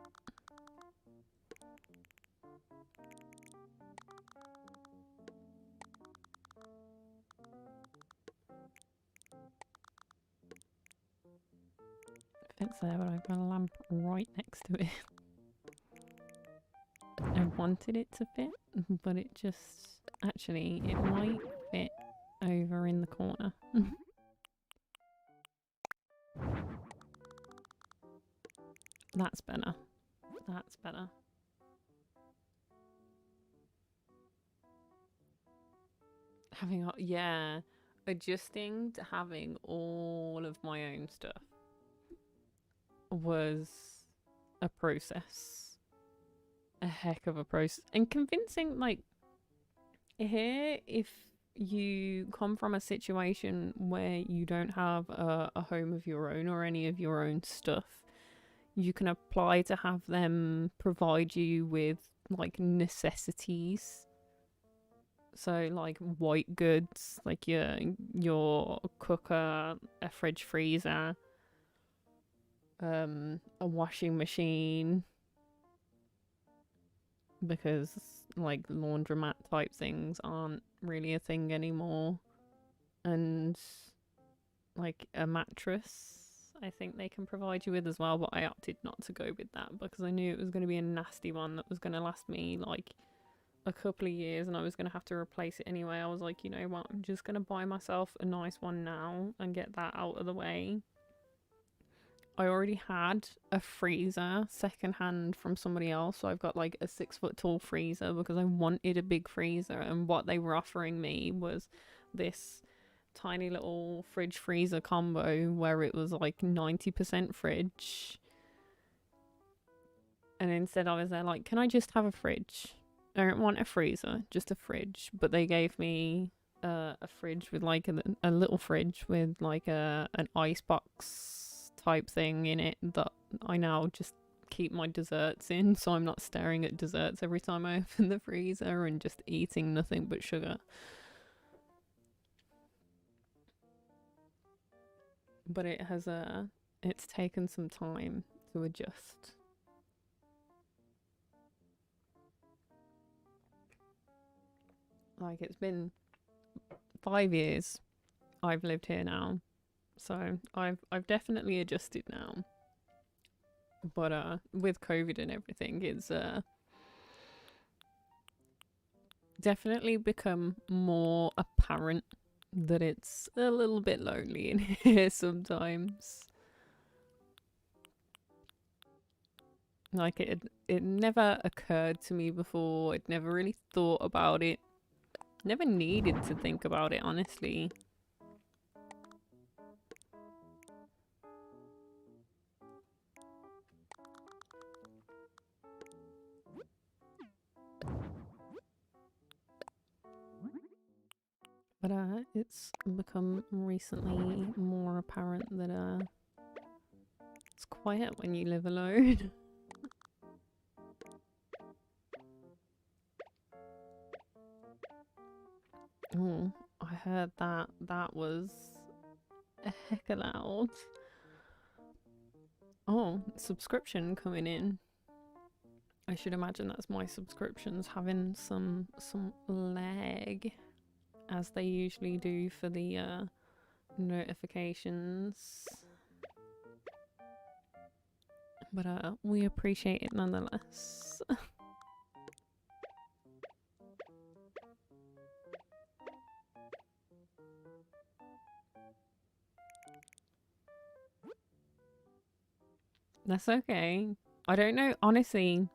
Fits there, but I've got a lamp right next to it. I wanted it to fit, but it just... Actually, it might fit over in the corner. That's better. That's better. Yeah, adjusting to having all of my own stuff was a process. A heck of a process. And convincing, like, here, if you come from a situation where you don't have a home of your own or any of your own stuff, you can apply to have them provide you with, like, necessities. So, like, white goods, like your cooker, a fridge freezer, a washing machine, because, like, laundromat type things aren't really a thing anymore. And, like, a mattress, I think they can provide you with as well, but I opted not to go with that because I knew it was going to be a nasty one that was going to last me, like, a couple of years and I was going to have to replace it anyway. I was like, you know what, I'm just going to buy myself a nice one now and get that out of the way. I already had a freezer secondhand from somebody else, so I've got like a 6 foot tall freezer because I wanted a big freezer, and what they were offering me was this tiny little fridge freezer combo where it was like 90% fridge, and instead I was there like, can I just have a fridge? I don't want a freezer, just a fridge. But they gave me a fridge with like a little fridge with like an ice box type thing in it that I now just keep my desserts in, so I'm not staring at desserts every time I open the freezer and just eating nothing but sugar. But it's taken some time to adjust. Like, it's been 5 years I've lived here now, so I've definitely adjusted now. But with COVID and everything, it's definitely become more apparent that it's a little bit lonely in here sometimes. Like it never occurred to me before. I'd never really thought about it. Never needed to think about it, honestly. But it's become recently more apparent that it's quiet when you live alone. Oh, I heard that. That was a heck of loud. Oh, subscription coming in. I should imagine that's my subscriptions having some lag, as they usually do for the notifications. But we appreciate it nonetheless. That's okay. I don't know, honestly,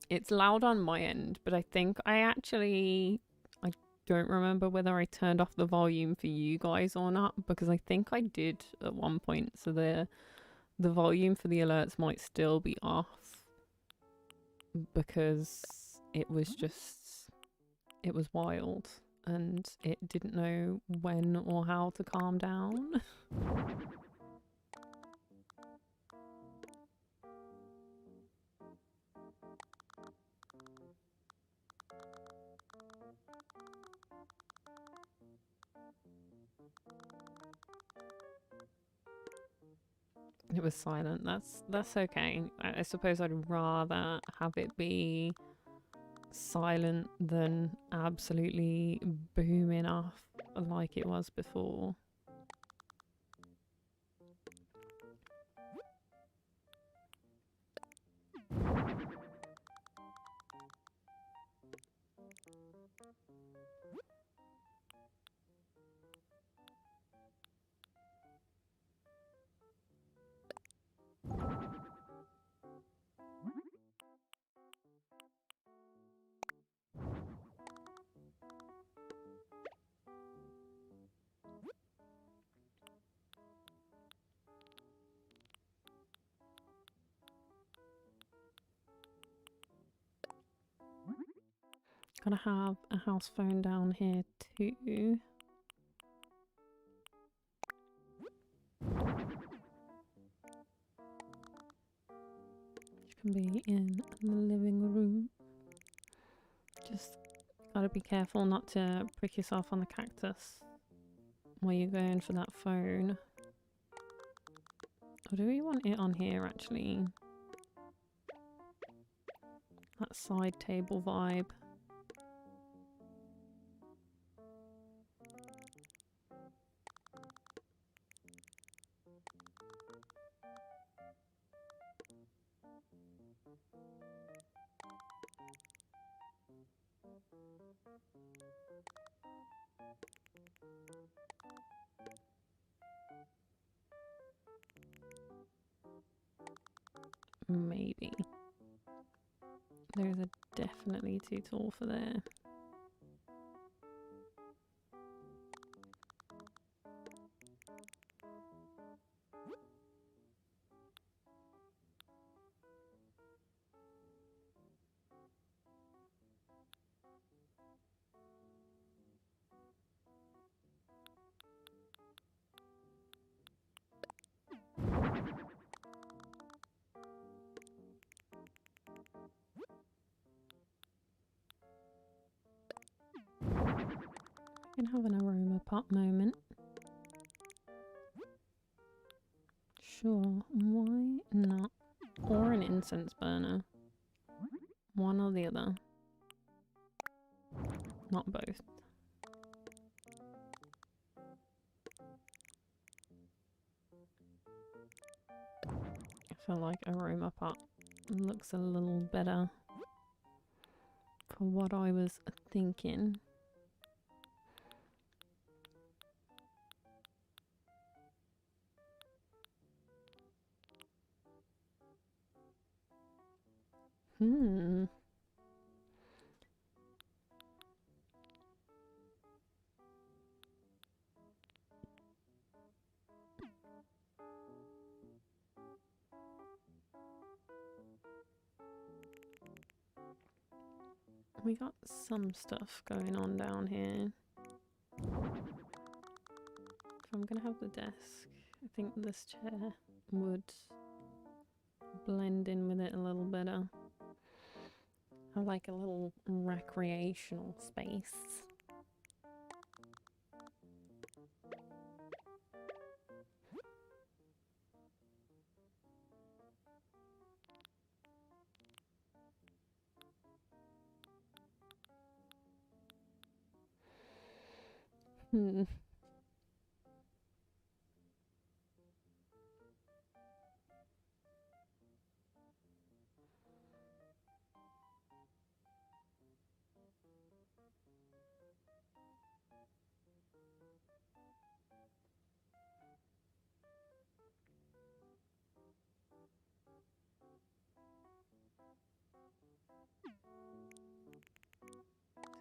it's loud on my end, but I think I don't remember whether I turned off the volume for you guys or not, because I think I did at one point, so the volume for the alerts might still be off, because it was wild and it didn't know when or how to calm down. It was silent. That's okay. I suppose I'd rather have it be silent than absolutely booming off like it was before. Gotta have a house phone down here too. Which can be in the living room. Just gotta be careful not to prick yourself on the cactus while you're going for that phone. Or do we want it on here actually? That side table vibe. Maybe. Those are definitely too tall for there. We can have an aroma pot moment. Sure, why not? Or an incense burner. One or the other. Not both. I feel like aroma pot looks a little better for what I was thinking. We got some stuff going on down here. If I'm gonna have the desk, I think this chair would blend in with it a little better. Have like a little recreational space.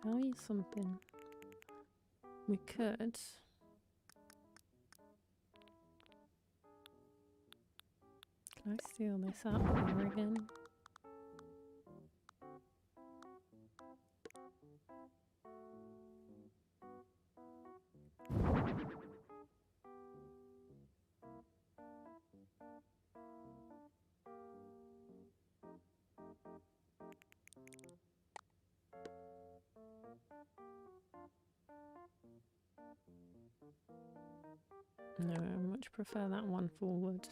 Tell you something. We could. Can I steal this out of here again? No, I much prefer that one forward.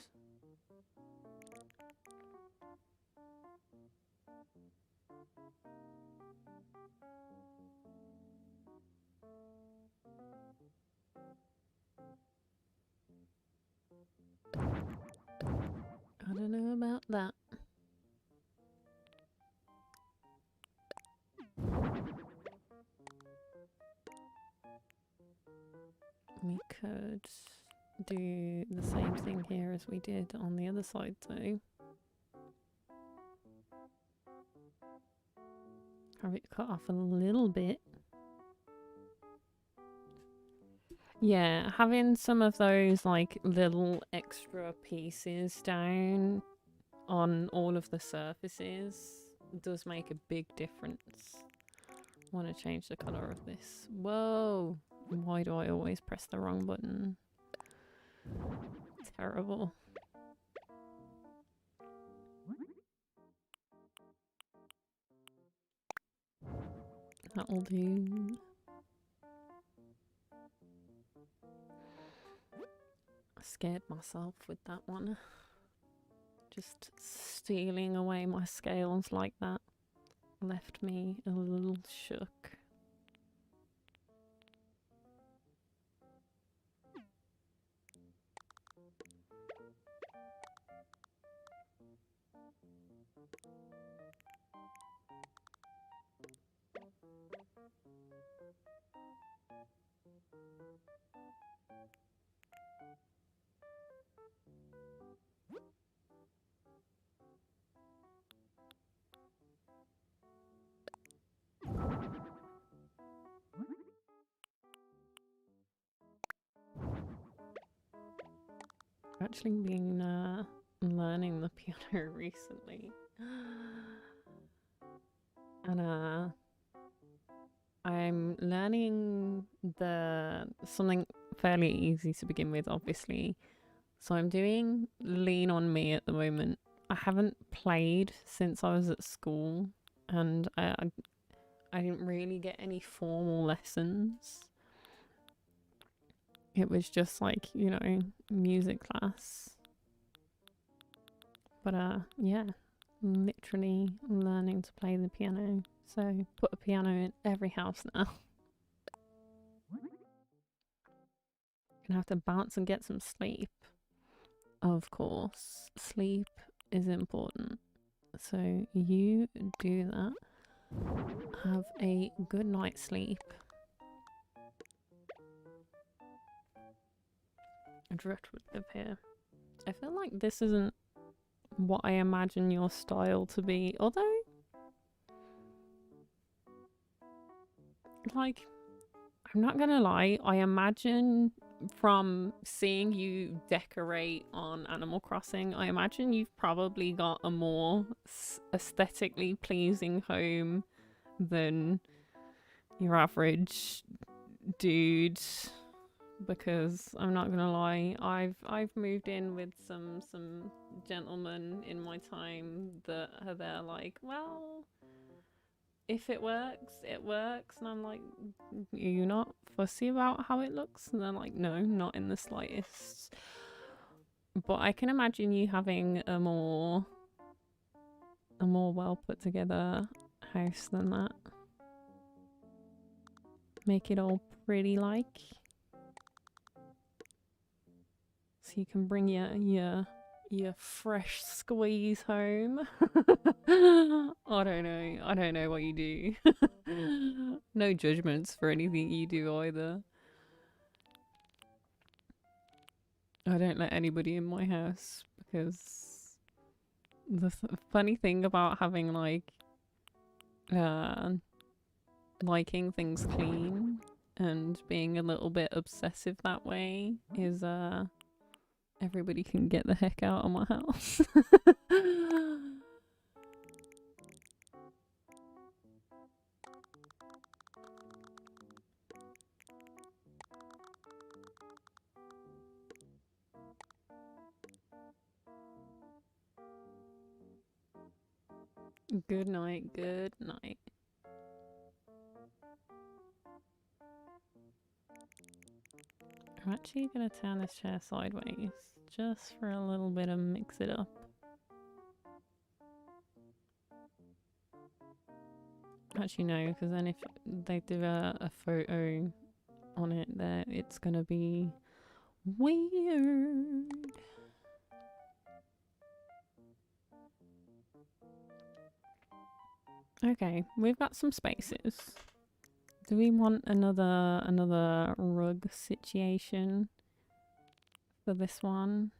I don't know about that. We could do the same thing here as we did on the other side though. Have it cut off a little bit. Yeah, having some of those like little extra pieces down on all of the surfaces does make a big difference. I want to change the colour of this. Whoa! Why do I always press the wrong button? Terrible. That'll do. I scared myself with that one. Just stealing away my scales like that left me a little shook. I've actually been learning the piano recently. And I'm learning something fairly easy to begin with, obviously. So I'm doing Lean on Me at the moment. I haven't played since I was at school, and I didn't really get any formal lessons. It was just like, you know, music class. But yeah, literally learning to play the piano. So put a piano in every house now. Gonna have to bounce and get some sleep. Of course. Sleep is important. So you do that. Have a good night's sleep. Driftwood live here. I feel like this isn't what I imagine your style to be, although, like, I'm not gonna lie, I imagine from seeing you decorate on Animal Crossing, I imagine you've probably got a more aesthetically pleasing home than your average dude. Because I'm not gonna lie, I've moved in with some gentlemen in my time that are there like, well, if it works, it works, and I'm like, you're not fussy about how it looks, and they're like, no, not in the slightest. But I can imagine you having a more well put together house than that. Make it all pretty like. So you can bring your fresh squeeze home. I don't know what you do. No judgments for anything you do either. I don't let anybody in my house because the funny thing about having like liking things clean and being a little bit obsessive that way is everybody can get the heck out of my house. Good night, good night. I'm actually gonna turn this chair sideways just for a little bit of mix it up. Actually no, because then if they do a photo on it there, it's gonna be weird. Okay, we've got some spaces. Do we want another rug situation for this one?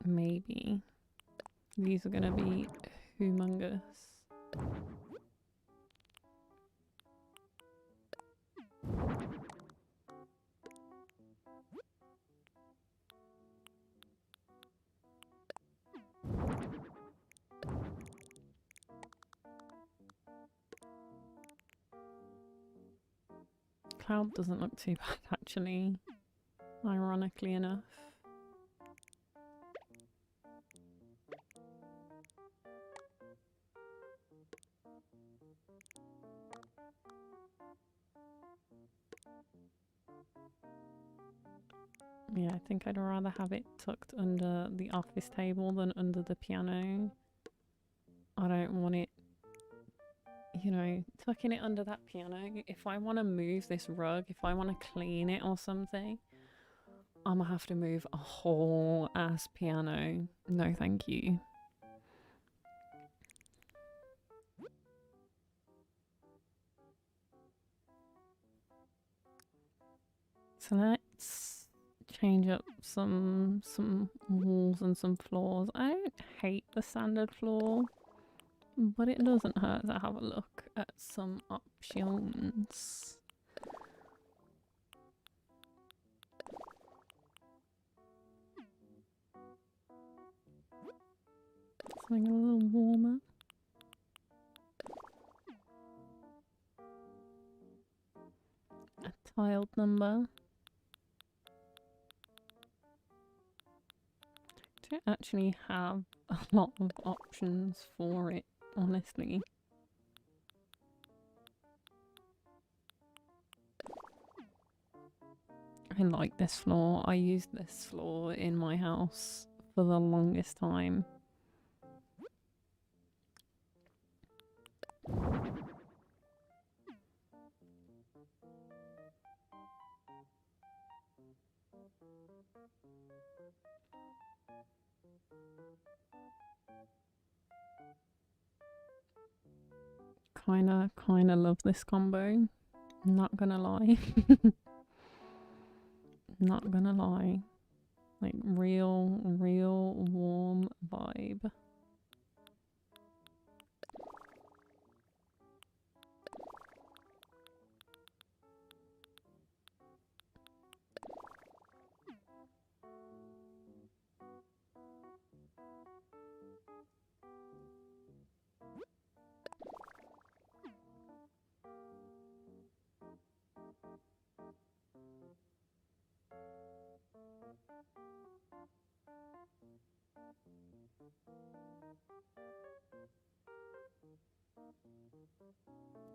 Maybe. These are gonna be humongous. Cloud doesn't look too bad actually, ironically enough. Yeah, I think I'd rather have it tucked under the office table than under the piano. I don't want it, you know, tucking it under that piano. If I want to move this rug, if I want to clean it or something, I'm gonna have to move a whole ass piano. No, thank you. So let's change up some walls and some floors. I don't hate the standard floor, but it doesn't hurt to have a look at some options. Something a little warmer. A tiled number. Don't actually have a lot of options for it, honestly. I like this floor. I used this floor in my house for the longest time. Kinda love this combo. Not gonna lie. Not gonna lie. Like real warm vibe.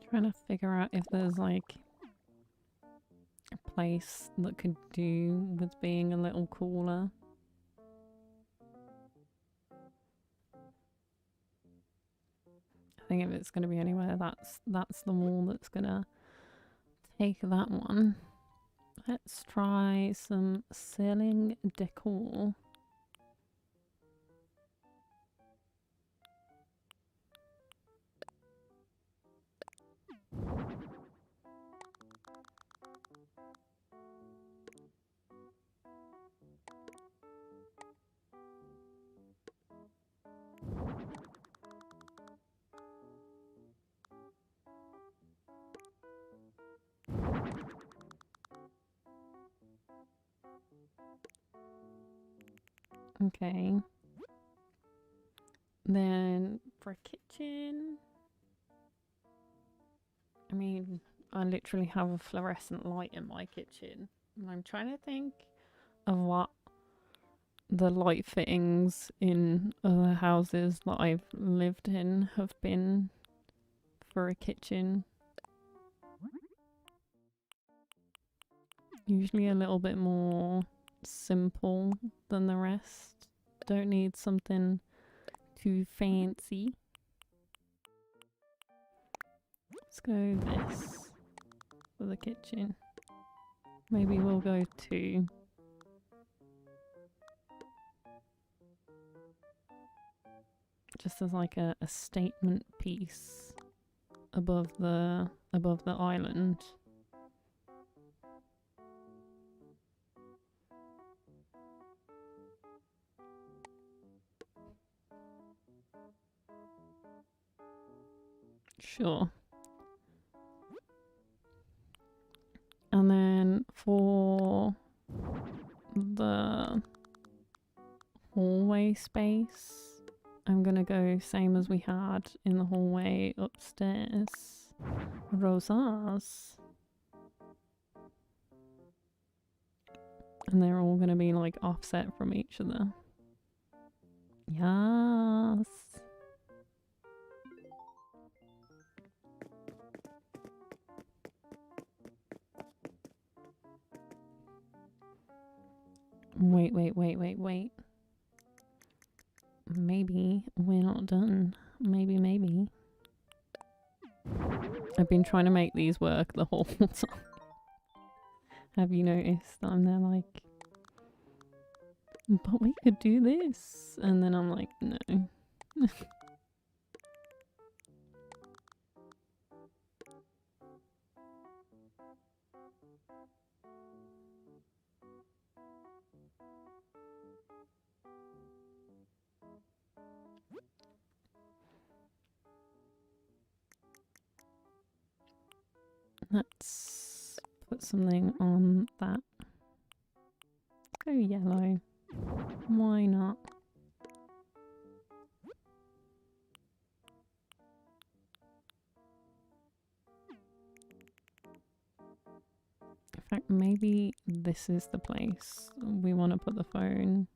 Trying to figure out if there's like a place that could do with being a little cooler. I think if it's going to be anywhere, that's the wall that's gonna take that one. Let's try some ceiling decor. Okay. Then for kitchen, I mean, I literally have a fluorescent light in my kitchen. And I'm trying to think of what the light fittings in other houses that I've lived in have been for a kitchen. Usually a little bit more simple than the rest. Don't need something too fancy. Let's go this for the kitchen. Maybe we'll go 2. Just as like a statement piece above the island. Sure. And then for the hallway space, I'm gonna go same as we had in the hallway upstairs. Rosas. And they're all gonna be like offset from each other. Yes. Wait. Maybe we're not done. Maybe. I've been trying to make these work the whole time. Have you noticed that I'm there like, but we could do this? And then I'm like, no. Let's put something on that. Go yellow. Why not? In fact, maybe this is the place we want to put the phone.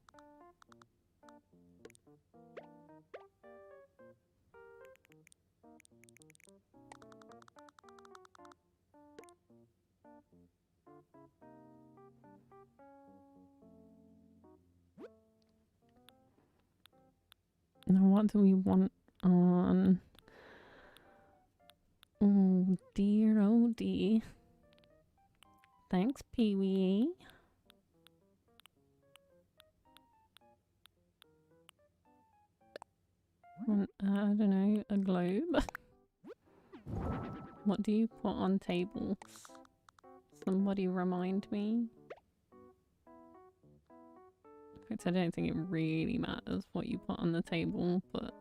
Now, what do we want on? Oh dear, oh dear. Thanks, Pee-wee. I don't know, a globe. What do you put on tables? Somebody remind me. In fact, I don't think it really matters what you put on the table, but...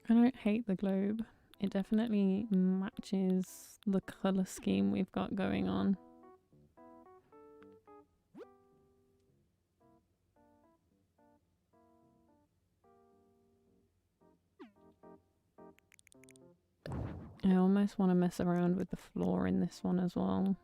I don't hate the globe. It definitely matches the colour scheme we've got going on. I almost want to mess around with the floor in this one as well.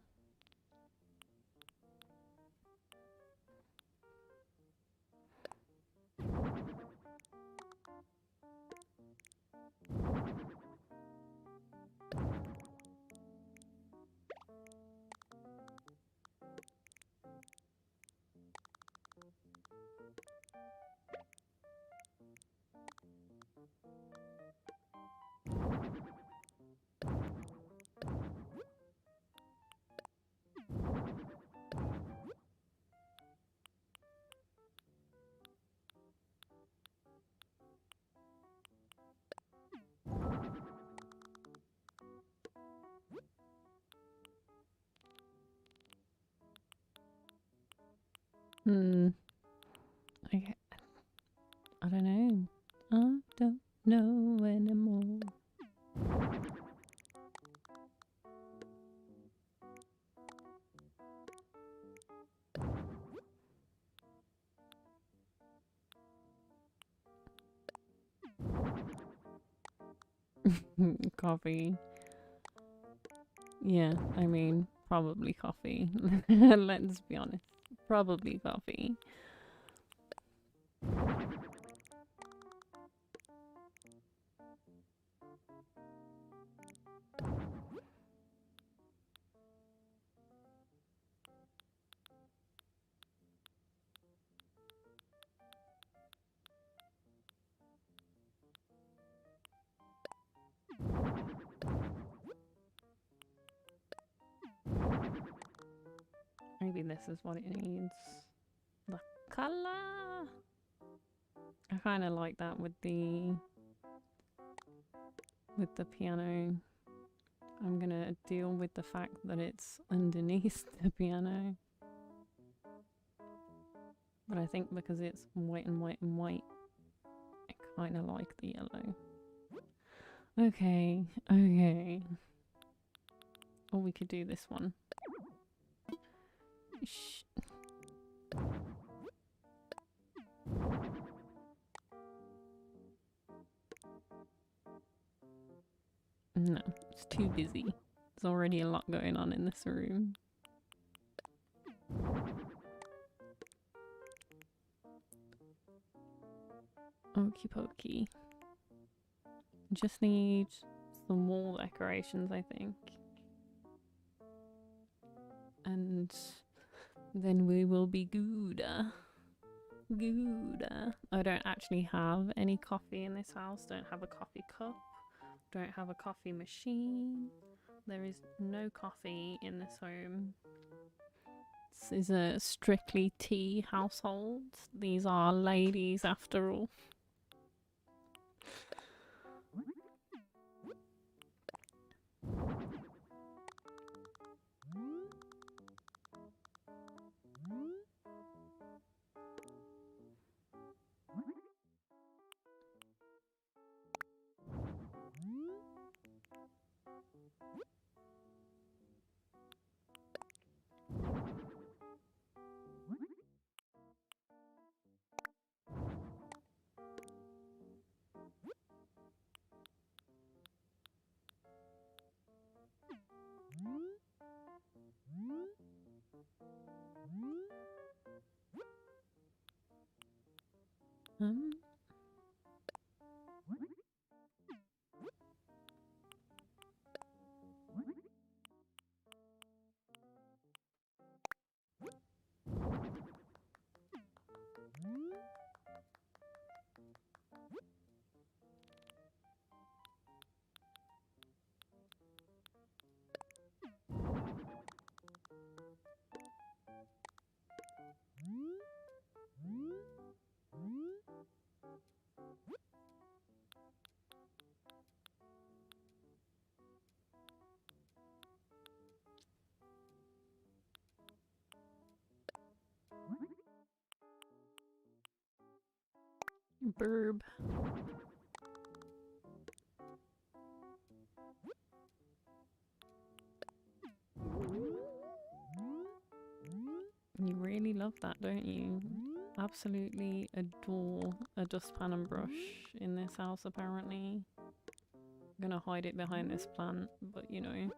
I don't know. I don't know anymore. Coffee. Yeah, I mean, probably coffee. Let's be honest. Probably coffee. Maybe this is what it needs. The colour! I kind of like that with the piano. I'm gonna deal with the fact that it's underneath the piano. But I think because it's white and white and white, I kind of like the yellow. Okay, okay. Or we could do this one. Shh. No, it's too busy. There's already a lot going on in this room. Okie pokey. Just need some wall decorations, I think. And then we will be good. Good. I don't actually have any coffee in this house. Don't have a coffee cup. Don't have a coffee machine. There is no coffee in this home. This is a strictly tea household. These are ladies after all. Burb. You really love that, don't you? Absolutely adore a dustpan and brush in this house, apparently. I'm gonna hide it behind this plant, but you know.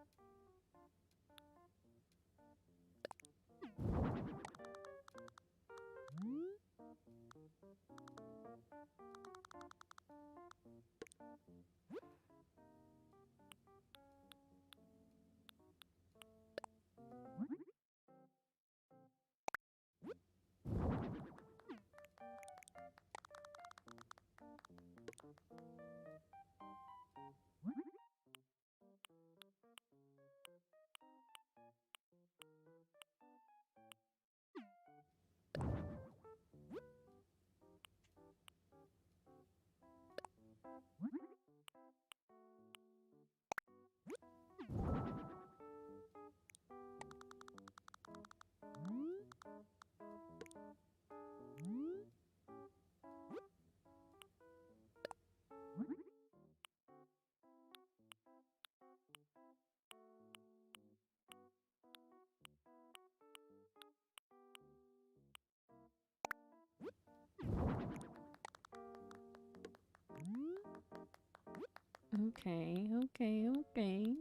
Okay, okay, okay.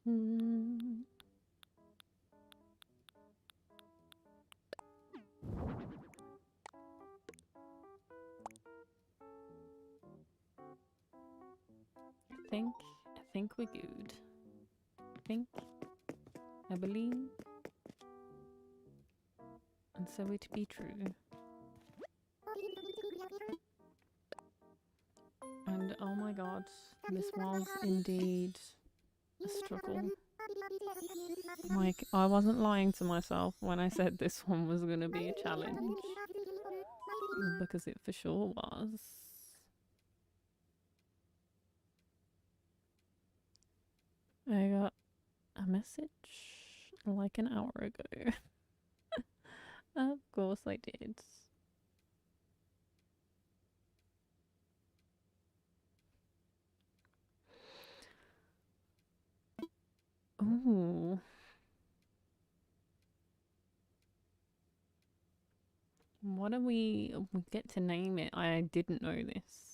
Hmm. I think we're good. I believe, and so it be true. And oh my god, this was indeed a struggle. Like, I wasn't lying to myself when I said this one was gonna be a challenge, because it for sure was. I got a message like an hour ago. Of course I did. Ooh. What do we get to name it? I didn't know this.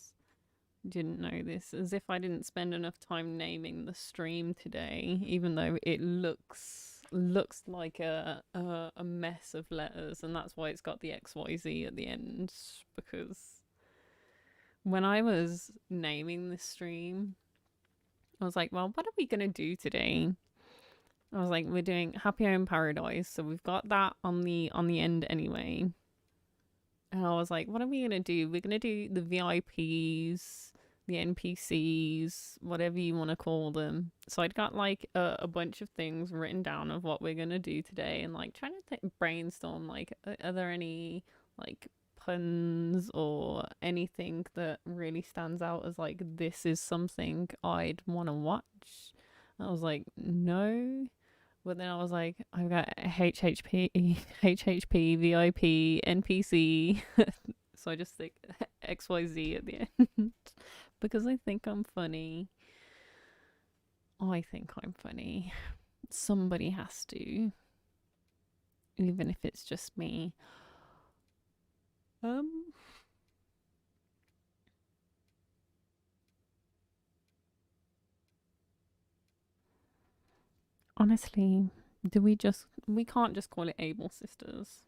As if I didn't spend enough time naming the stream today, even though it looks like a mess of letters, and that's why it's got the XYZ at the end. Because when I was naming this stream, I was like, well, what are we gonna do today? I was like, we're doing Happy Home Paradise, so we've got that on the end anyway. And I was like, what are we gonna do? We're gonna do the VIPs, the NPCs, whatever you want to call them. So I'd got like a bunch of things written down of what we're gonna do today, and like trying to brainstorm like, are there any like puns or anything that really stands out as like, this is something I'd want to watch. And I was like, no. But then I was like, I've got HHP, VIP, NPC. So I just think XYZ at the end. Because I think I'm funny. I think I'm funny. Somebody has to. Even if it's just me. Honestly, we can't just call it Able Sisters.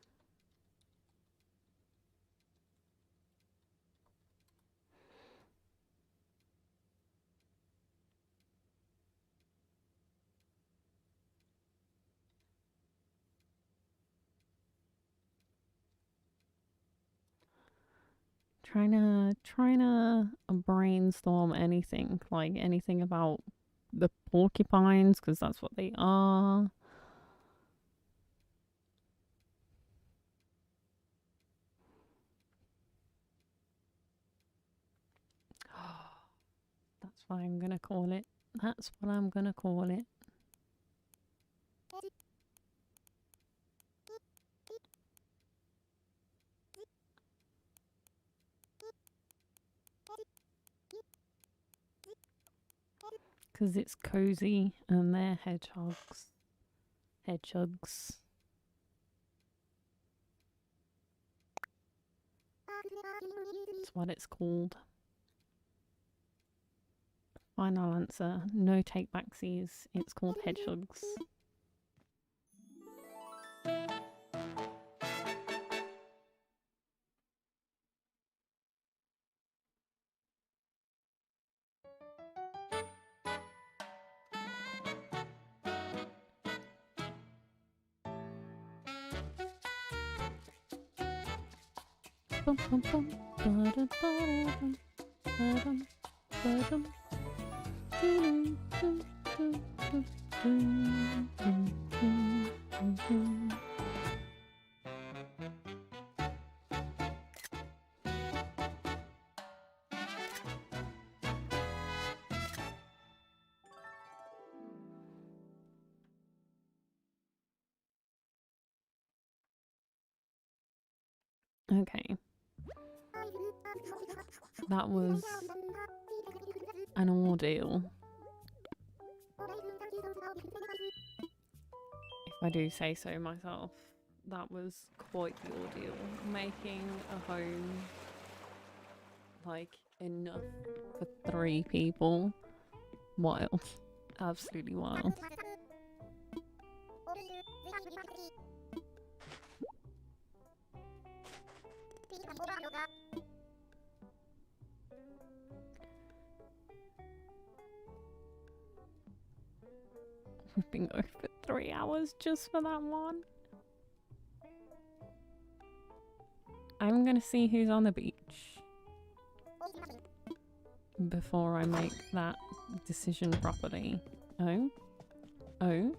trying to brainstorm anything, like anything about the porcupines, because that's what they are. That's what I'm gonna call it. That's what I'm gonna call it. Because it's cozy and they're hedgehogs. Hedgehogs. That's what it's called. Final answer. No take backsies. It's called hedgehogs. Bum, bum, bum. Ba-dum, ba-dum, ba-dum, ba-dum. Doo, doo, doo, doo, doo, doo, doo, doo. Okay. That was an ordeal. If I do say so myself, that was quite the ordeal. Making a home like enough for 3 people. Wild. Absolutely wild. We've been going for 3 hours just for that one. I'm gonna see who's on the beach before I make that decision properly. Oh? Oh?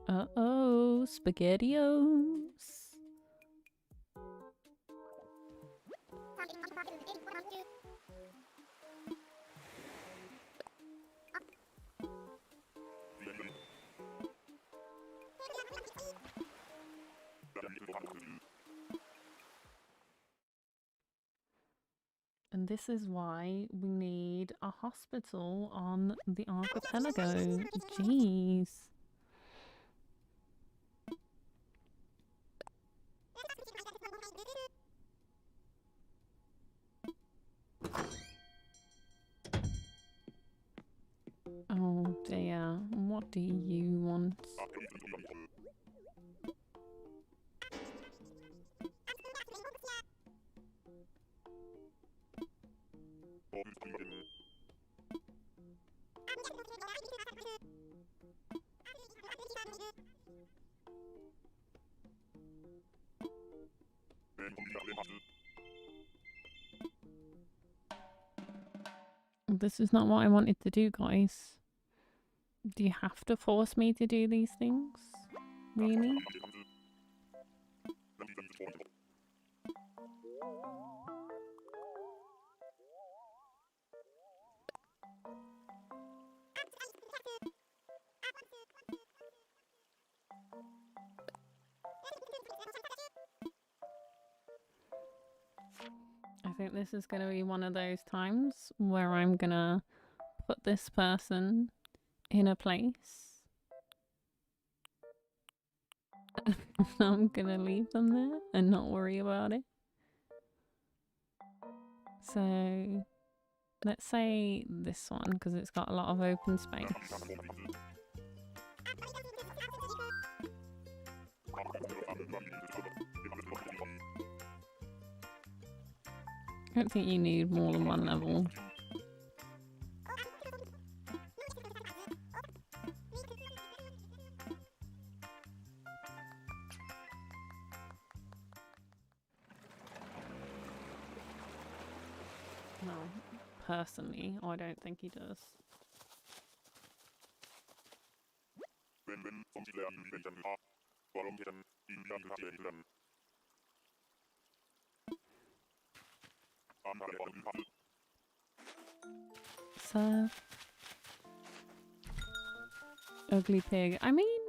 Uh-oh, SpaghettiOs. And this is why we need a hospital on the archipelago. Jeez. Oh dear, what do you want? This is not what I wanted to do, guys. Do you have to force me to do these things? Really? I think this is going to be one of those times where I'm going to put this person in a place. I'm going to leave them there and not worry about it. So let's say this one, because it's got a lot of open space. don't think you need more than one level. No, personally, I don't think he does. So, ugly pig. I mean,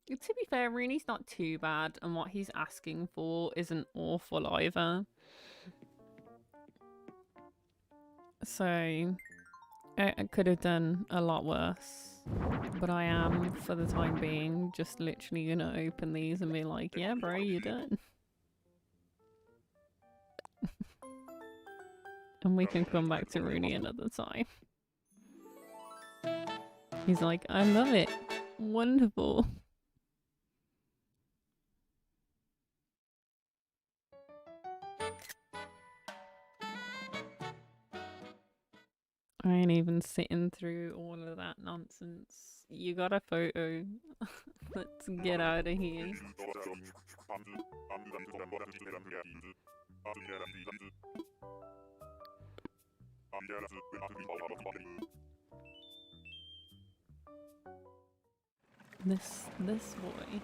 to be fair, Rooney's not too bad, and what he's asking for isn't awful either. So, I could have done a lot worse. But I am, for the time being, just literally gonna open these and be like, yeah, bro, you're done. And we can come back to Rooney another time. He's like, I love it. Wonderful. I ain't even sitting through all of that nonsense. You got a photo. Let's get out of here. This boy.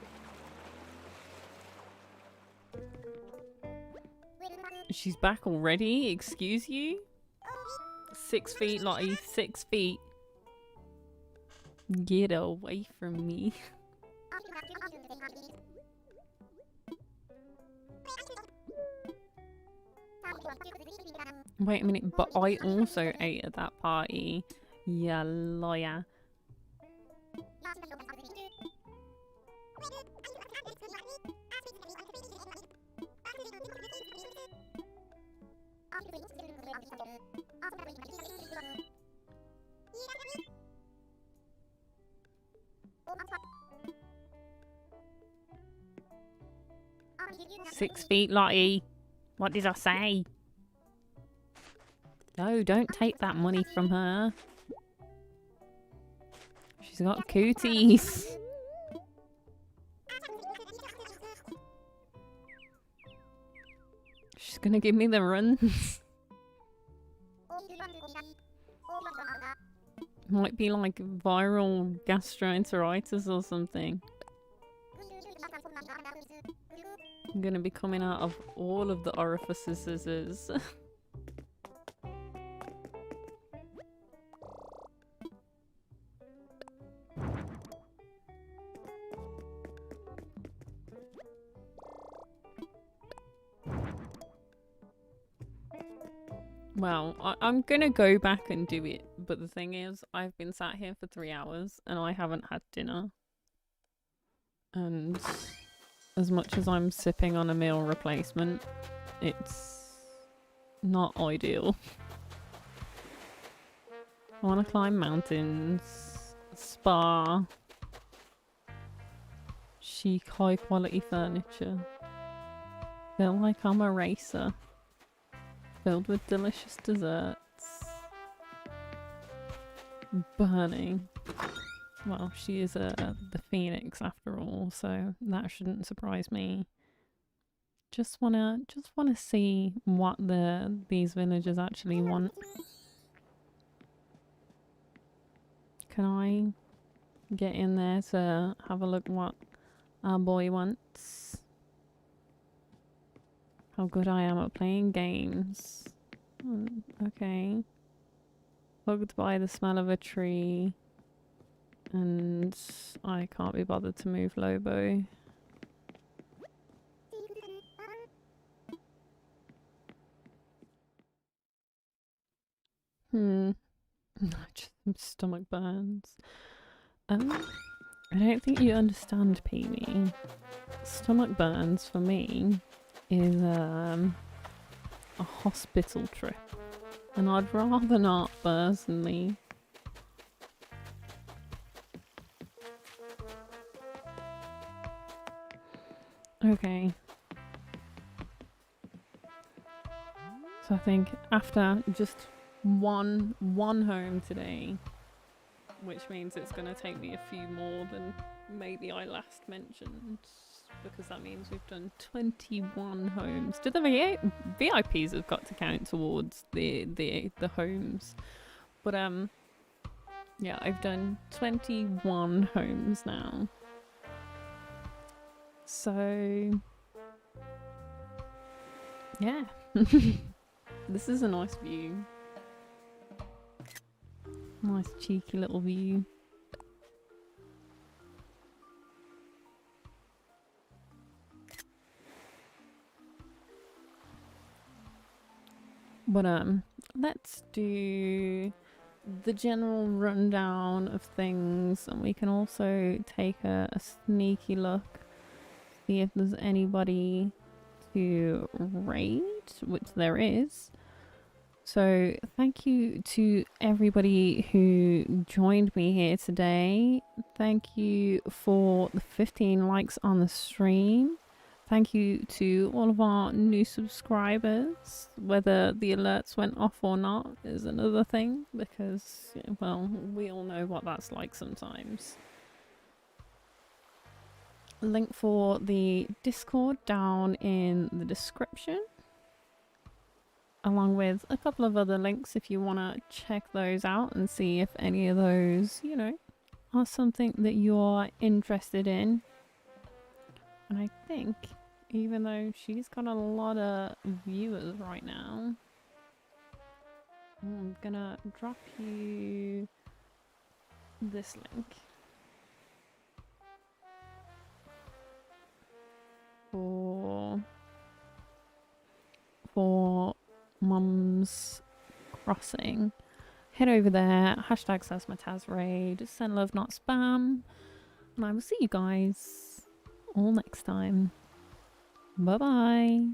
She's back already? Excuse you? 6 feet, Lottie. 6 feet. Get away from me. Wait a minute, but I also ate at that party. Yeah, liar. Six feet, Lottie. What did I say? No, don't take that money from her. She's got cooties. She's gonna give me the runs. Might be like viral gastroenteritis or something. I'm gonna be coming out of all of the orifices. Well, I'm gonna go back and do it, but the thing is, I've been sat here for 3 hours and I haven't had dinner. And as much as I'm sipping on a meal replacement, it's not ideal. I want to climb mountains, spa, chic, high quality furniture. Feel like I'm a racer. Filled with delicious desserts. Burning. Well, she is the phoenix after all, so that shouldn't surprise me. Just wanna see what these villagers actually want. Can I get in there to have a look what our boy wants? How good I am at playing games. Okay. Hugged by the smell of a tree. And I can't be bothered to move Lobo. Just some stomach burns. I don't think you understand, Peony. Stomach burns for me is a hospital trip, and I'd rather not personally. Okay. So I think after just one home today, which means it's going to take me a few more than maybe I last mentioned, because that means we've done 21 homes. Do the VIPs have got to count towards the homes? But yeah, I've done 21 homes now. So yeah. This is a nice view. Nice cheeky little view. But let's do the general rundown of things, and we can also take a sneaky look, see if there's anybody to raid, which there is. So thank you to everybody who joined me here today. Thank you for the 15 likes on the stream. Thank you to all of our new subscribers. Whether the alerts went off or not is another thing, because, well, we all know what that's like sometimes. Link for the Discord down in the description, along with a couple of other links if you want to check those out and see if any of those, you know, are something that you're interested in. And I think, even though she's got a lot of viewers right now, I'm gonna drop you this link for Mum's Crossing. Head over there, hashtag #SasmaTazRaid, send love not spam, and I will see you guys all next time. Bye bye.